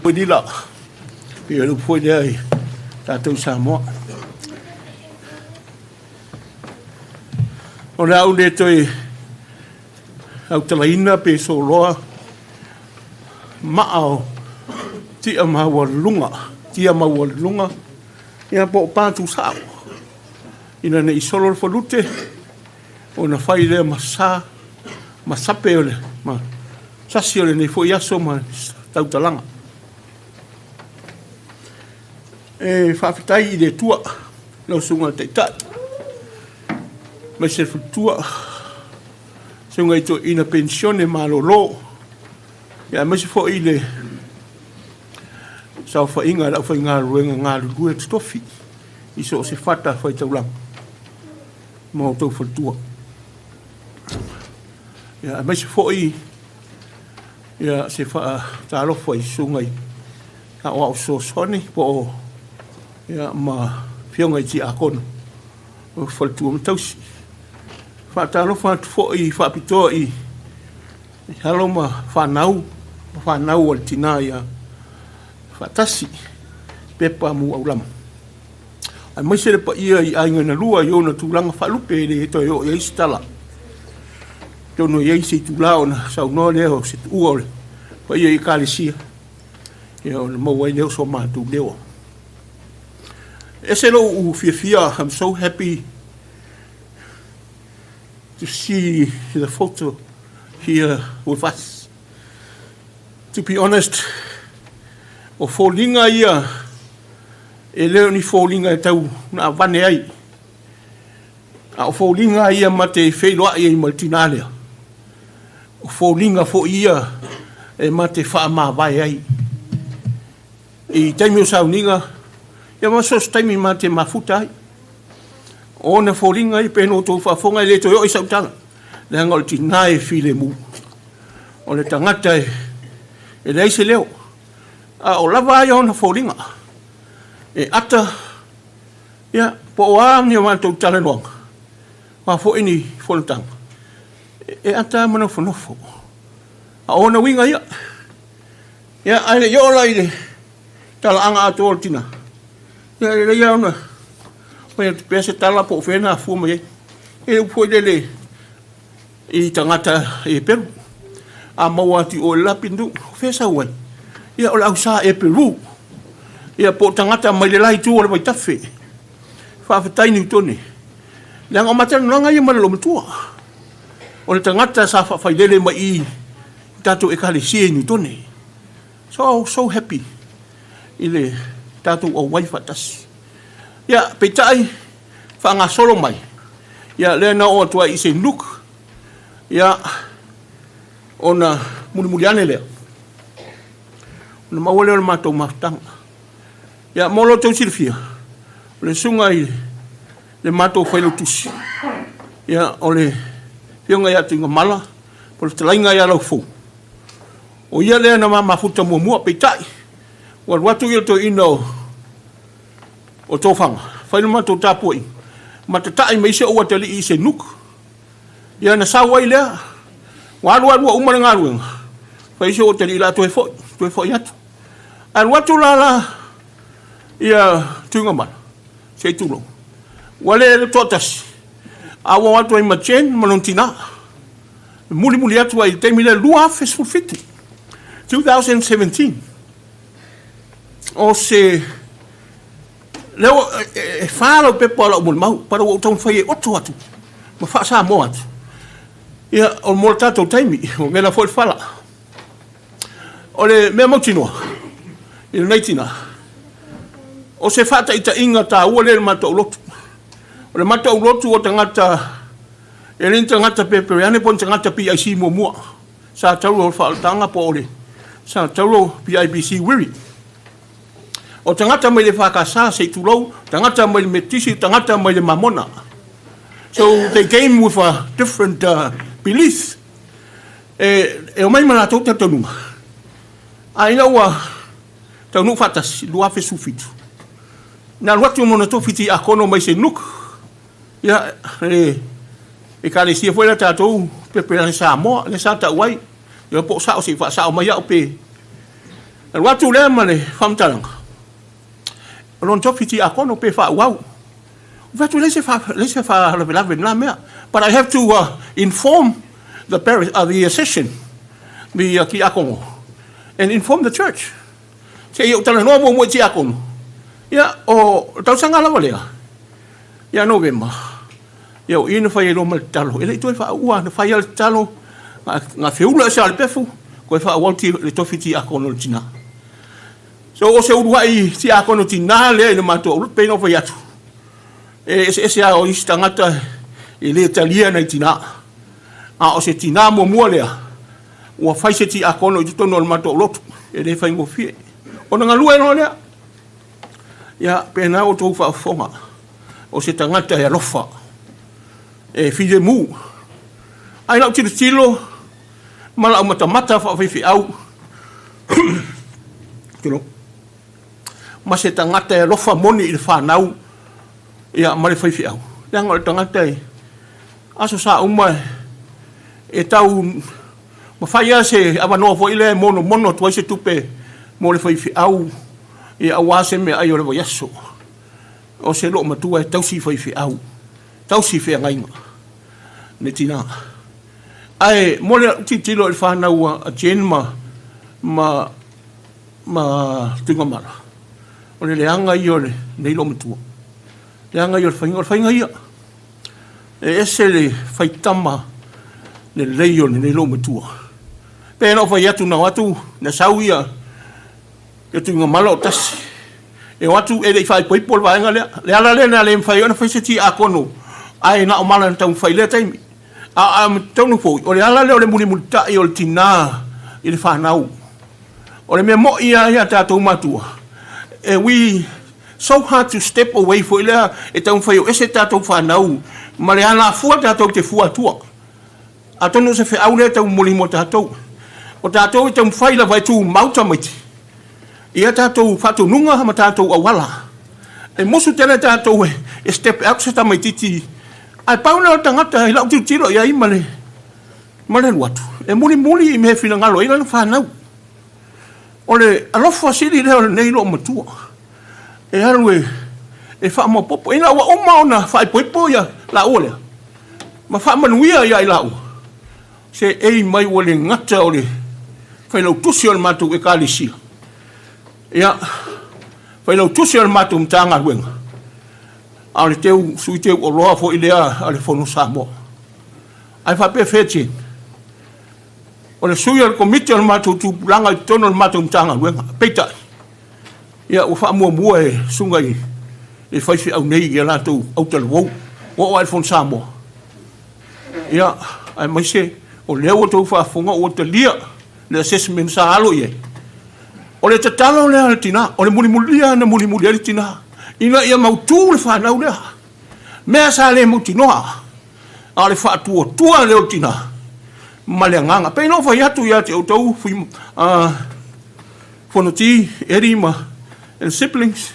Pwede dila. Ia lu pwede ai. Tātou Samoa. O le au le toi au talaina pe so loa maao tia maua lunga ia po pātu sao ina ne isolo le whalute o na whai lea masape ole ma sasi ole ne fo iaso ma tautalanga e whawhitai I le tua lau sunga teitai ma se futua sunga ito ina pensione malolo ia ma se fo I le sau whainga lau whainga ruenga ngā rurua tofi iso se whata whai taulang ma o tau futua ia ma se fo I ia se wha talo whai sunga I ka o au so soni po o ia ma whionga I ti akon o whaltua matausi whatalo whatfo I whapitoa I halo ma whanau al tina ia whatasi Pepa Muaulama ai mai se le pa ia I ainga na lua I ona tūlanga whalupe le to yo I stala tono I se tūlao na saunoa leo se tua ole pa ia I kālesia ia ona mawai leo so mātu leo ese lo u fia I'm so happy to see the photo here with us. To be honest, o fōlinga ia, e leo ni fōlinga e tau na wane ai. A o fōlinga ia ma te whailoa ia I maltinalea. O fōlinga fō ia e ma te wha vai ai. I taimi o sauninga, ia masos taimi ma te mafuta ai. O na fōringa I pēno tō whafonga I le to yo I sautanga. Le hanga o ti nae while mu. O le tangata e leise leo. A o lava ai o na fōringa. E ata, ia, po o a ni o mātou tala noanga. Wa fo ini whonatanga. E ata mana whanofo. A o na winga ia. Ia, aile yo lai le tala anga ato o tina. Ia, le ia ona. Pai te pese tala po whena fua mai. E upoi lele I tangata e Peru. A mawati o lapindu. Whesa uai. Ia o lau sa e Peru. Ia po tangata mai le lai tu o le mai tawhi. Whawhetai ni utone. Leanga o matanu langa ia mana lo matua. O le tangata sa whawhai lele mai I tatu e kale sie ni utone. So happy. I le tatu o wai whatasi. Ia, peitai, whaanga solo mai. Ia, lea na o atua I se nuk. Ia, o na muli ane lea. O na maua leo na mātou maftanga. Ia, molo tau sirifia. O le sunga I le mātou whailo tusi. Ia, o le whionga ia tinga mala. Po le talainga ia lau fō. O ia lea na mafuta mua peitai. Wa watu ia to ino o tōwhanga. Whainu mātou tāpoi. Ma te tae me se o atali I se nuk. Ia na sāwai lea. Wāru umara ngāruenga. Whai se o atali I la toe fwoi atu. Ar watu la ia tuinga mana. Se tūlo. Wale le tōtasi. Awa watu ai machen manon tina. Muli atu ai teimile lua festival fiti. 2017. O se leo e whālau pepa la umul mau, para o tau whai e oto atu, ma wha sa mo atu. Ia, o mora tātou taimi, o ngena fwoi whala. O le mea mautinoa, I le neitina. O se whata I ta inga tā ua le matau lotu. O le matau lotu o tangata, e rin tangata pepereane pon tangata PIC mua. Sa tauro o whaaltanga po ole. Sa tauro PIBC wiri. O tangata mai le whakasa se tulou, tangata mai le metisi, tangata mai le mamona. So they came with a different belief. E o mai mana tau te tanunga. Ai naua, taunu fatas, lua fe sufitu. Nā watu mona tofiti a kono mai se nuk. Ia, e ka le sia fwela tātou, pepe le sa moa, le sa ta uai. Ia po sao se fa sao mai au pe. Nā watu lea ma le whamtaranga. Ron tofiti a kono pe fa uau. Watu le se fa lave nā mea. But I have to inform the session, the ki a kono, and inform the church. Se iau tala noa mo ti a kono. Ia, o tau sanga lawa lea. Ia November. Ia o ina whai e roma le talo. Ele i toi wha ua na whai ale talo. Ngā whiula sa ale pefu. Koe wha awalti le tofiti a kono le tina. So o se urua i ti a kono tina lea ina mato. Urut peina o whai atu. Ese a o isi tangata i le talia na i tina. A o se tina mua lea. Ua whai se ti a kono i tutono le mato o lotu. E le whai ngo fie. O na ngalua e no lea. Ia pena o tau whaafonga o se tangata e alofa e whide mu ai lau tilo mala o matamata whaawhiwhi au tilo ma se tangata e alofa moni i le whanau ia ma le whaiwhi au leanga o le tangata e aso sa uma e tau ma whaia se awanoa fo ile mono tuai se tupe mo le whaiwhi au e awase me ai o le yaso o se lo matua e tausi whaiwhi au tausi whea ngainga ne tina ai mole titilo il whanau a jen ma tunga mara o le leanga i o le nei lo matua leanga i o le whainga ia e ese le whaitama le leio le nei lo matua pēna o whai atu na watu na sau ia e tu nga malo tas e watu e dei fai poipol vaenga le ala le na le fai ona fai se ti a kono ai na o mala tau fai le taimi a tonu fo o le ala le o le muli multa i o le tina i le whanau o le mea mo ia tātou matua e we so hard to step away fo ilea e tau fai o ese tātou whanau ma le ana fua tātou te fua tua a tonu se fe au le tau muli mo tātou o tātou e tau fai la vai tu mauta maiti ia tātou whatonunga ma tātou awala. E mosu tēne tātou e step out sa tamai titi. Ai pauna o tangata i lau tiro ia i male luatu. E muli i me whina ngalo i lana whanau. O le alofa siri leo le nei lo matua. E haru e wha ma popo. Ina wa oma ona whai poipo ia la olea. Ma wha manuia ia i lau. Se ei mai o le ngata o le whainau tusi o le matu e kālisia. Ia, whai lau tusi al matu mtanga ruenga. A le teu, sui teu o roa fo ilea a le whonu Samoa. Ai whape whetien. O le sui al komiti al matu tu langa i tono al matu mtanga ruenga. Peita. Ia, u wha mua e sunga i e whaifi au nei i alatou au tala wou. O al whonu Samoa. Ia, ai maise, o leo o tau whaafonga o te lia le assessment sa alo i e. O le tatalo le altina, o le mulimulia na mulimulia le tina. Ina ia mautu le whanau lea. Mea sa le mautinoa. A le whaatua tua le o tina. Ma le nganga. Pei no whai atu ia te o tau whanoti, erima, and siblings.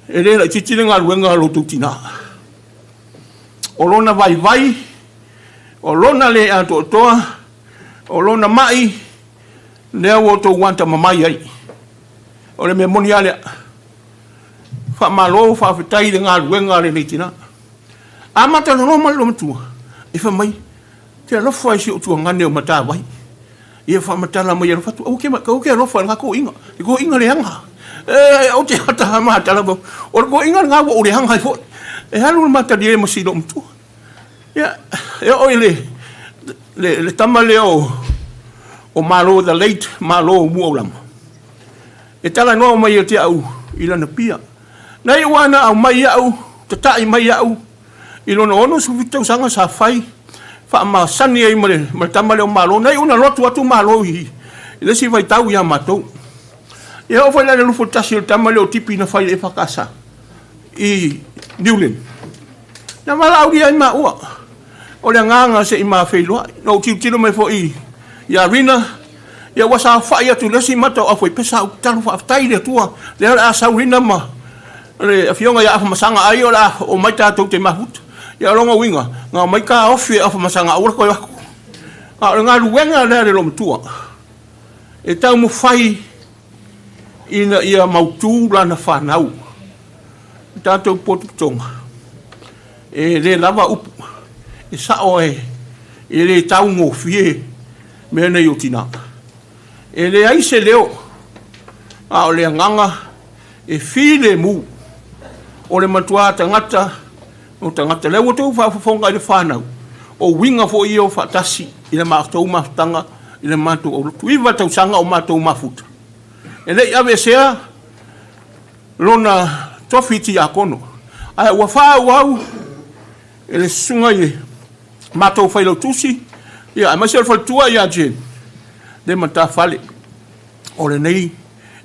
E le la titile ngā ruenga lo tu tina. O lona vai, o lona le ato toa, o lona mai, lea o tau wanta mamai ai. O le me moni alea. Wha malo, wha whitai le ngā ruenga le leitina. A mata no mai lo matua. E wha mai, te alofa isi o tua ngane o mata wai. E wha matala mai alo fatu. Au ke alofa ngā ko inga. E ko inga le hanga. O te hata hama hatala bo. O ko inga ngā o le hanga i fo. E halu mata di e masi lo matua. E oi le tama leo o malo the late Malo Muaulama. E tala noa mai o te au i lana pia. Nei wana au mai au, tatai mai au, i lona ono suvitau sanga sa whai, wha ma sani ai mare tamale o Malo. Nei una lotu atu Malo i le si vai tau ia matou. Ia o whaila le lufo tasi o tama leo tipi na whaile e whakasa. I Newland. Na mala au ia i maa ua. O le nganga se i maa whailua. No tiro mai fo i. Ia rina. Ia wasa whai atu lesi mata o fwoi pesa au talo whaftai le tua. Le a sau rina ma. Le a fionga ia afa masanga ai o la o mai tātou te mahut. Ia longa winga. Ngā mai ka ofi afa masanga ura koe wako. Ngā ruenga lea le lomtua. E tau mo whai ina ia mautu lana whanau. Tātou potu tonga. E le lava upu. E sao e le tau ngō fie mea nei o tina. E le aise leo. A o le nganga e file mu. O le matua tangata. O tangata leo tau whafonga i le whanau. O winga fo i o whatasi. I le mātou maftanga. I le mātou o lutu. Iwa tau sanga o mātou mafuta. E le ave sea. Lona tofiti a kono. Ai ua whau au. E le sunga i mātou whailau tusi. Ia, ai maise alfa tua ia jen. Le mata whale. O le nei.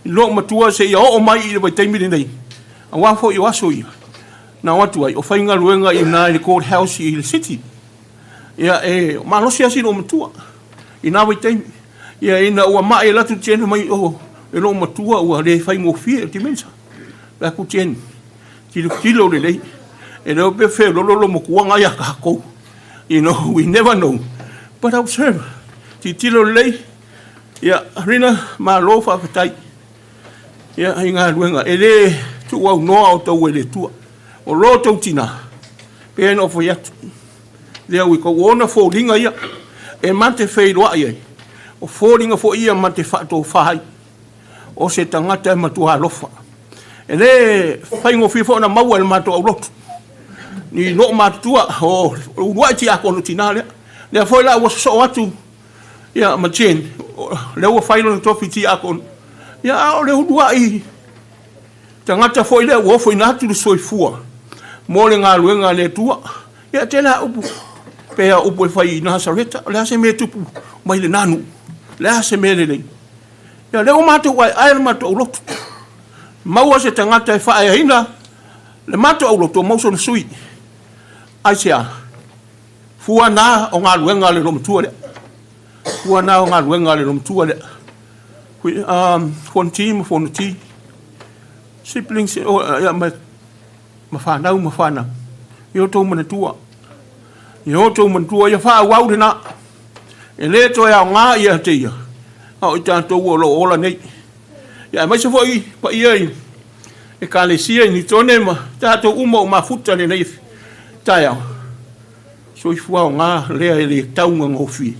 I lo matua se ia o mai i le waitaimiri nei. A wafo i waso ia. Na watu ai. O whainga luenga i nā i le courthouse i le city. Ia e malosi asi lo matua. I nā waitaimiri. Ia ina ua mai latu tjena mai o. E lo matua ua le whaingo fie ti mensa. La ku tjena. Tilo le nei. E leo pe whea lolo mo kuanga ia kako. You know, we never know. But observe. Tilo le nei. Ia rina ma lo whawhatai. Ia i ngā ruenga. E le tu au noa o tau e le tua. O lo tau tina. Pea no fo yatu. Lea ui ko ona fo ringa ia. E mante whei roa ia. O fo ringa fo ia mante whato whahai. O se tangata e matua alofa. E le whaingo whiwha na maua le mato au lotu. Ni no matua o uruai ti ako no tinale. Lea foi la ua so atu. Ia ma jen. Le ua whaino na tofi ti ako. Ia o le uruai. Tangata foi le ua foi natu le soifua. Mo le ngā luenga le tua. Ia tēnā upu. Pea upu e whai na hasareta. Le hase me tupu. Mai le nanu. Le hase me le lei. Ia leo mātou wai aere mātou au lotu. Maua se tangata e whae hina. Le mātou au lotu o mauso na sui. Ai sea. Fua nā o ngā luenga le lomtua le. Fua nā o ngā luenga le lomtua le. Fonti ma fonti. Siblings o ia ma whanau ma whanau. Io tau mana tua. Io tau mana tua ia wha wau le nā. E le toi au ngā ia te ia. Au i tātou o lo ola nei. Ia mai se foi pa ia i. E ka le sia ni tone ma tātou uma o mafuta le nei. Tai au. So i fua o ngā lea e le taunga ngofi.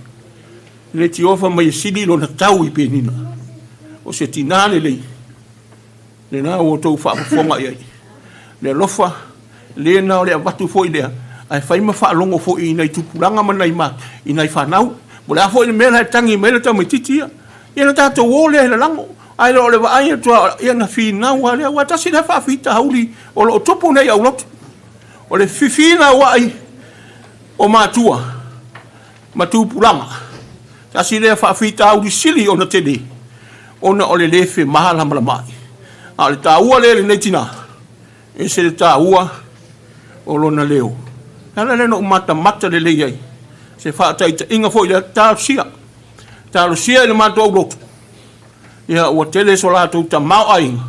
Le ti ofa mai sili lo na tau i penina. O se tinane lei. Le nā o tau whaafonga iai. Le lofa. Le nā o le watu foi lea. Ai whaima whaalongo foi i nei tupuranga manai ma. I nei whanau. Mo le a foi le mea tangi mele tau mai titia. Ia na tātou o lea le lango. Ai lo le waai atua ia na whina ua lea. Ua tasi le whaafita hauri. O lo topo nei au lotu. O le whiwhina wai. O mātua. Matupuranga. Tasi le whaafita hauri sili o na tene. Ona o le lefe mahala malamai. A le tā ua le nei tina. E se le tā ua. O lo na leo. Nana le no mata le leiai. Se whaataita inga foi le tā sia. Tā sia le mātua au lotu. Ia ua tele so lātou ta mau ainga.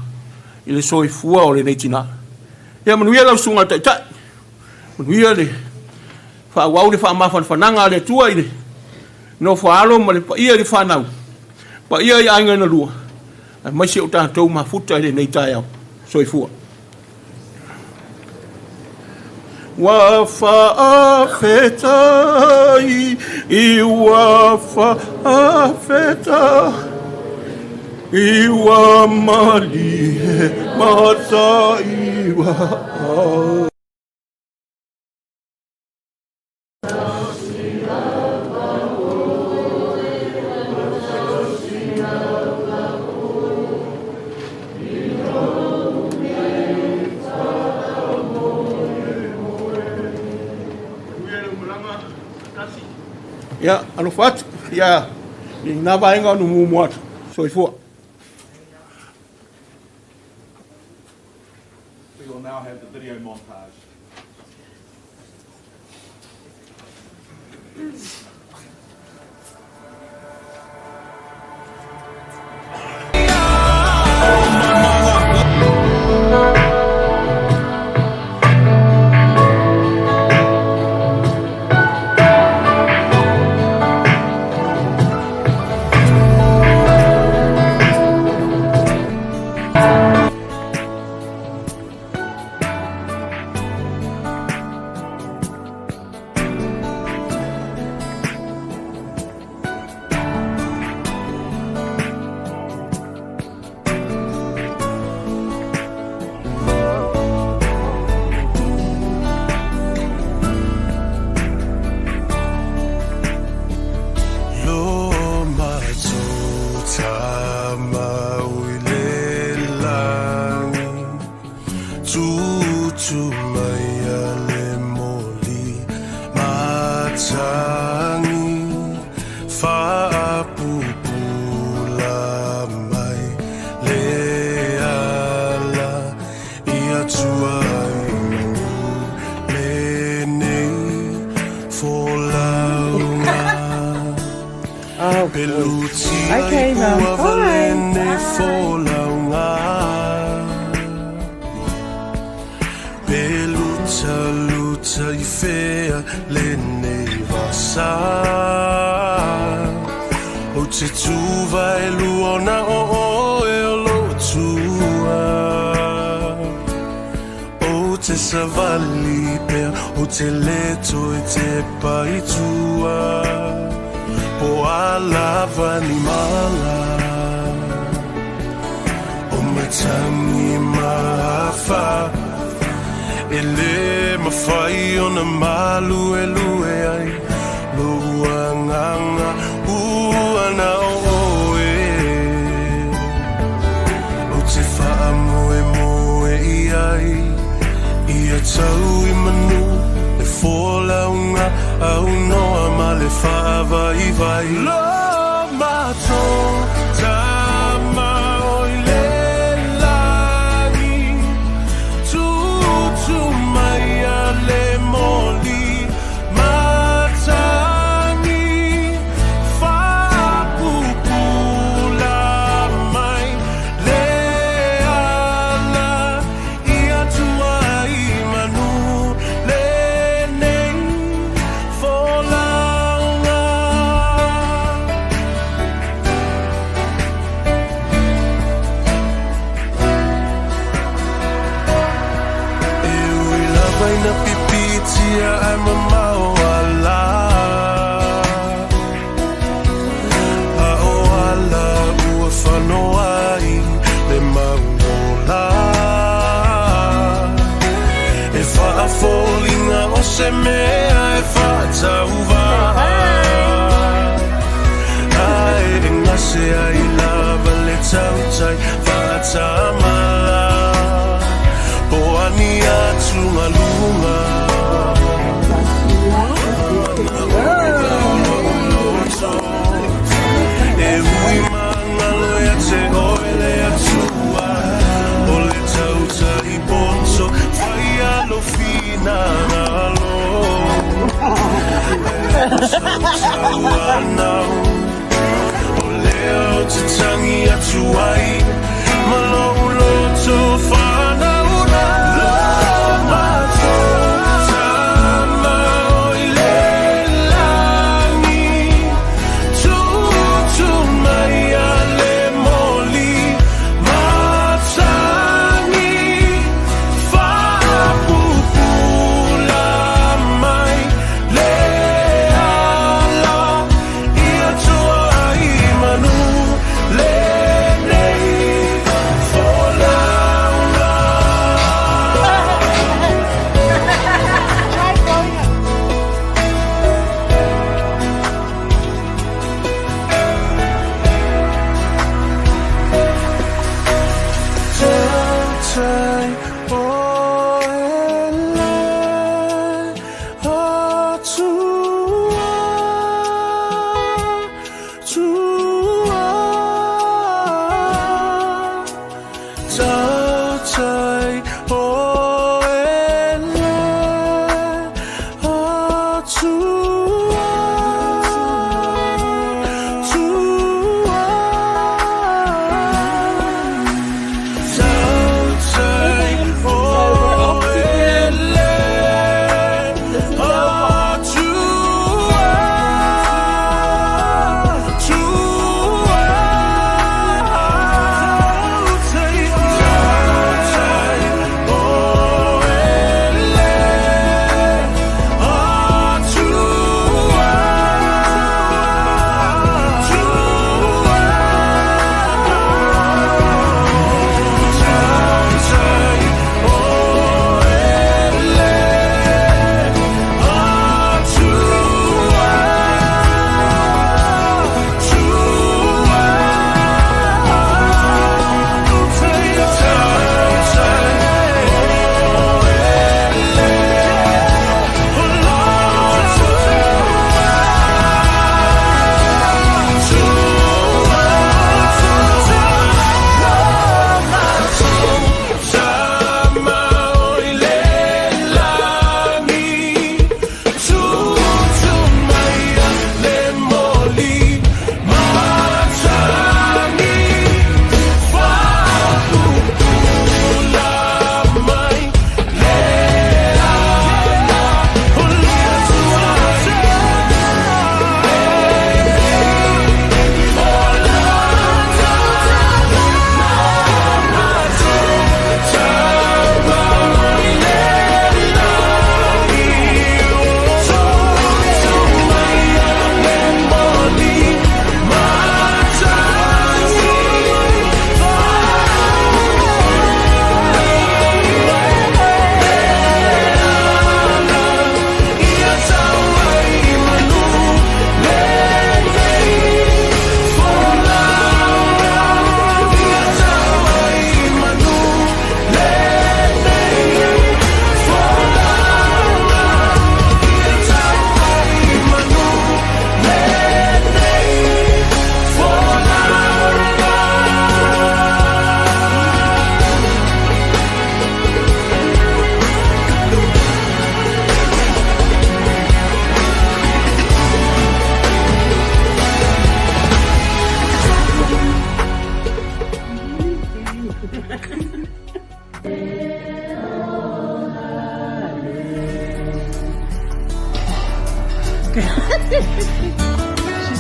I le soi fua o le nei tina. Ia manuia lau sunga taitai. Manuia le whaawau le whaamafan whananga le tua i le. No whaalo ma le paia le whanau. Paia i ainga na lua. Ai mai se o tātou mafuta i le nei tai au. Soi fua. Wa whaafetai i wa whaafetai. Iwa mali he mata iwa Ya, anu fat, ya, ni na vaenga no mumu atu, so ifua. We'll now have the video montage. Okay, Mum. O te tūwai luona o e o lotua O te savali pea o te leto e te paitua O alava ni mala O matangi mahafa E le mawhai o na malu e lue ai Luanganga uana oe O te wha moe moe I ai Ia tau I manu E fōlaunga au noa ma le wha vai vai Lo mato tama o I le langi Tutu mai a le moli I'm a mawala Aoala ua whanoai Le maungola E whaafolinga o se mea E whaatauwa Ai e ngase ai lava le tautai Whaatamala O ani atu ngalunga E hui mangalo e te oele atua O le tauta I bonso Whai alo fina ngalo E tau anau O leo te tangi atuai Malo loto whanau Lo mato Le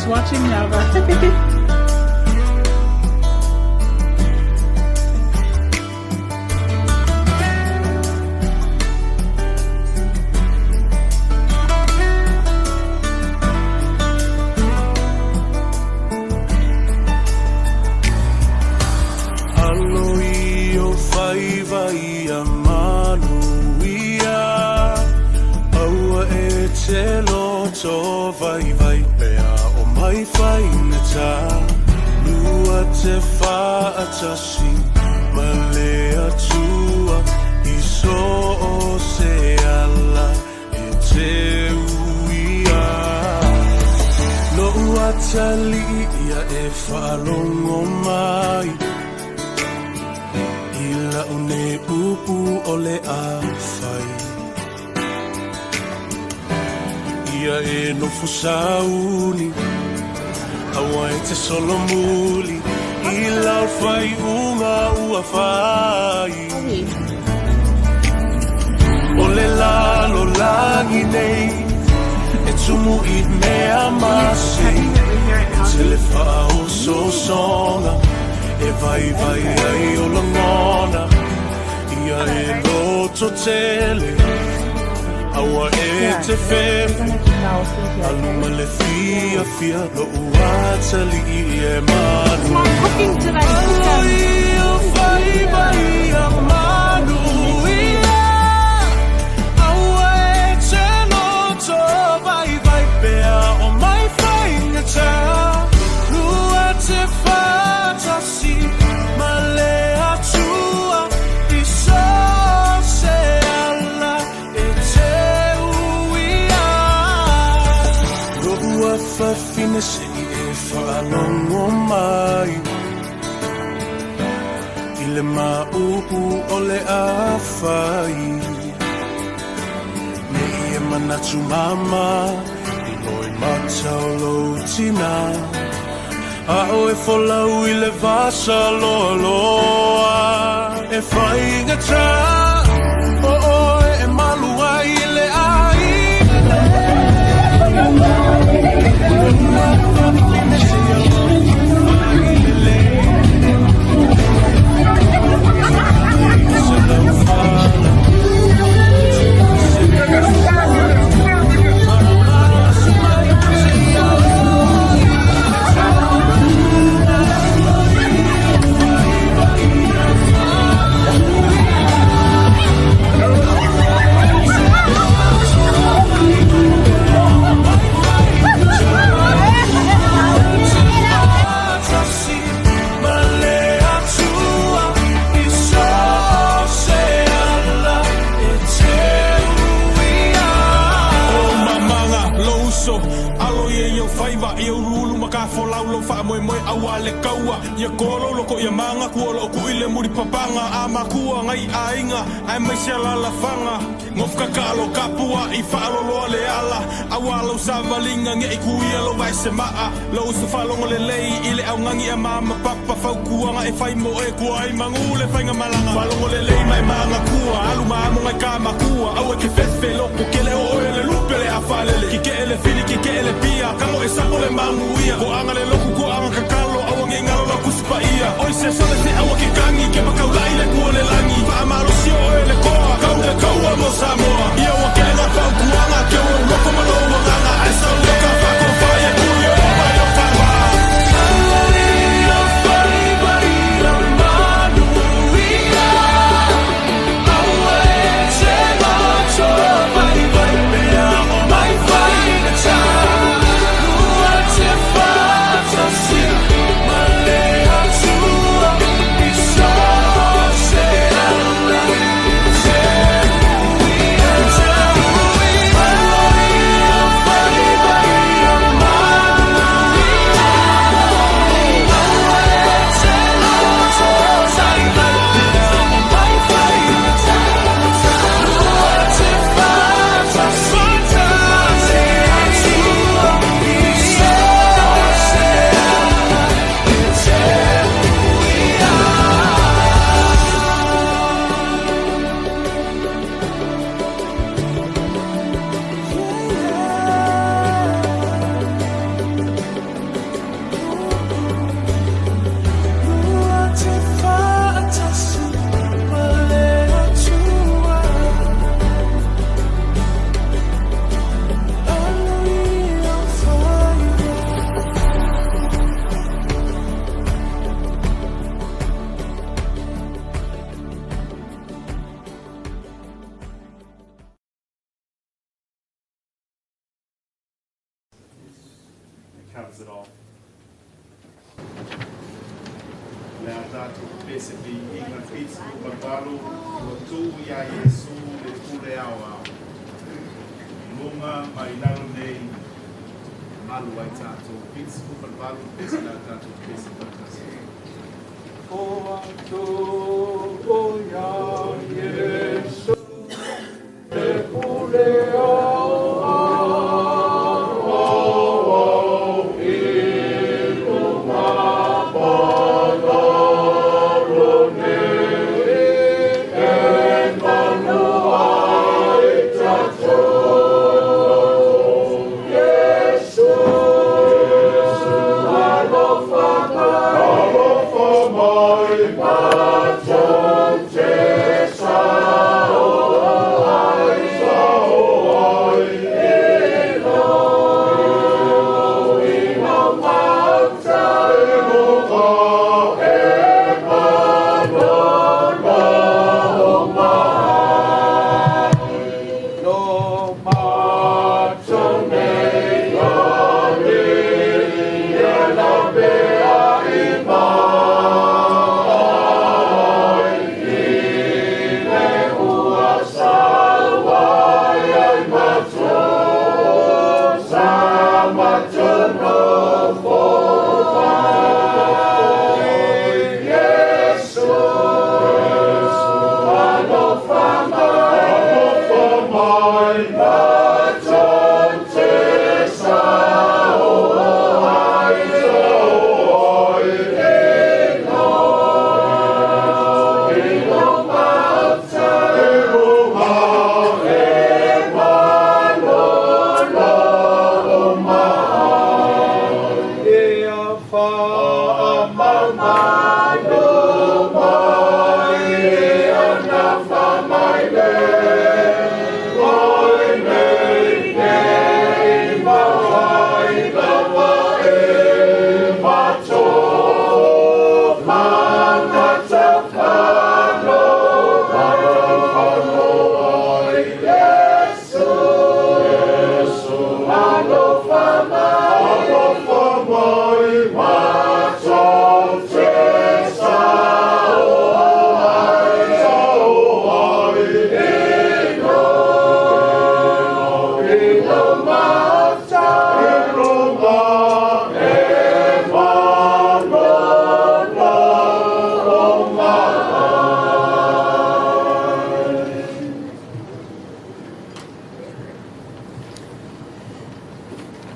watching Nava. So vai vai pea o mai fai na ta lua te fa atasi male atua I so o se ala e te uia no atali ia e falongo mai ila une upu ole a fai ia e no fusauni awa e te solo muli I lau fai unga ua fai o le lalo langi nei e tumu I mea masi e te le whao so songa e vai vai ai o langona ia e loto tele awa e te fefe aluma le fia fia lo uatali e manu ai o fai vai a manu ia awa e te loto vai vai pea o mai fai ngata lua te fatasi male atua I so se ala e te fa fine se e whalongo mai I le maupu o le awhai me I manatu mama I loi matau lo tina a o e wholau I le vasa loa loa e whai ngata o e malua I le ai le kaua ia kolo loko ia manga kuolo ku ile muri papanga ama kua ngai ainga ai mai se la fanga ngofka kalo kapua I falo lo le ala awalo savalinga nge ku ia lo vai se maa lo se falo le lei ile au ngangi mama papa fau kuanga e fai mo e ku ai mangule fainga malanga falo le lei mai manga kua alu mamo ngai kama kua au ke fefe loko kele o le lupe le afalele ki kele fili ki kele pia kamo e sapo le manguia ko anga le loko ko anga kakalo ngalo la kuspa ia oi se sole se awa ki kangi ke makau ile ku le langi fa amalo si o le koa kau le kaua mo samoa ia wa ke na fa kuanga ke o loko malo nganga ai sa le ka fa ko fa ia ku ia ba yo fa wa tātou pesepi i ngā pits o Papalo, o tū ia Iesu le pule au au. Lunga mai naro nei, malu ai tātou pits o Papalo, pesi la tātou pesi patasi. O atu o ia Iesu le pule au au.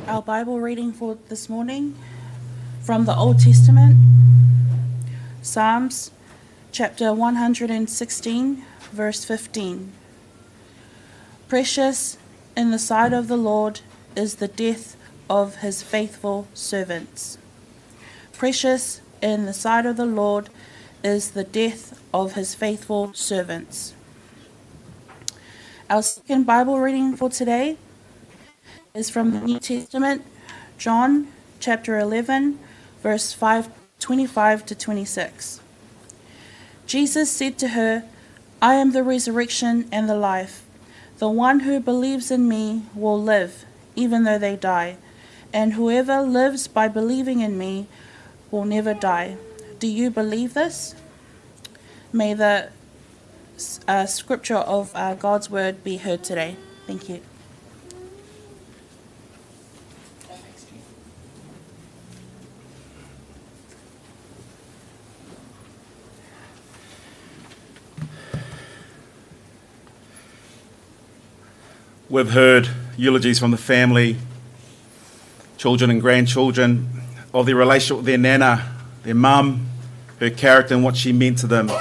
Our Bible reading for this morning from the Old Testament, Psalms chapter 116, verse 15. Precious in the sight of the Lord is the death of his faithful servants. Precious in the sight of the Lord is the death of his faithful servants. Our second Bible reading for today is from the New Testament, John chapter 11, verse 25 to 26. Jesus said to her, I am the resurrection and the life. The one who believes in me will live, even though they die, and whoever lives by believing in me will never die. Do you believe this? May the scripture of God's word be heard today. Thank you. We've heard eulogies from the family, children and grandchildren, of their relationship with their nana, their mum, her character and what she meant to them.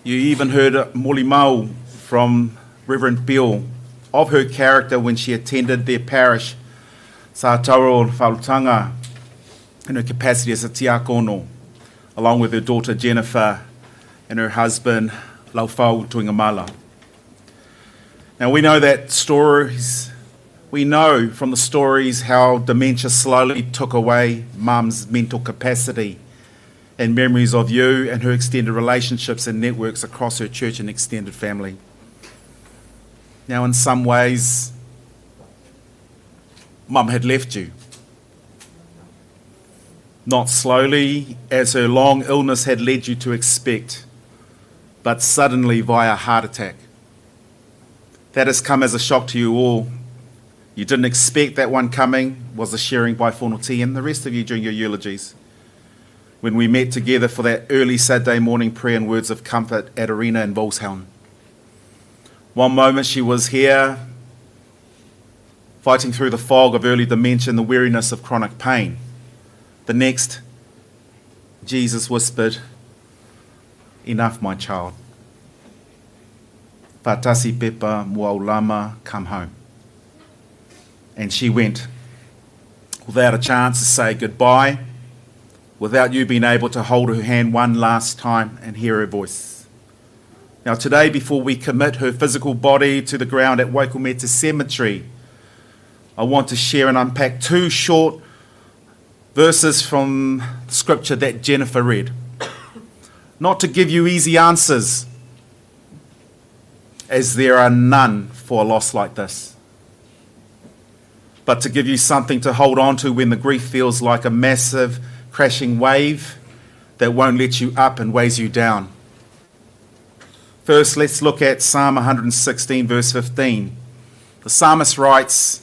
You even heard Moli Mau from Reverend Bill of her character when she attended their parish, Sātaro Whalutanga, in her capacity as a tiakono, along with her daughter Jennifer and her husband Laufau Tuingamala. Now we know that stories, we know from the stories how dementia slowly took away Mum's mental capacity and memories of you and her extended relationships and networks across her church and extended family. Now in some ways, Mum had left you. not slowly, as her long illness had led you to expect, but suddenly via heart attack. That has come as a shock to you all. You didn't expect that one coming, was the sharing by Whanoti and the rest of you during your eulogies. When we met together for that early Saturday morning prayer and words of comfort at Arena in Volshelm. One moment she was here, fighting through the fog of early dementia and the weariness of chronic pain. The next, Jesus whispered, "Enough, my child. Patasi Pepa Muaulama, come home." And she went without a chance to say goodbye, without you being able to hold her hand one last time and hear her voice. Now today, before we commit her physical body to the ground at Waikumete Cemetery, I want to share and unpack two short verses from scripture that Jennifer read. Not to give you easy answers, as there are none for a loss like this, but to give you something to hold on to when the grief feels like a massive crashing wave that won't let you up and weighs you down. First, let's look at Psalm 116, verse 15. The psalmist writes,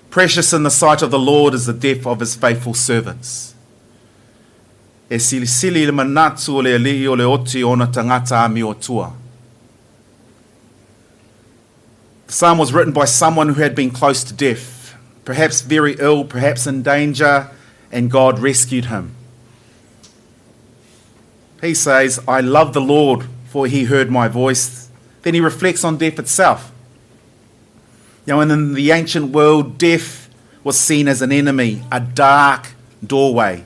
"Precious in the sight of the Lord is the death of his faithful servants." E silisili le manatu o le alii o le oti o na tangata ami o tua. The psalm was written by someone who had been close to death, perhaps very ill, perhaps in danger, and God rescued him. He says, "I love the Lord, for he heard my voice." Then he reflects on death itself. Now, in the ancient world, death was seen as an enemy, a dark doorway.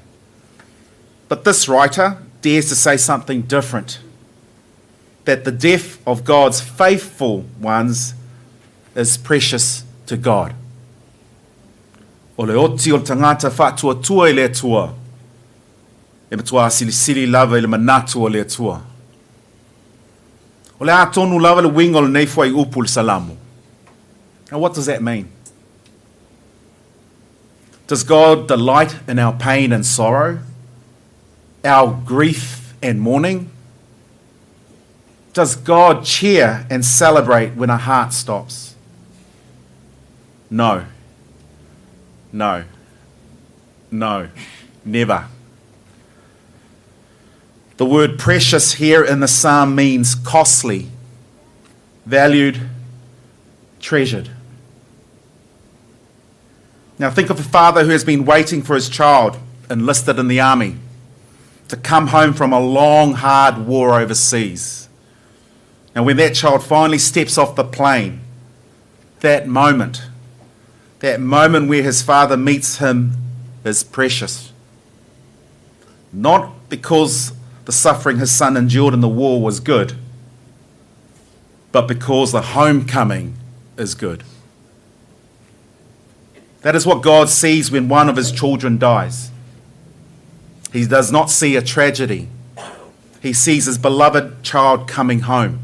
But this writer dares to say something different, that the death of God's faithful ones is precious to God. O le oti o tangata whātua tua I le atua, e matua silisili lava I le manatu o le atua. O le atonu lava le winga o le neifua I upu le salamu. Now what does that mean? Does God delight in our pain and sorrow, our grief and mourning? Does God cheer and celebrate when a heart stops? No. No. No. Never. The word precious here in the psalm means costly, valued, treasured. Now think of a father who has been waiting for his child, enlisted in the army, to come home from a long, hard war overseas. And when that child finally steps off the plane, that moment where his father meets him is precious. Not because the suffering his son endured in the war was good, but because the homecoming is good. That is what God sees when one of his children dies. He does not see a tragedy. He sees his beloved child coming home.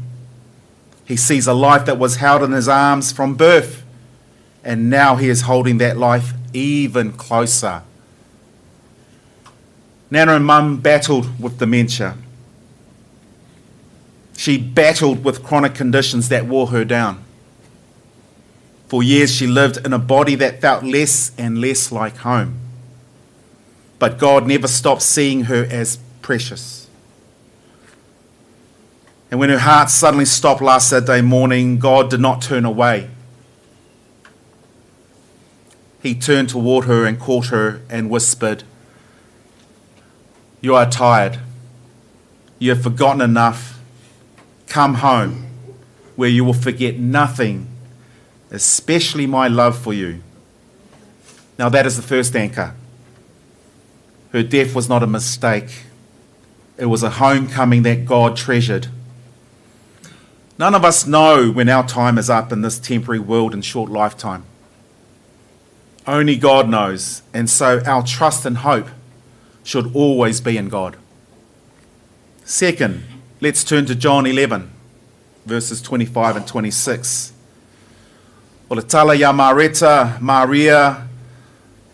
He sees a life that was held in his arms from birth, and now he is holding that life even closer. Nana and Mum battled with dementia. She battled with chronic conditions that wore her down. For years she lived in a body that felt less and less like home. But God never stopped seeing her as precious. And when her heart suddenly stopped last Saturday morning, God did not turn away. He turned toward her and caught her and whispered, "You are tired. You have forgotten enough. Come home, where you will forget nothing, especially my love for you." Now that is the first anchor. Her death was not a mistake. It was a homecoming that God treasured. None of us know when our time is up in this temporary world and short lifetime. Only God knows, and so our trust and hope should always be in God. Second, let's turn to John 11, verses 25 and 26. O le tala ia Marita, Maria,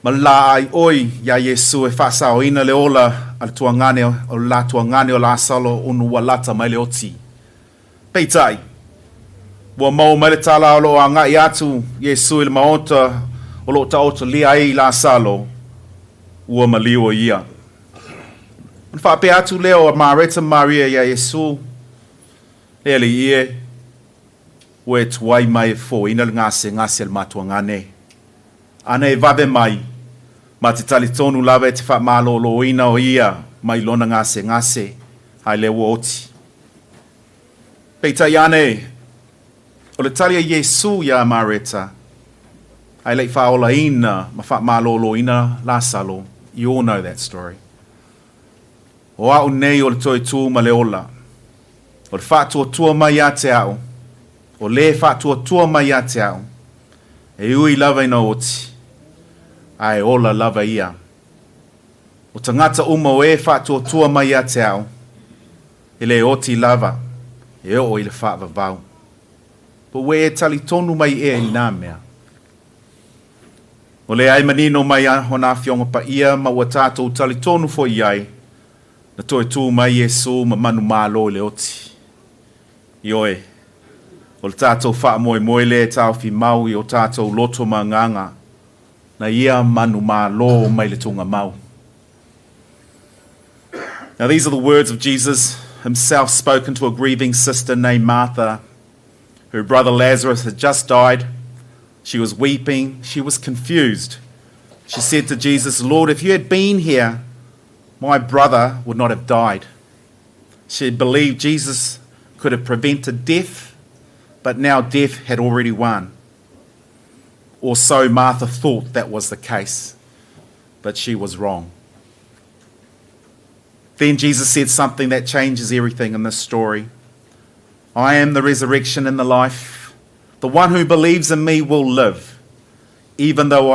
Ma la ai oi ia Yesu e whaasaoina le ola al tuangane o la tuangane o la salo unu walata mai le oti. Peitai, wa mau mai le tala o lo a ngai atu Yesu i le maota o lo ta oto lia ai la salo ua maliwa ia. An whaape atu leo a Mareta Maria ia Yesu lea li ie ue tuai mai e fo ina le ngase al matuangane. Ana e vabe mai ma te talitonu lava e te whaamalo ina o ia mai lona ngase hai le oti. Peita iane o le talia Yesu ia Mareta ai le whaola ina ma whaamalo ina la salo. You all know that story. O au nei o le toi tū ma le ola. O le whātua tua mai a te au. O le whātua tua mai a te au. E ui lava ina oti. Ai ola lava ia. O tangata uma o e whātua tua mai a te au. E le oti lava. E o i le whaava vau. Po we e tali tonu mai e i nā mea. O le ai manino mai a hona fionga pa ia ma ua tātou tali tonu fo iai. Na toi tū mai Yesu ma manu mālo le oti. Ioe, o le tātou wha moe le tāu fi mau i o tātou loto ma nganga. Na ia manu mālo mai le tunga mau. Now these are the words of Jesus himself spoken to a grieving sister named Martha. Her brother Lazarus had just died. She was weeping. She was confused. She said to Jesus, Lord, if you had been here, my brother would not have died. She believed Jesus could have prevented death, but now death had already won. Or so Martha thought that was the case, but she was wrong. Then Jesus said something that changes everything in this story. I am the resurrection and the life. The one who believes in me will live, even though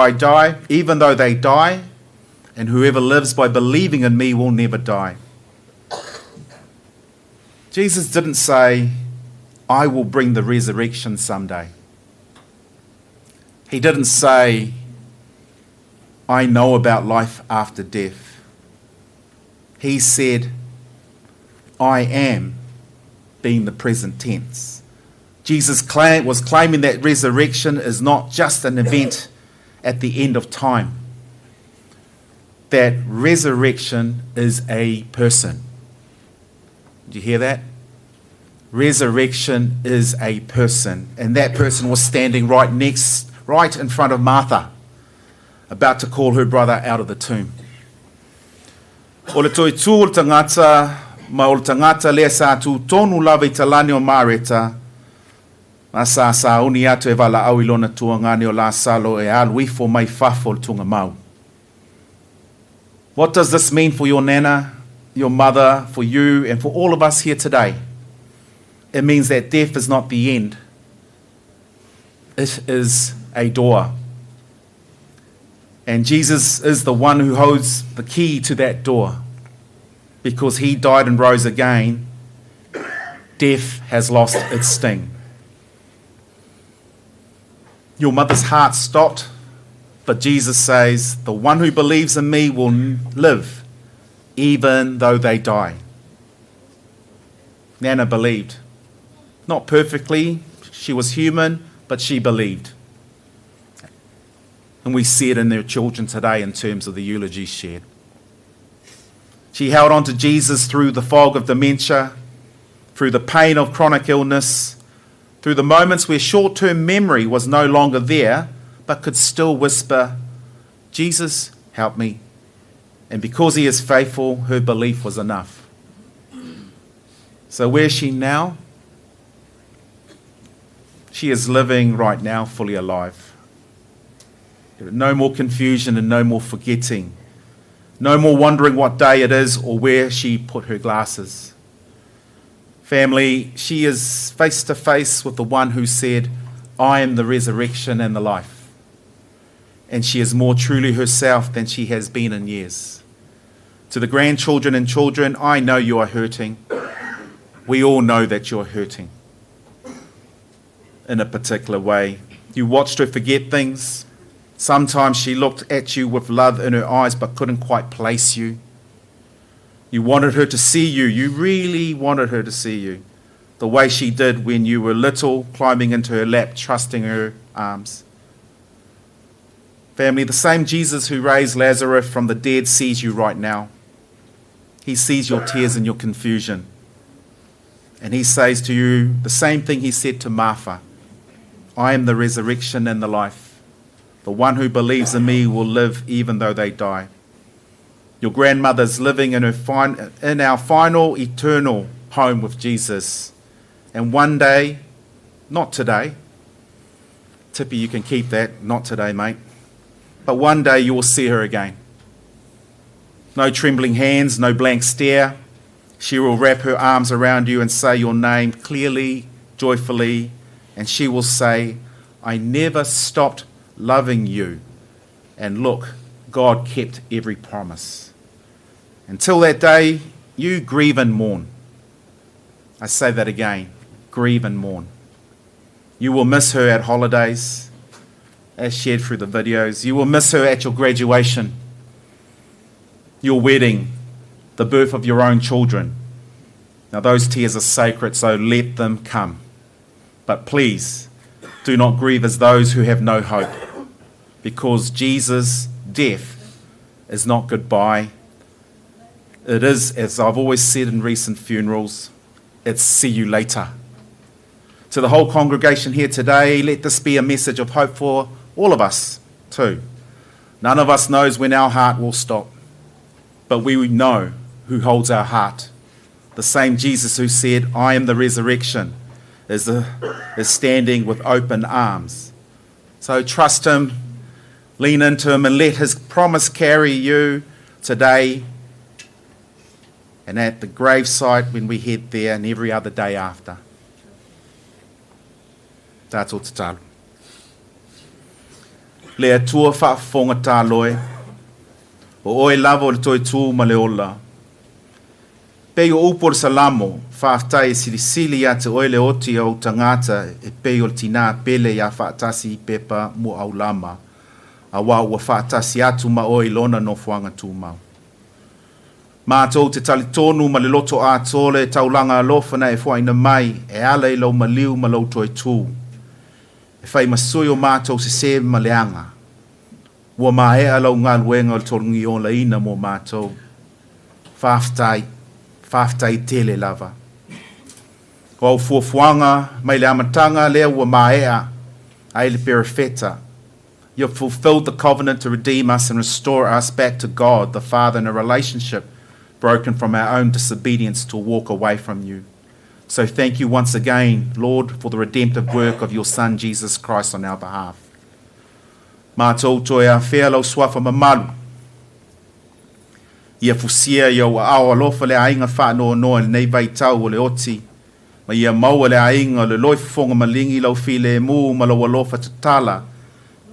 they die, and whoever lives by believing in me will never die. Jesus didn't say, I will bring the resurrection someday. He didn't say, I know about life after death. He said, I am, being the present tense. Jesus was claiming that resurrection is not just an event at the end of time. That resurrection is a person. Did you hear that? Resurrection is a person. And that person was standing right in front of Martha, about to call her brother out of the tomb. O le toi tū o le tangata, ma o le tangata lea sa tū tonu lava I talani o Mareta, ma sa uni atu e wala au ilona tuangane o la salo e aluifo mai fafo le tunga mau. What does this mean for your nana, your mother, for you, and for all of us here today? It means that death is not the end. It is a door. And Jesus is the one who holds the key to that door. Because he died and rose again, death has lost its sting. Your mother's heart stopped, but Jesus says, the one who believes in me will live, even though they die. Nana believed. Not perfectly, she was human, but she believed. And we see it in their children today in terms of the eulogy shared. She held on to Jesus through the fog of dementia, through the pain of chronic illness, through the moments where short-term memory was no longer there, but could still whisper, Jesus, help me. And because he is faithful, her belief was enough. So where is she now? She is living right now fully alive. No more confusion and no more forgetting. No more wondering what day it is or where she put her glasses. Family, she is face to face with the one who said, I am the resurrection and the life. And she is more truly herself than she has been in years. To the grandchildren and children, I know you are hurting. We all know that you're hurting in a particular way. You watched her forget things. Sometimes she looked at you with love in her eyes but couldn't quite place you. You wanted her to see you. You really wanted her to see you. The way she did when you were little, climbing into her lap, trusting her arms. Family, the same Jesus who raised Lazarus from the dead sees you right now. He sees your tears and your confusion. And he says to you the same thing he said to Martha. I am the resurrection and the life. The one who believes in me will live even though they die. Your grandmother's living in our final eternal home with Jesus. And one day, not today, Tippy, you can keep that, not today, mate. But one day you will see her again. No trembling hands, no blank stare. She will wrap her arms around you and say your name clearly, joyfully, and she will say, I never stopped loving you. And look, God kept every promise. Until that day, you grieve and mourn. I say that again, grieve and mourn. You will miss her at holidays, as shared through the videos. You will miss her at your graduation, your wedding, the birth of your own children. Now those tears are sacred, so let them come. But please, do not grieve as those who have no hope, because Jesus' death is not goodbye. It is, as I've always said in recent funerals, it's see you later. To the whole congregation here today, let this be a message of hope for all of us too. None of us knows when our heart will stop, but we know who holds our heart. The same Jesus who said, I am the resurrection, is standing with open arms. So trust him, lean into him, and let his promise carry you today and at the gravesite when we head there and every other day after. Tātou te talo. Le atua whaafonga tā loe, o oe lava o le toi tū ma le ola. Pei o upor salamo, whaaftai silisili a te oe le oti au tangata e pei o le tina pele ia whaatasi Pepa Muaulama, a wā ua whaatasi atu ma oe lona no fuanga tū mau. Mātou te tali tonu ma le loto a tole taulanga alofana e whaina mai e ale lau ma liu ma lau toi tū. E whai masui o mātou se se ma leanga. Ua ma e alau ngā luenga o tolungi o la ina mo mātou. Whaftai tele lava. O au fuafuanga mai le amatanga lea ua ma ea ai le perifeta. You have fulfilled the covenant to redeem us and restore us back to God, the Father, in a relationship broken from our own disobedience to walk away from you. So thank you once again, Lord, for the redemptive work of your Son, Jesus Christ, on our behalf. Mātou toi a whea lau swafa mamalu. Ia fusia ia wa awa lofa le ainga whaanoa noa nei vai tau o le oti. Ma ia maua le ainga le loifonga malingi lau file e mū ma lau alofa tatala.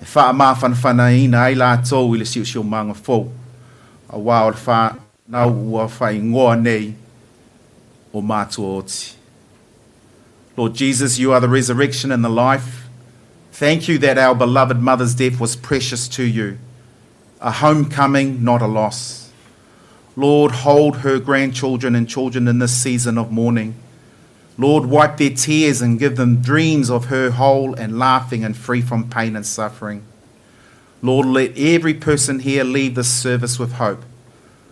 E wha maa whanawhana ina ai la tau i le siu manga fau. A wā o le wha nau ua whai ngoa nei o mātua oti. Lord Jesus, you are the resurrection and the life. Thank you that our beloved mother's death was precious to you. A homecoming, not a loss. Lord, hold her grandchildren and children in this season of mourning. Lord, wipe their tears and give them dreams of her whole and laughing and free from pain and suffering. Lord, let every person here leave this service with hope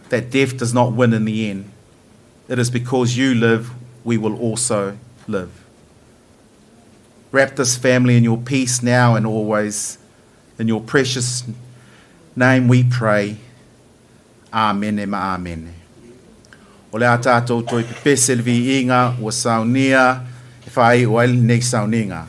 that death does not win in the end. It is because you live, we will also live. Wrap this family in your peace now and always. In your precious name we pray. Amen e ma amen. O le a tātou toi pepe selvi inga o saunia e whai o el nei sauninga.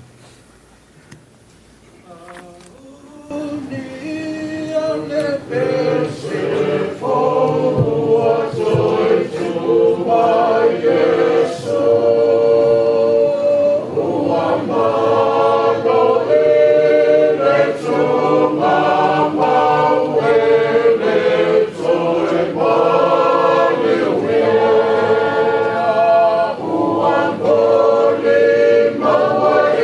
Maua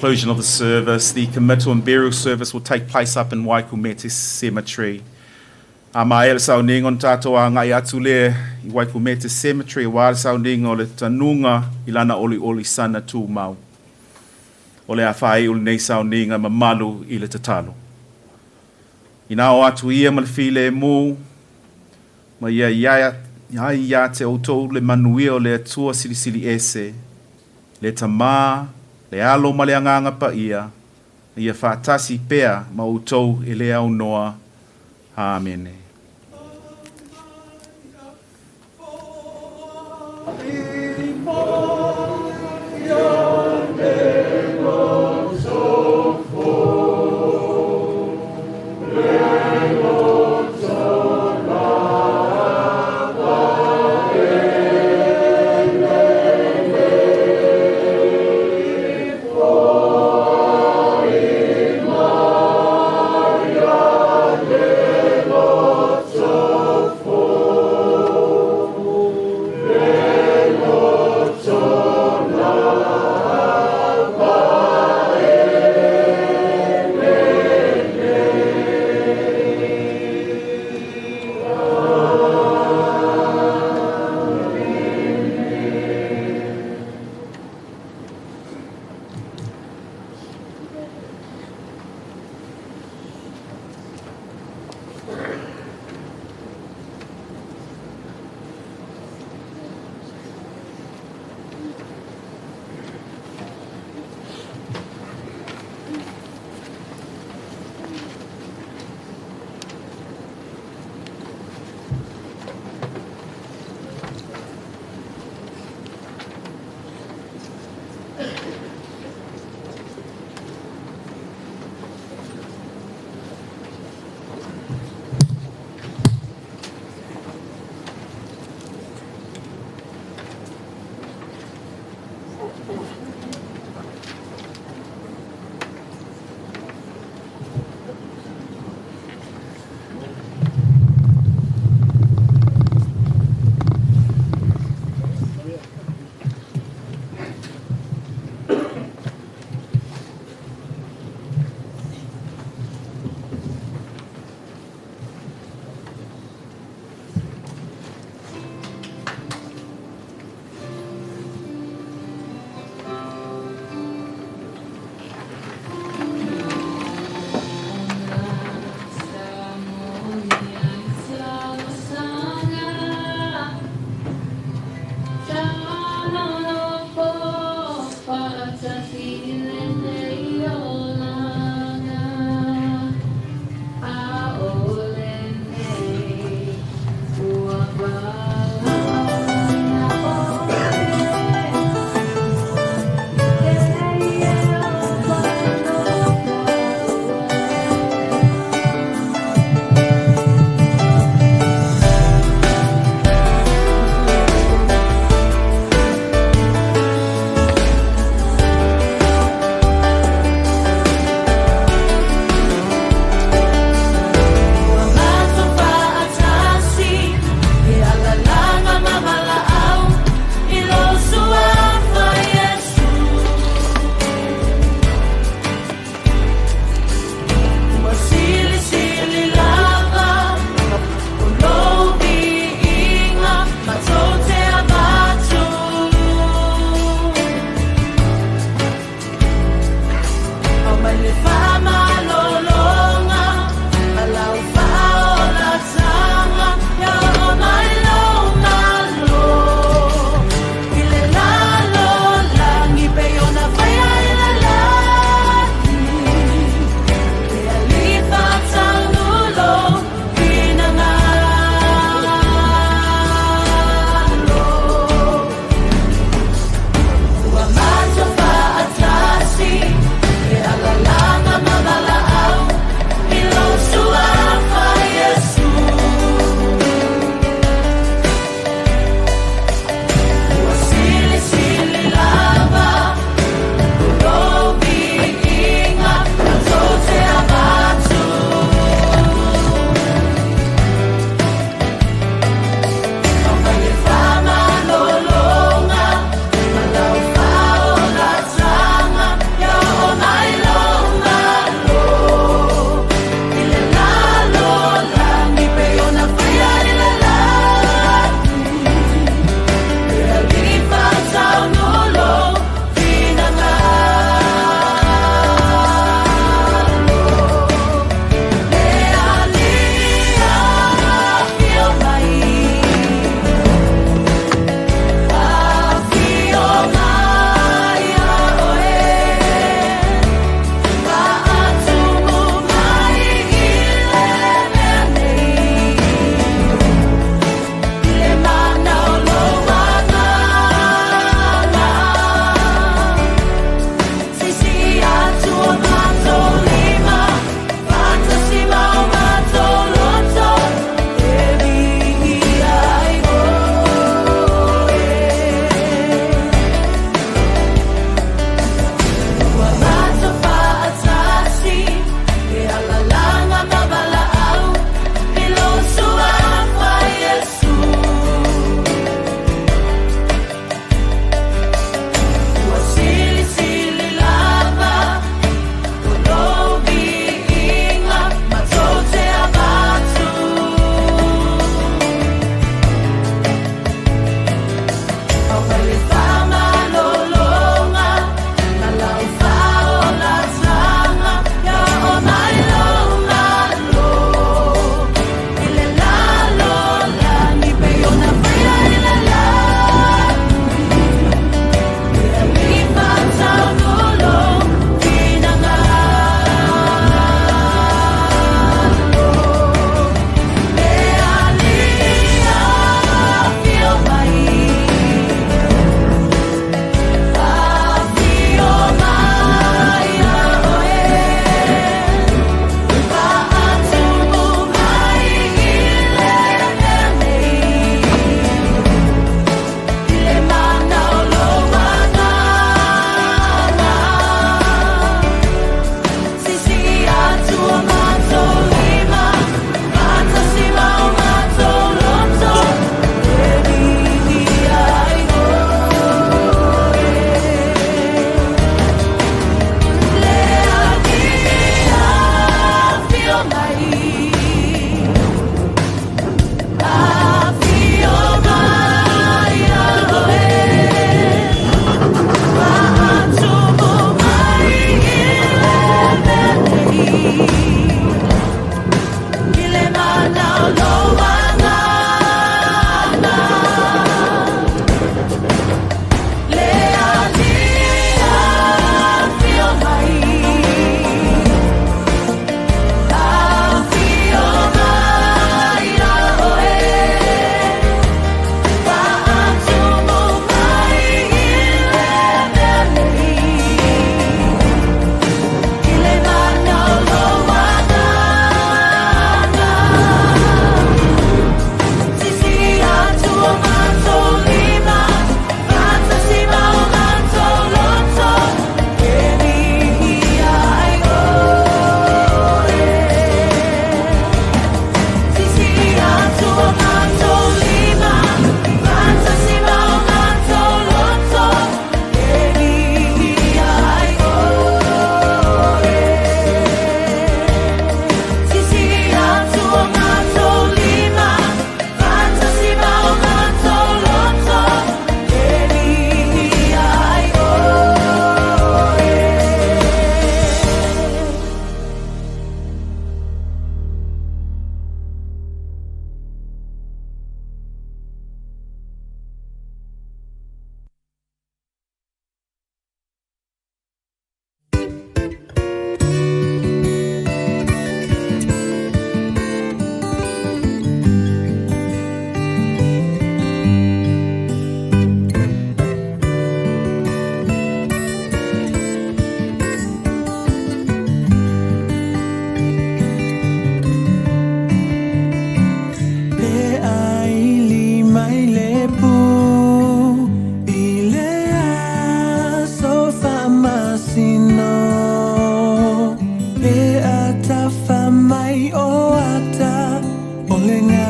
conclusion of the service, the committal and burial service will take place up in Waikumete Cemetery. Mai ele sauninga on tātou a ngai atu le I Waikumete Cemetery, wā le sauninga o le tanunga I lana oli sana tū mau. O le a whai uli nei sauninga ma malu I le tatalo. I nā o atu ia ma le while mū, ma ia te outou le manuia o le atua silisili ese, le tamā, le alo ma le anganga pa ia whātasi pea ma outou e le au noa. Amen. Lord.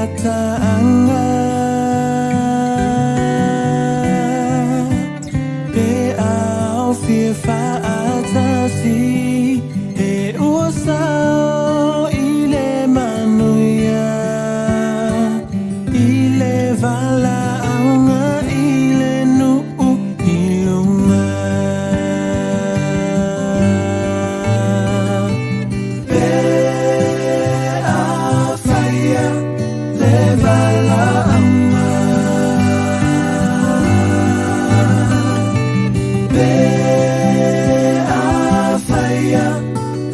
whataanga Pe au fie whaatasi E usao ile manuia Ile vala aunga ile nuu ilunga Pe a whaia le vala aunga Pe a whaia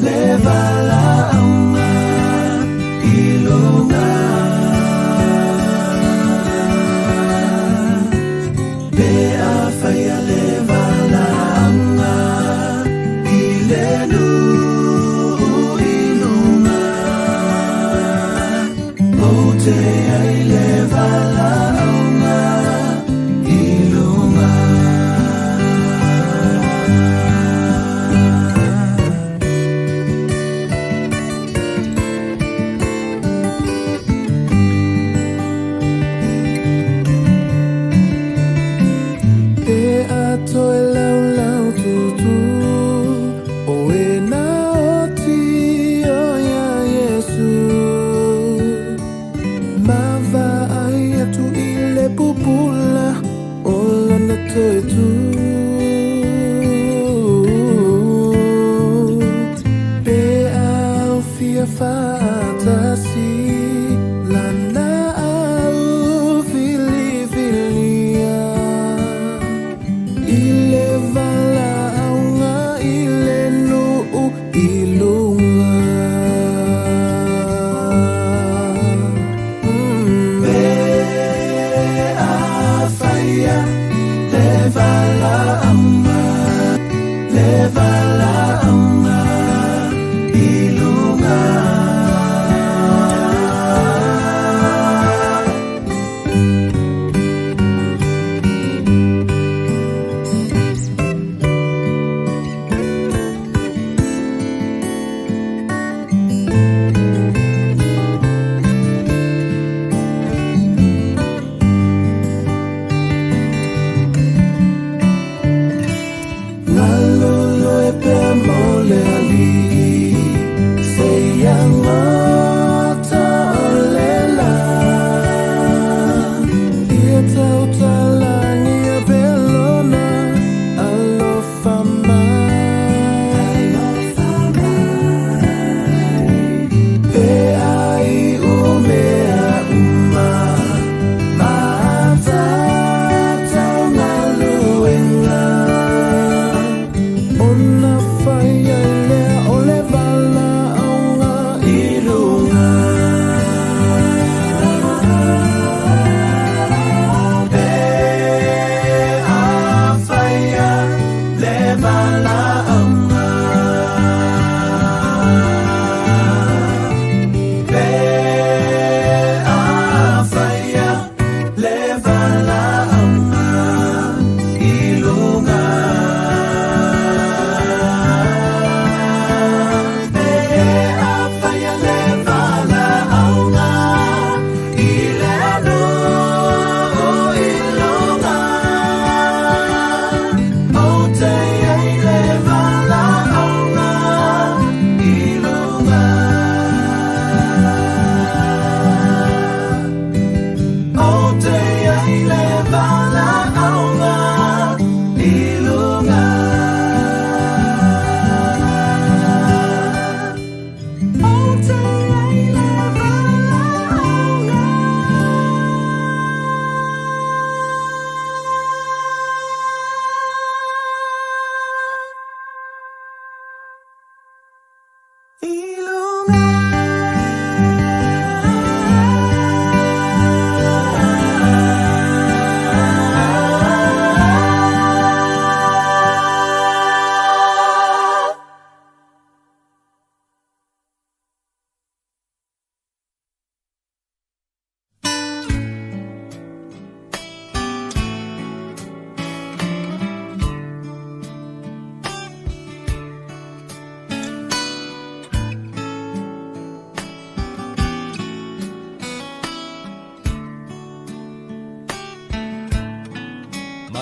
le vala aunga ilunga Pe a whaia le vala aunga ile nuu ilunga O te ai le vala aunga ilunga E a toi lau lau tutu O e na o ti o ia Yesu Ma va ai atu i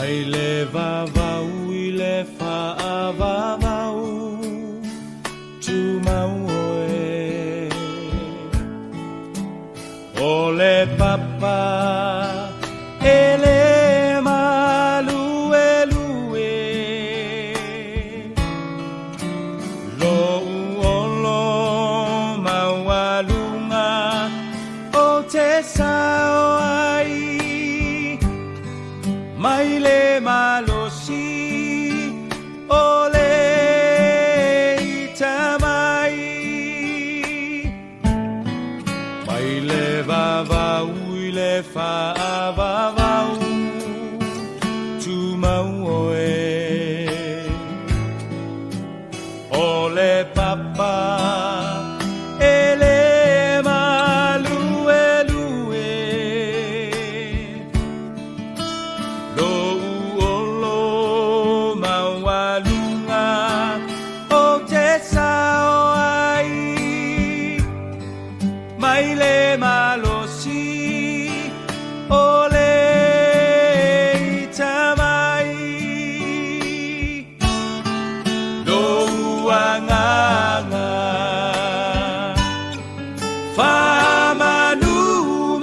Mai le vavau I le whaavavau Tu mau oe O le papa E le malue lue Lo uolo maualunga O te sao ai Mai le malosi O le itamai Mai le vavau I le whaavavau Tu mau oe O le papa E le malue lue Lo uolo maualunga O te sao ai Mai le malosi O le itamai Lo uanganga Whamanu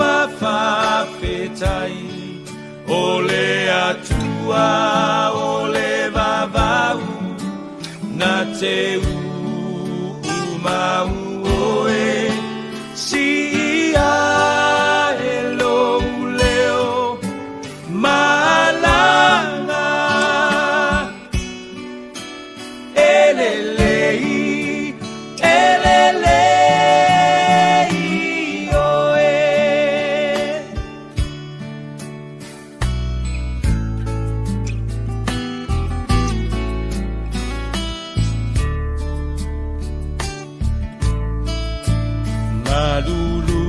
mawhawhetai O le atua o le vavau Na te umau oe Si ia e lou leo Malanga Elelei Elelei oe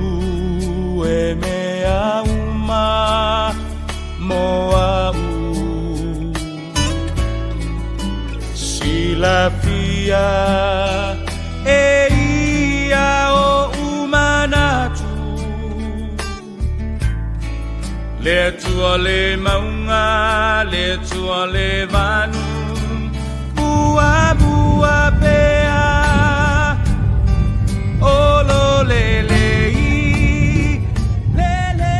Malulu e mea uma moau Silafia e ia o umanatu Le tua le maunga, le tua le vanu Bua bua pea Olo le le le le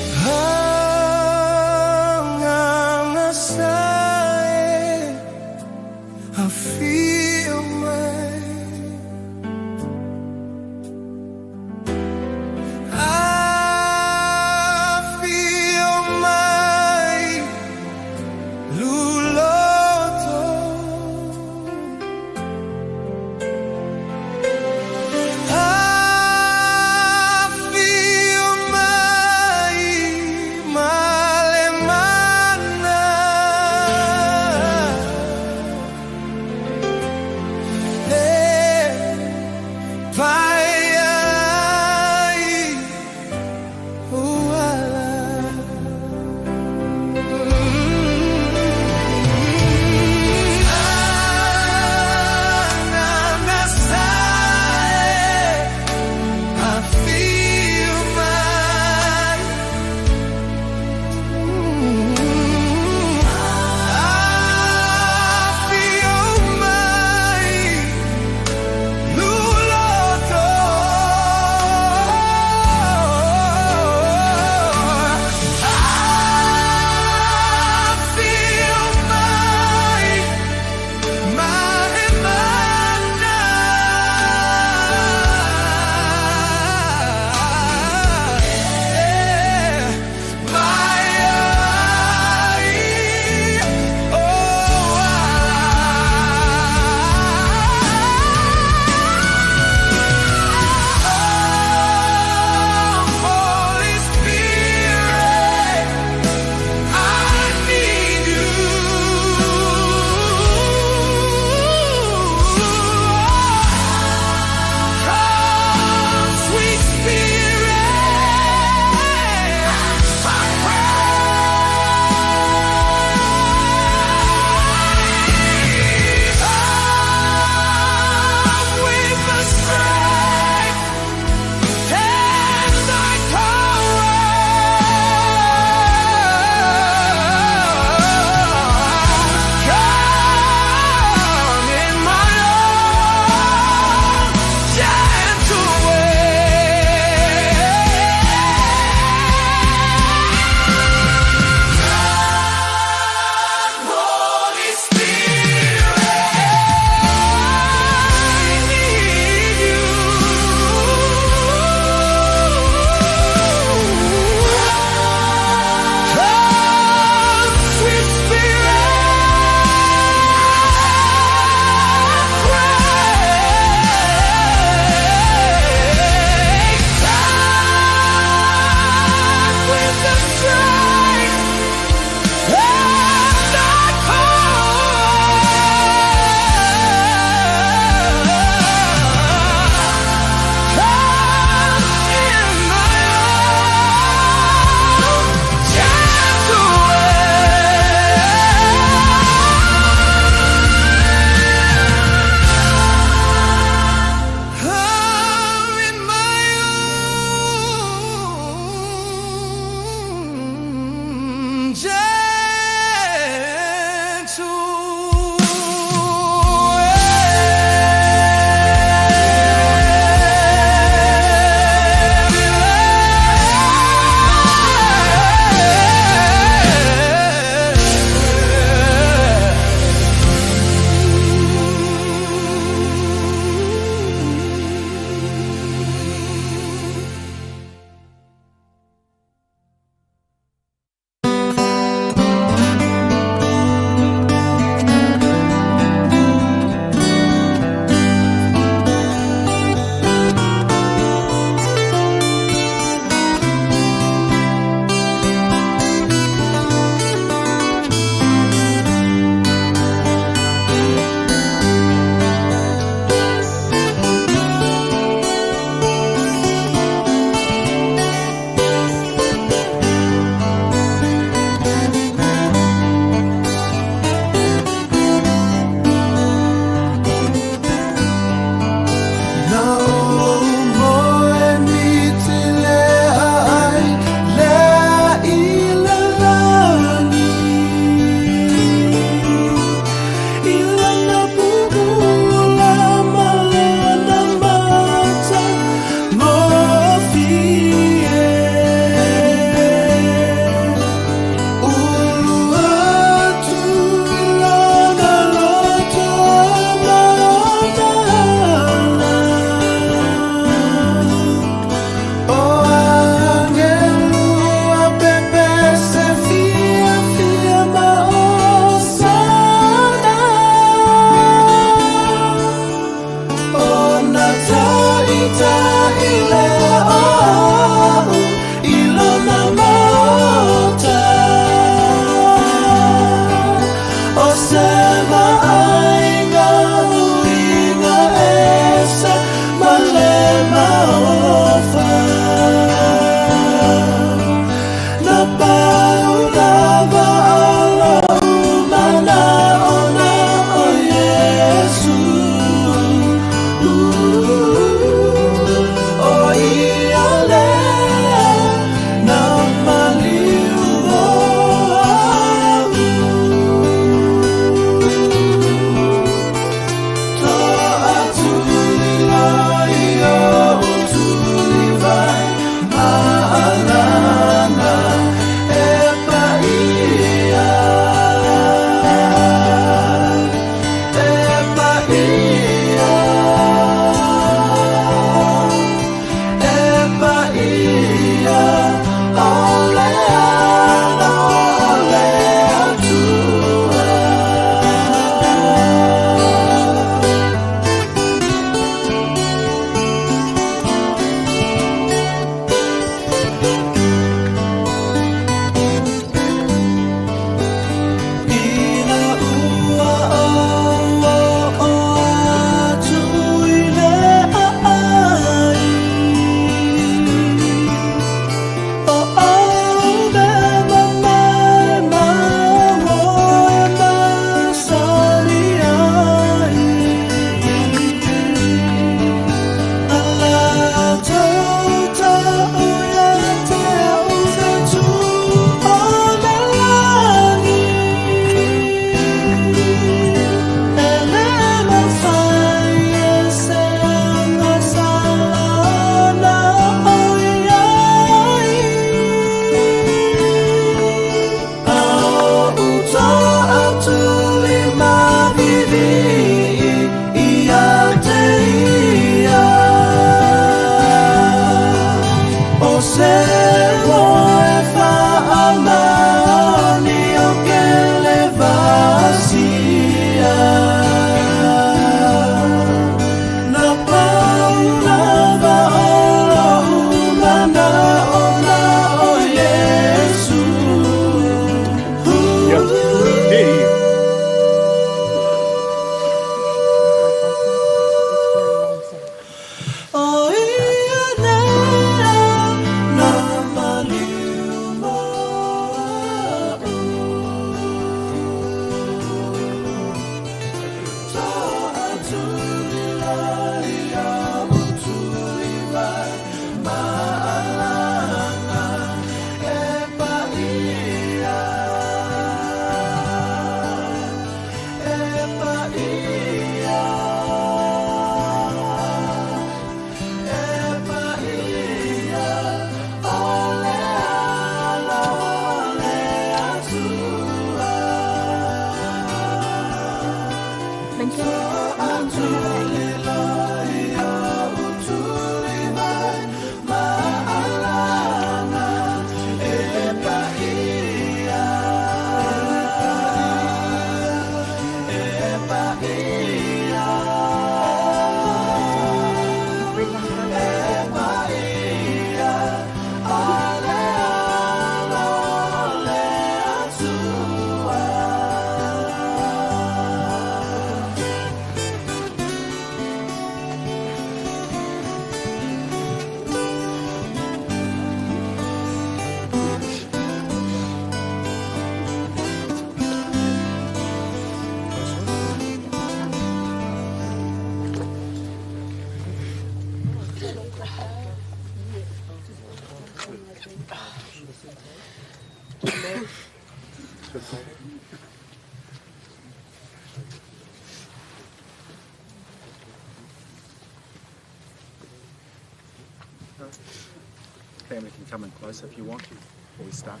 Family can come in close if you want to before we start.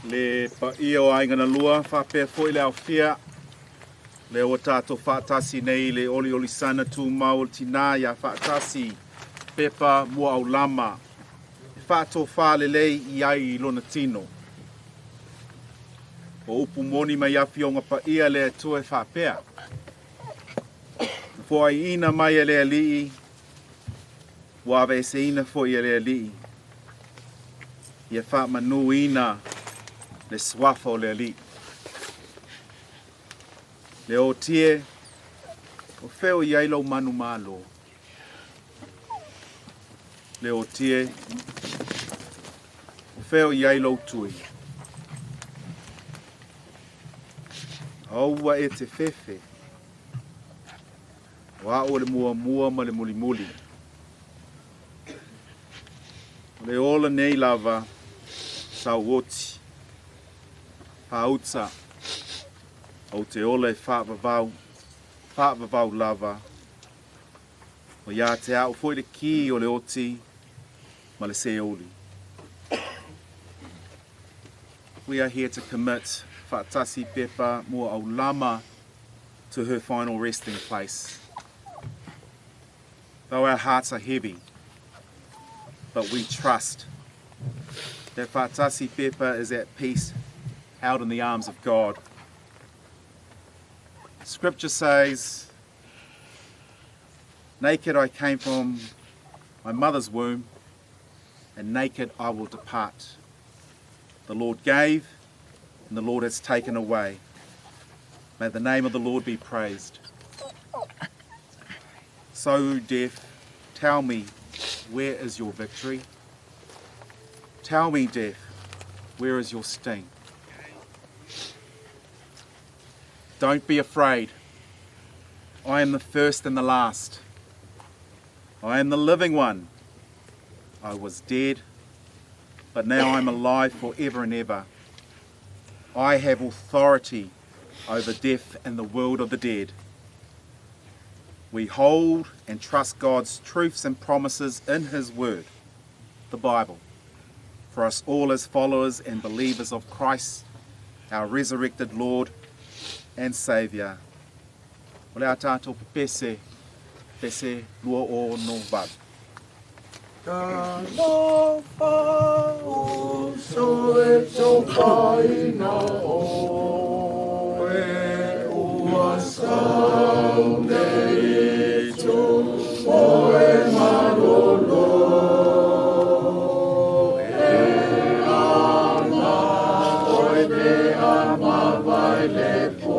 Le pa ia o ainga na lua, whapea fwoi le au fia. Le o tātou whaatasi nei le oli oli sana tū mau tina ia whaatasi Pepa Muaulama. Whātou whāle lei i ai I lona tino. O upu moni mai awhi o ngā pa ia le tue whapea. Fua I ina mai e le alii, wawe se ina fo I le alii. Ia wha manu ina le swafa o le alii. Le o tie, O wheo iai lau manu malo. Le o tie. O wheo iai lau tui. Aua e te whewhe. Wa o le mua mua ma le muli muli. Le ola nei lava sau oti. Pauta. O te ola e whaavavau lava. O ia te au fwoi le ki o le oti ma le se oli. We are here to commit Whaatasi Pepa Muaulama to her final resting place. Though our hearts are heavy, but we trust that Whaatasi Pepa is at peace, held in the arms of God. Scripture says, naked I came from my mother's womb, and naked I will depart. The Lord gave, and the Lord has taken away. May the name of the Lord be praised. So, death, tell me, where is your victory? Tell me, death, where is your sting? Don't be afraid. I am the first and the last. I am the living one. I was dead, but now I'm alive forever and ever. I have authority over death and the world of the dead. We hold and trust God's truths and promises in His Word, the Bible, for us all as followers and believers of Christ, our resurrected Lord and Saviour. O lea tātou pese lua o no vau. Ka lofa o so e tō paina o e ua sau nei tō o e marolo e ana o e te ama vai le po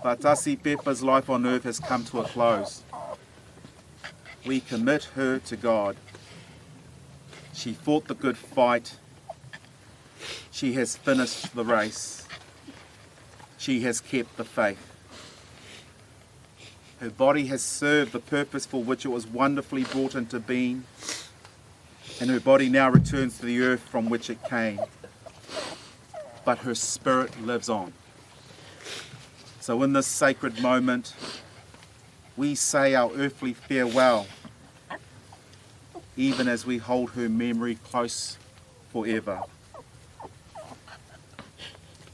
Whaatasi Pepa's life on earth has come to a close. We commit her to God. She fought the good fight. She has finished the race. She has kept the faith. Her body has served the purpose for which it was wonderfully brought into being, and her body now returns to the earth from which it came. But her spirit lives on. So in this sacred moment, we say our earthly farewell, even as we hold her memory close forever.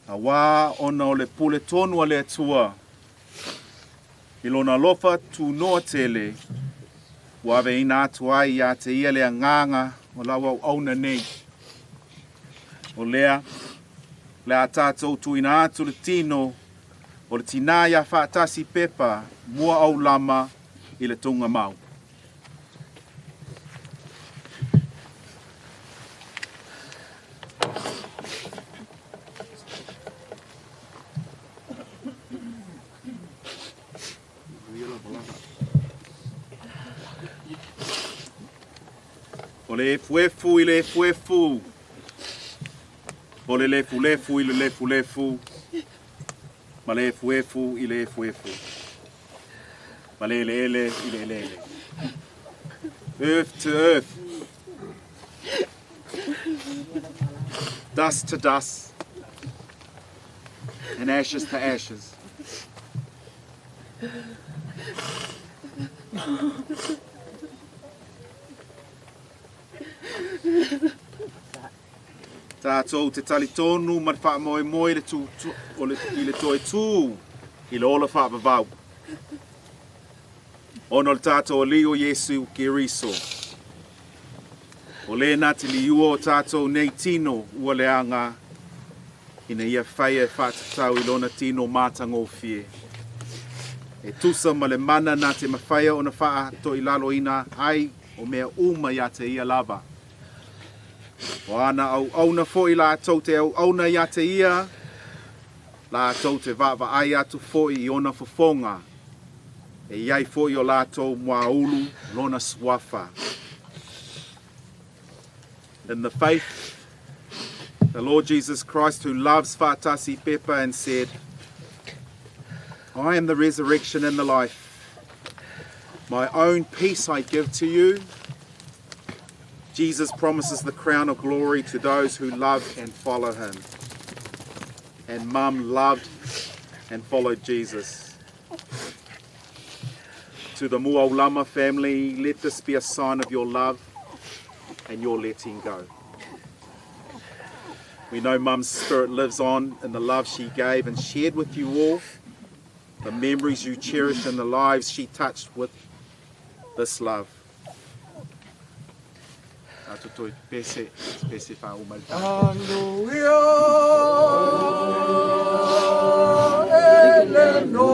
Awa ona o le pule tonu a le atua, I lona lofa tu noa tele, wawe ina atua I a te ia lea nganga o lawa auna nei. O lea, lea tātou tu ina atu le tino, o le tina ia Whaatasi Pepa Muaulama I le tunga mau. O le efuefu I le efuefu. O le lefulefu I le lefulefu. Ma le efuefu I le efuefu. Ma le ele I le ele. Earth to earth. dust to dust, and ashes to ashes. Tātou te tali tonu mar wha moe moe le tu o le i le toi tū i le ola wha vavau. Ono le tātou o li o Yesu ke riso. O le nati li ua o tātou nei tino ua le anga ina ia whaia e whātatau i lona tino mātango fie. E tusa ma le mana nā te mawhaia o na wha to i lalo ina ai o mea uma ia te ia lava. O ana au na fo i la tau te au na ia te ia, la tau te vava ai atu fo i ona fofonga. E iai fo i o la tau Muaulu lona swafa. In the faith, the Lord Jesus Christ, who loves Fatasi Pepa and said, I am the resurrection and the life. My own peace I give to you. Jesus promises the crown of glory to those who love and follow him. And Mum loved and followed Jesus. To the Muaulama family, let this be a sign of your love and your letting go. We know Mum's spirit lives on in the love she gave and shared with you all, the memories you cherished and the lives she touched with this love. Pese fa umalta. Alleluia, eleno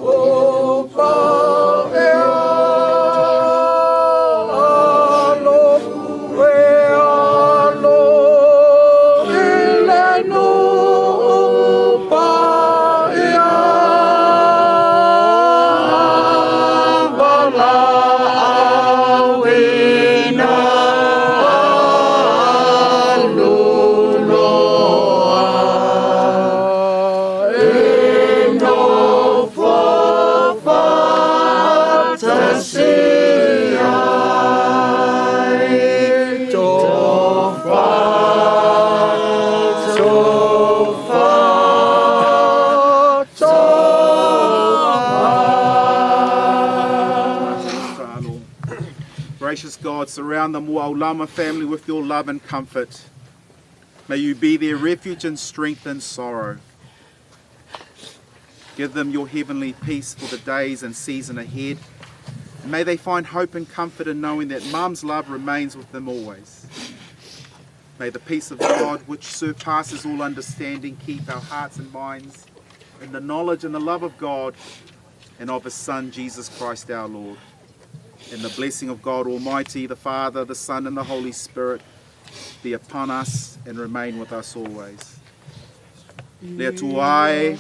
o paea, alo, eleno o paea, bala awena. Gracious God, surround the Muaulama family with your love and comfort. May you be their refuge in strength and sorrow. Give them your heavenly peace for the days and season ahead. May they find hope and comfort in knowing that Mum's love remains with them always. May the peace of God, which surpasses all understanding, keep our hearts and minds in the knowledge and the love of God and of His Son, Jesus Christ our Lord. And the blessing of God Almighty, the Father, the Son, and the Holy Spirit be upon us and remain with us always. Lea tuae,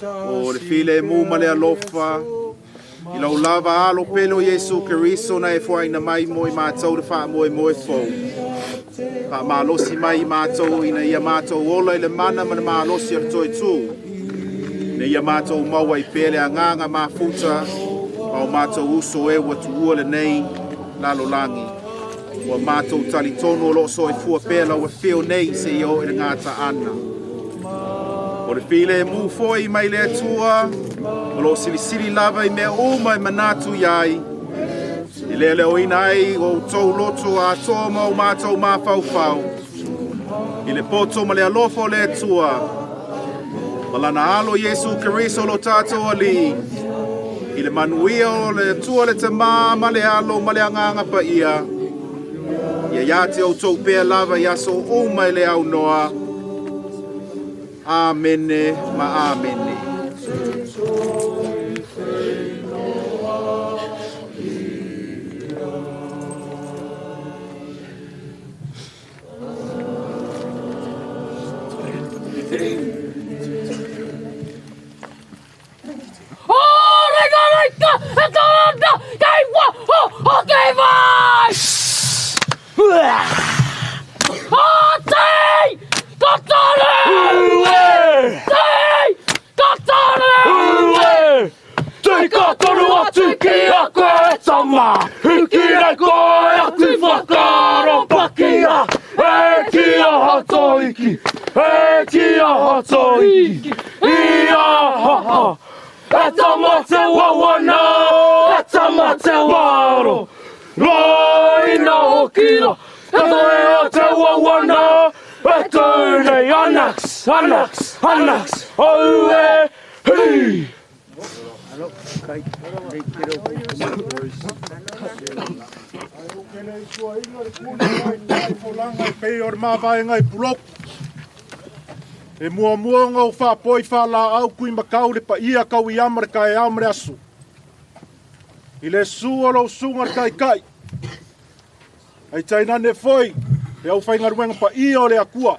o le file mu ma le alofa, i lau lava alo pelo Yesu Keriso na e fuaina mai mo i mātou le wha mo e fau. Pa mālosi mai i mātou ina ia mātou ola i le mana ma le mālosi ar toi tū. Ne ia mātou maua i pele a nganga māfuta, au mātou uso e wa tuua le nei lalo langi. Wa mātou tali tono o loso e fua pēla wa whio nei se i o i ngāta ana. O le file e mu foi mai le atua, o lo silisili lava I mea uma I manatu iai. I le leo ina ai o tau loto a toa mau mātou māwhauwhau. I le poto ma le alofo le atua. Malana alo Yesu Keriso lo tātou ali. I le manuia o le tua le te mā ma le alo ma le anganga pa ia. Ia iate o tau pēr lava ia so uma I le au noa. Amene ma amene. Hiki iki, e kia hoto iki, ia ha ha. Eta mate wawana, eta mate waro. Roi na hokira, eta e te wawana. Eta nei anax, anax, anax, au e hei. E mua ngau whapoi whala au kui makau le pa ia kau I amare kai amare asu. I le sua lau sungar kai kai. Ai taina ne foi, e au whainga ruenga pa ia o le akua.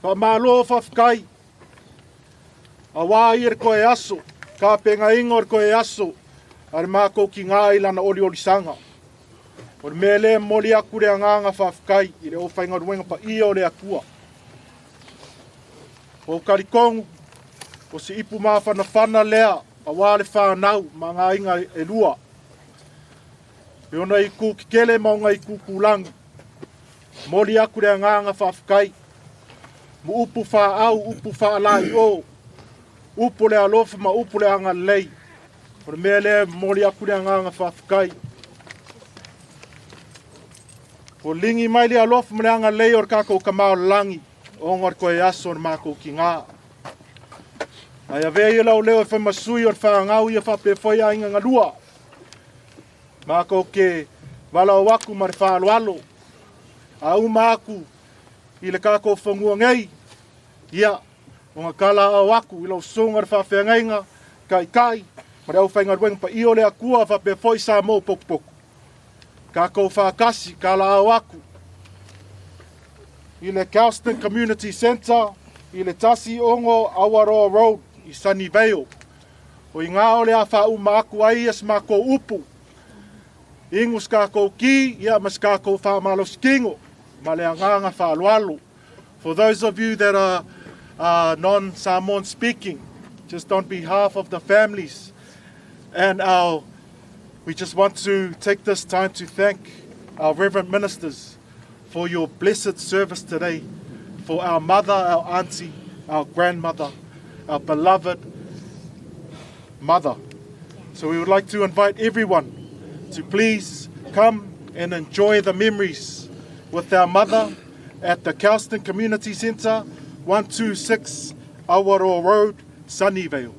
Ka malo whafkai. A wā ir koe asu, ka penga ingor koe asu. Ar mākou ki ngā ilana oli oli sanga. O mele moli aku rea nganga whafkai, I le au whainga ruenga pa ia o le akua. O karikongu, o si ipu maa whana lea, a wāle whanau, ma ngā inga e lua. E ona I ku kikele maunga I ku kulangu. Moli aku rea nganga whafkai. Mu upu whaau, upu whaalai o. Upu le alofa ma upu le anga lei. O mea lea moli aku rea nganga whafkai. O lingi mai le alofa ma le anga lei or kako kamao langi. O ngar koe aso na mākou ki ngā. Ai a vea I lau leo e whai masui o whaangau I a whape whai a inga ngalua. Mākou ke wala o waku ma re whaaloalo. A u māku I le kākou whangua ngei. Ia, o ngā kala a waku I lau songa re whawhea ngainga, kai kai, ma re au whainga ruenga pa I o le akua whape whai sa mou poku poku. Kākou whakasi, kala a waku. I le Kelston Community Centre, I le Tasi Ongo Awaroa Road, I Sunnyvale. O I ngā ole a whau maaku ai as mako upu. Ingus kākou ki, ia mas kākou whamalos kingo, ma le anganga whaalualu. For those of you that are non-Samoan speaking, just on behalf of the families and we just want to take this time to thank our reverend ministers for your blessed service today, for our mother, our auntie, our grandmother, our beloved mother. So we would like to invite everyone to please come and enjoy the memories with our mother at the Kelston Community Centre, 126 Awaroa Road, Sunnyvale.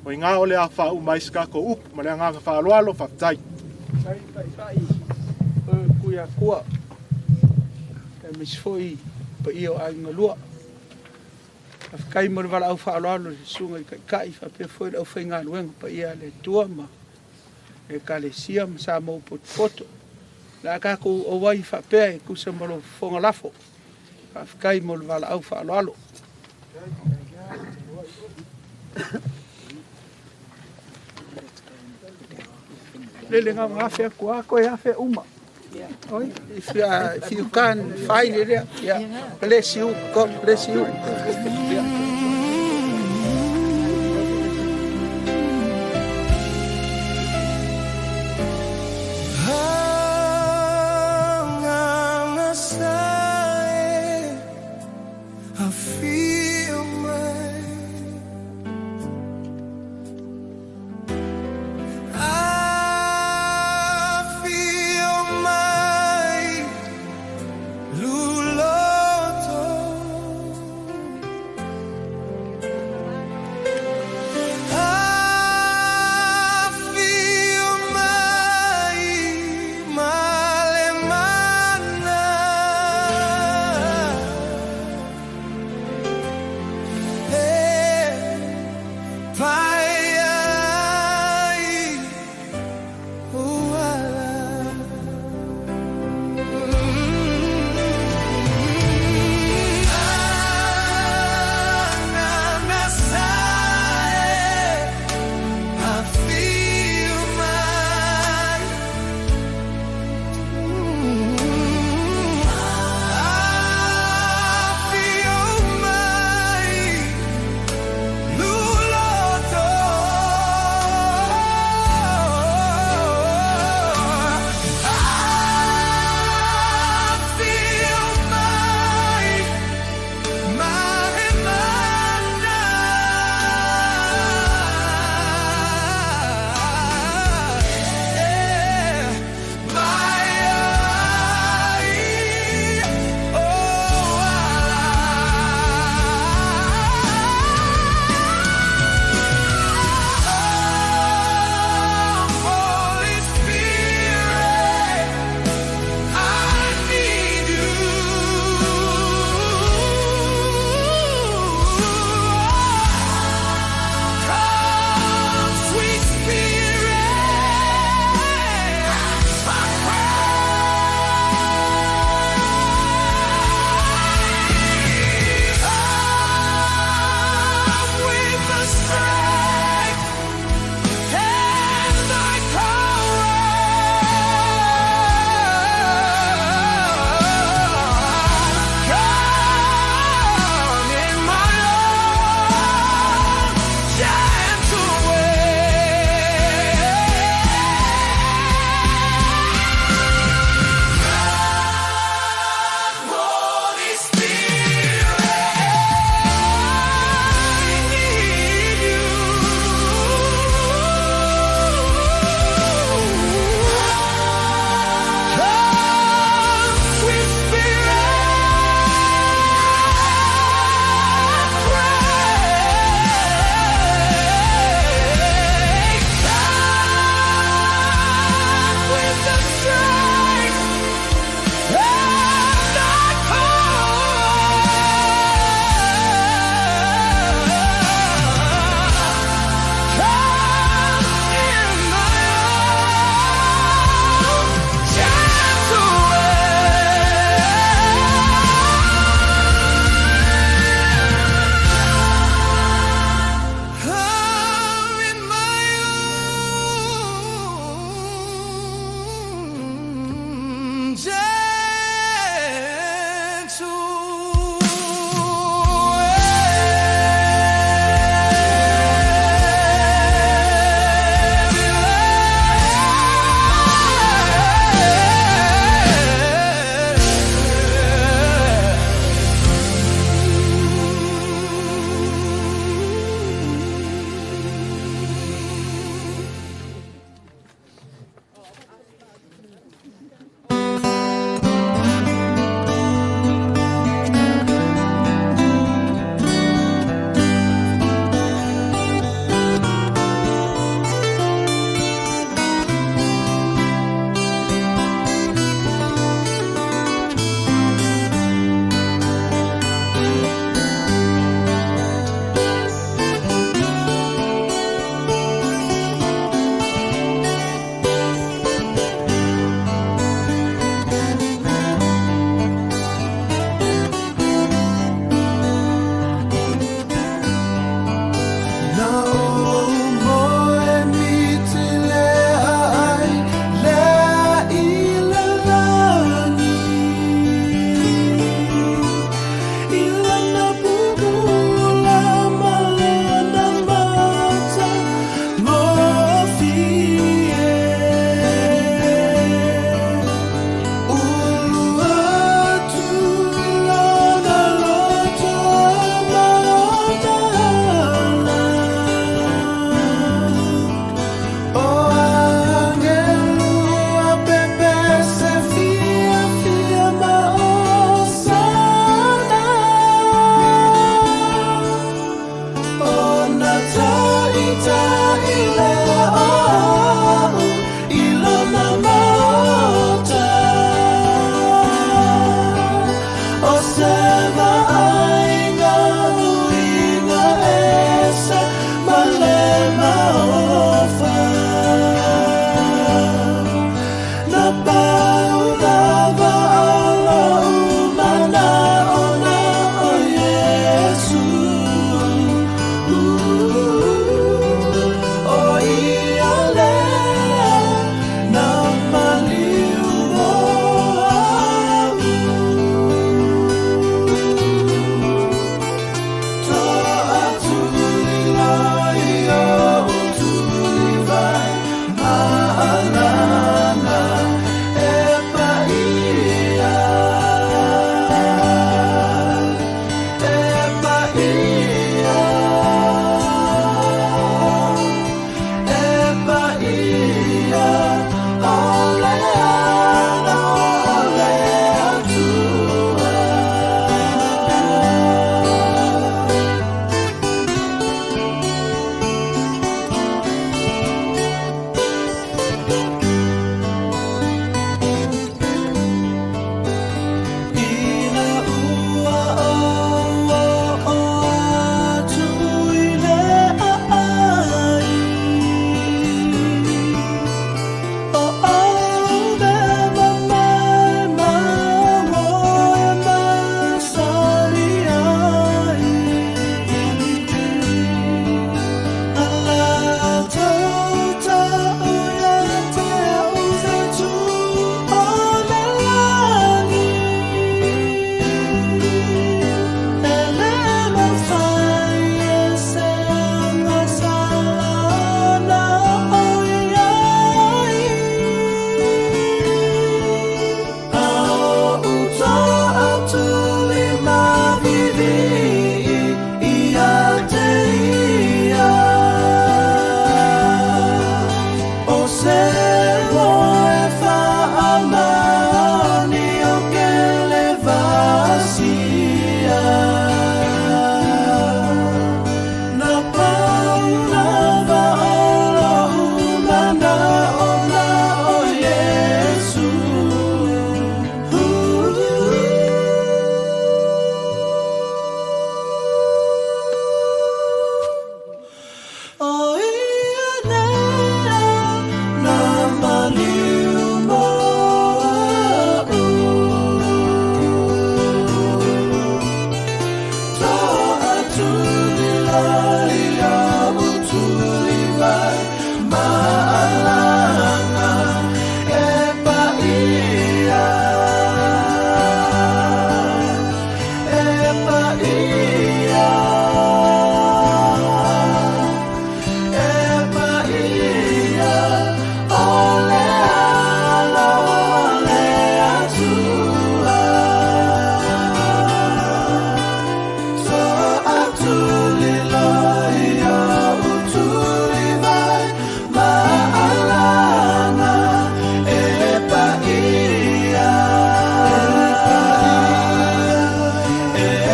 O I ngā ole a whau mai skako up, ma le nganga whaalualo whaftai. Kuia kua. Mis foi pa ia o ainga lua. Kai mo wala au whaaloalo sunga I kai whapea foi au whainga luenga pa ia le tua ma e ka le sia ma sa mau poto. La kako o wai whapea e kusa malo whonga lafo. Kai mo wala au whaaloalo. Lele ngā ngawhea kua koe hawhea uma. Oi, if you can find it, yeah. Bless you, God bless you. Yeah.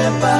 Epa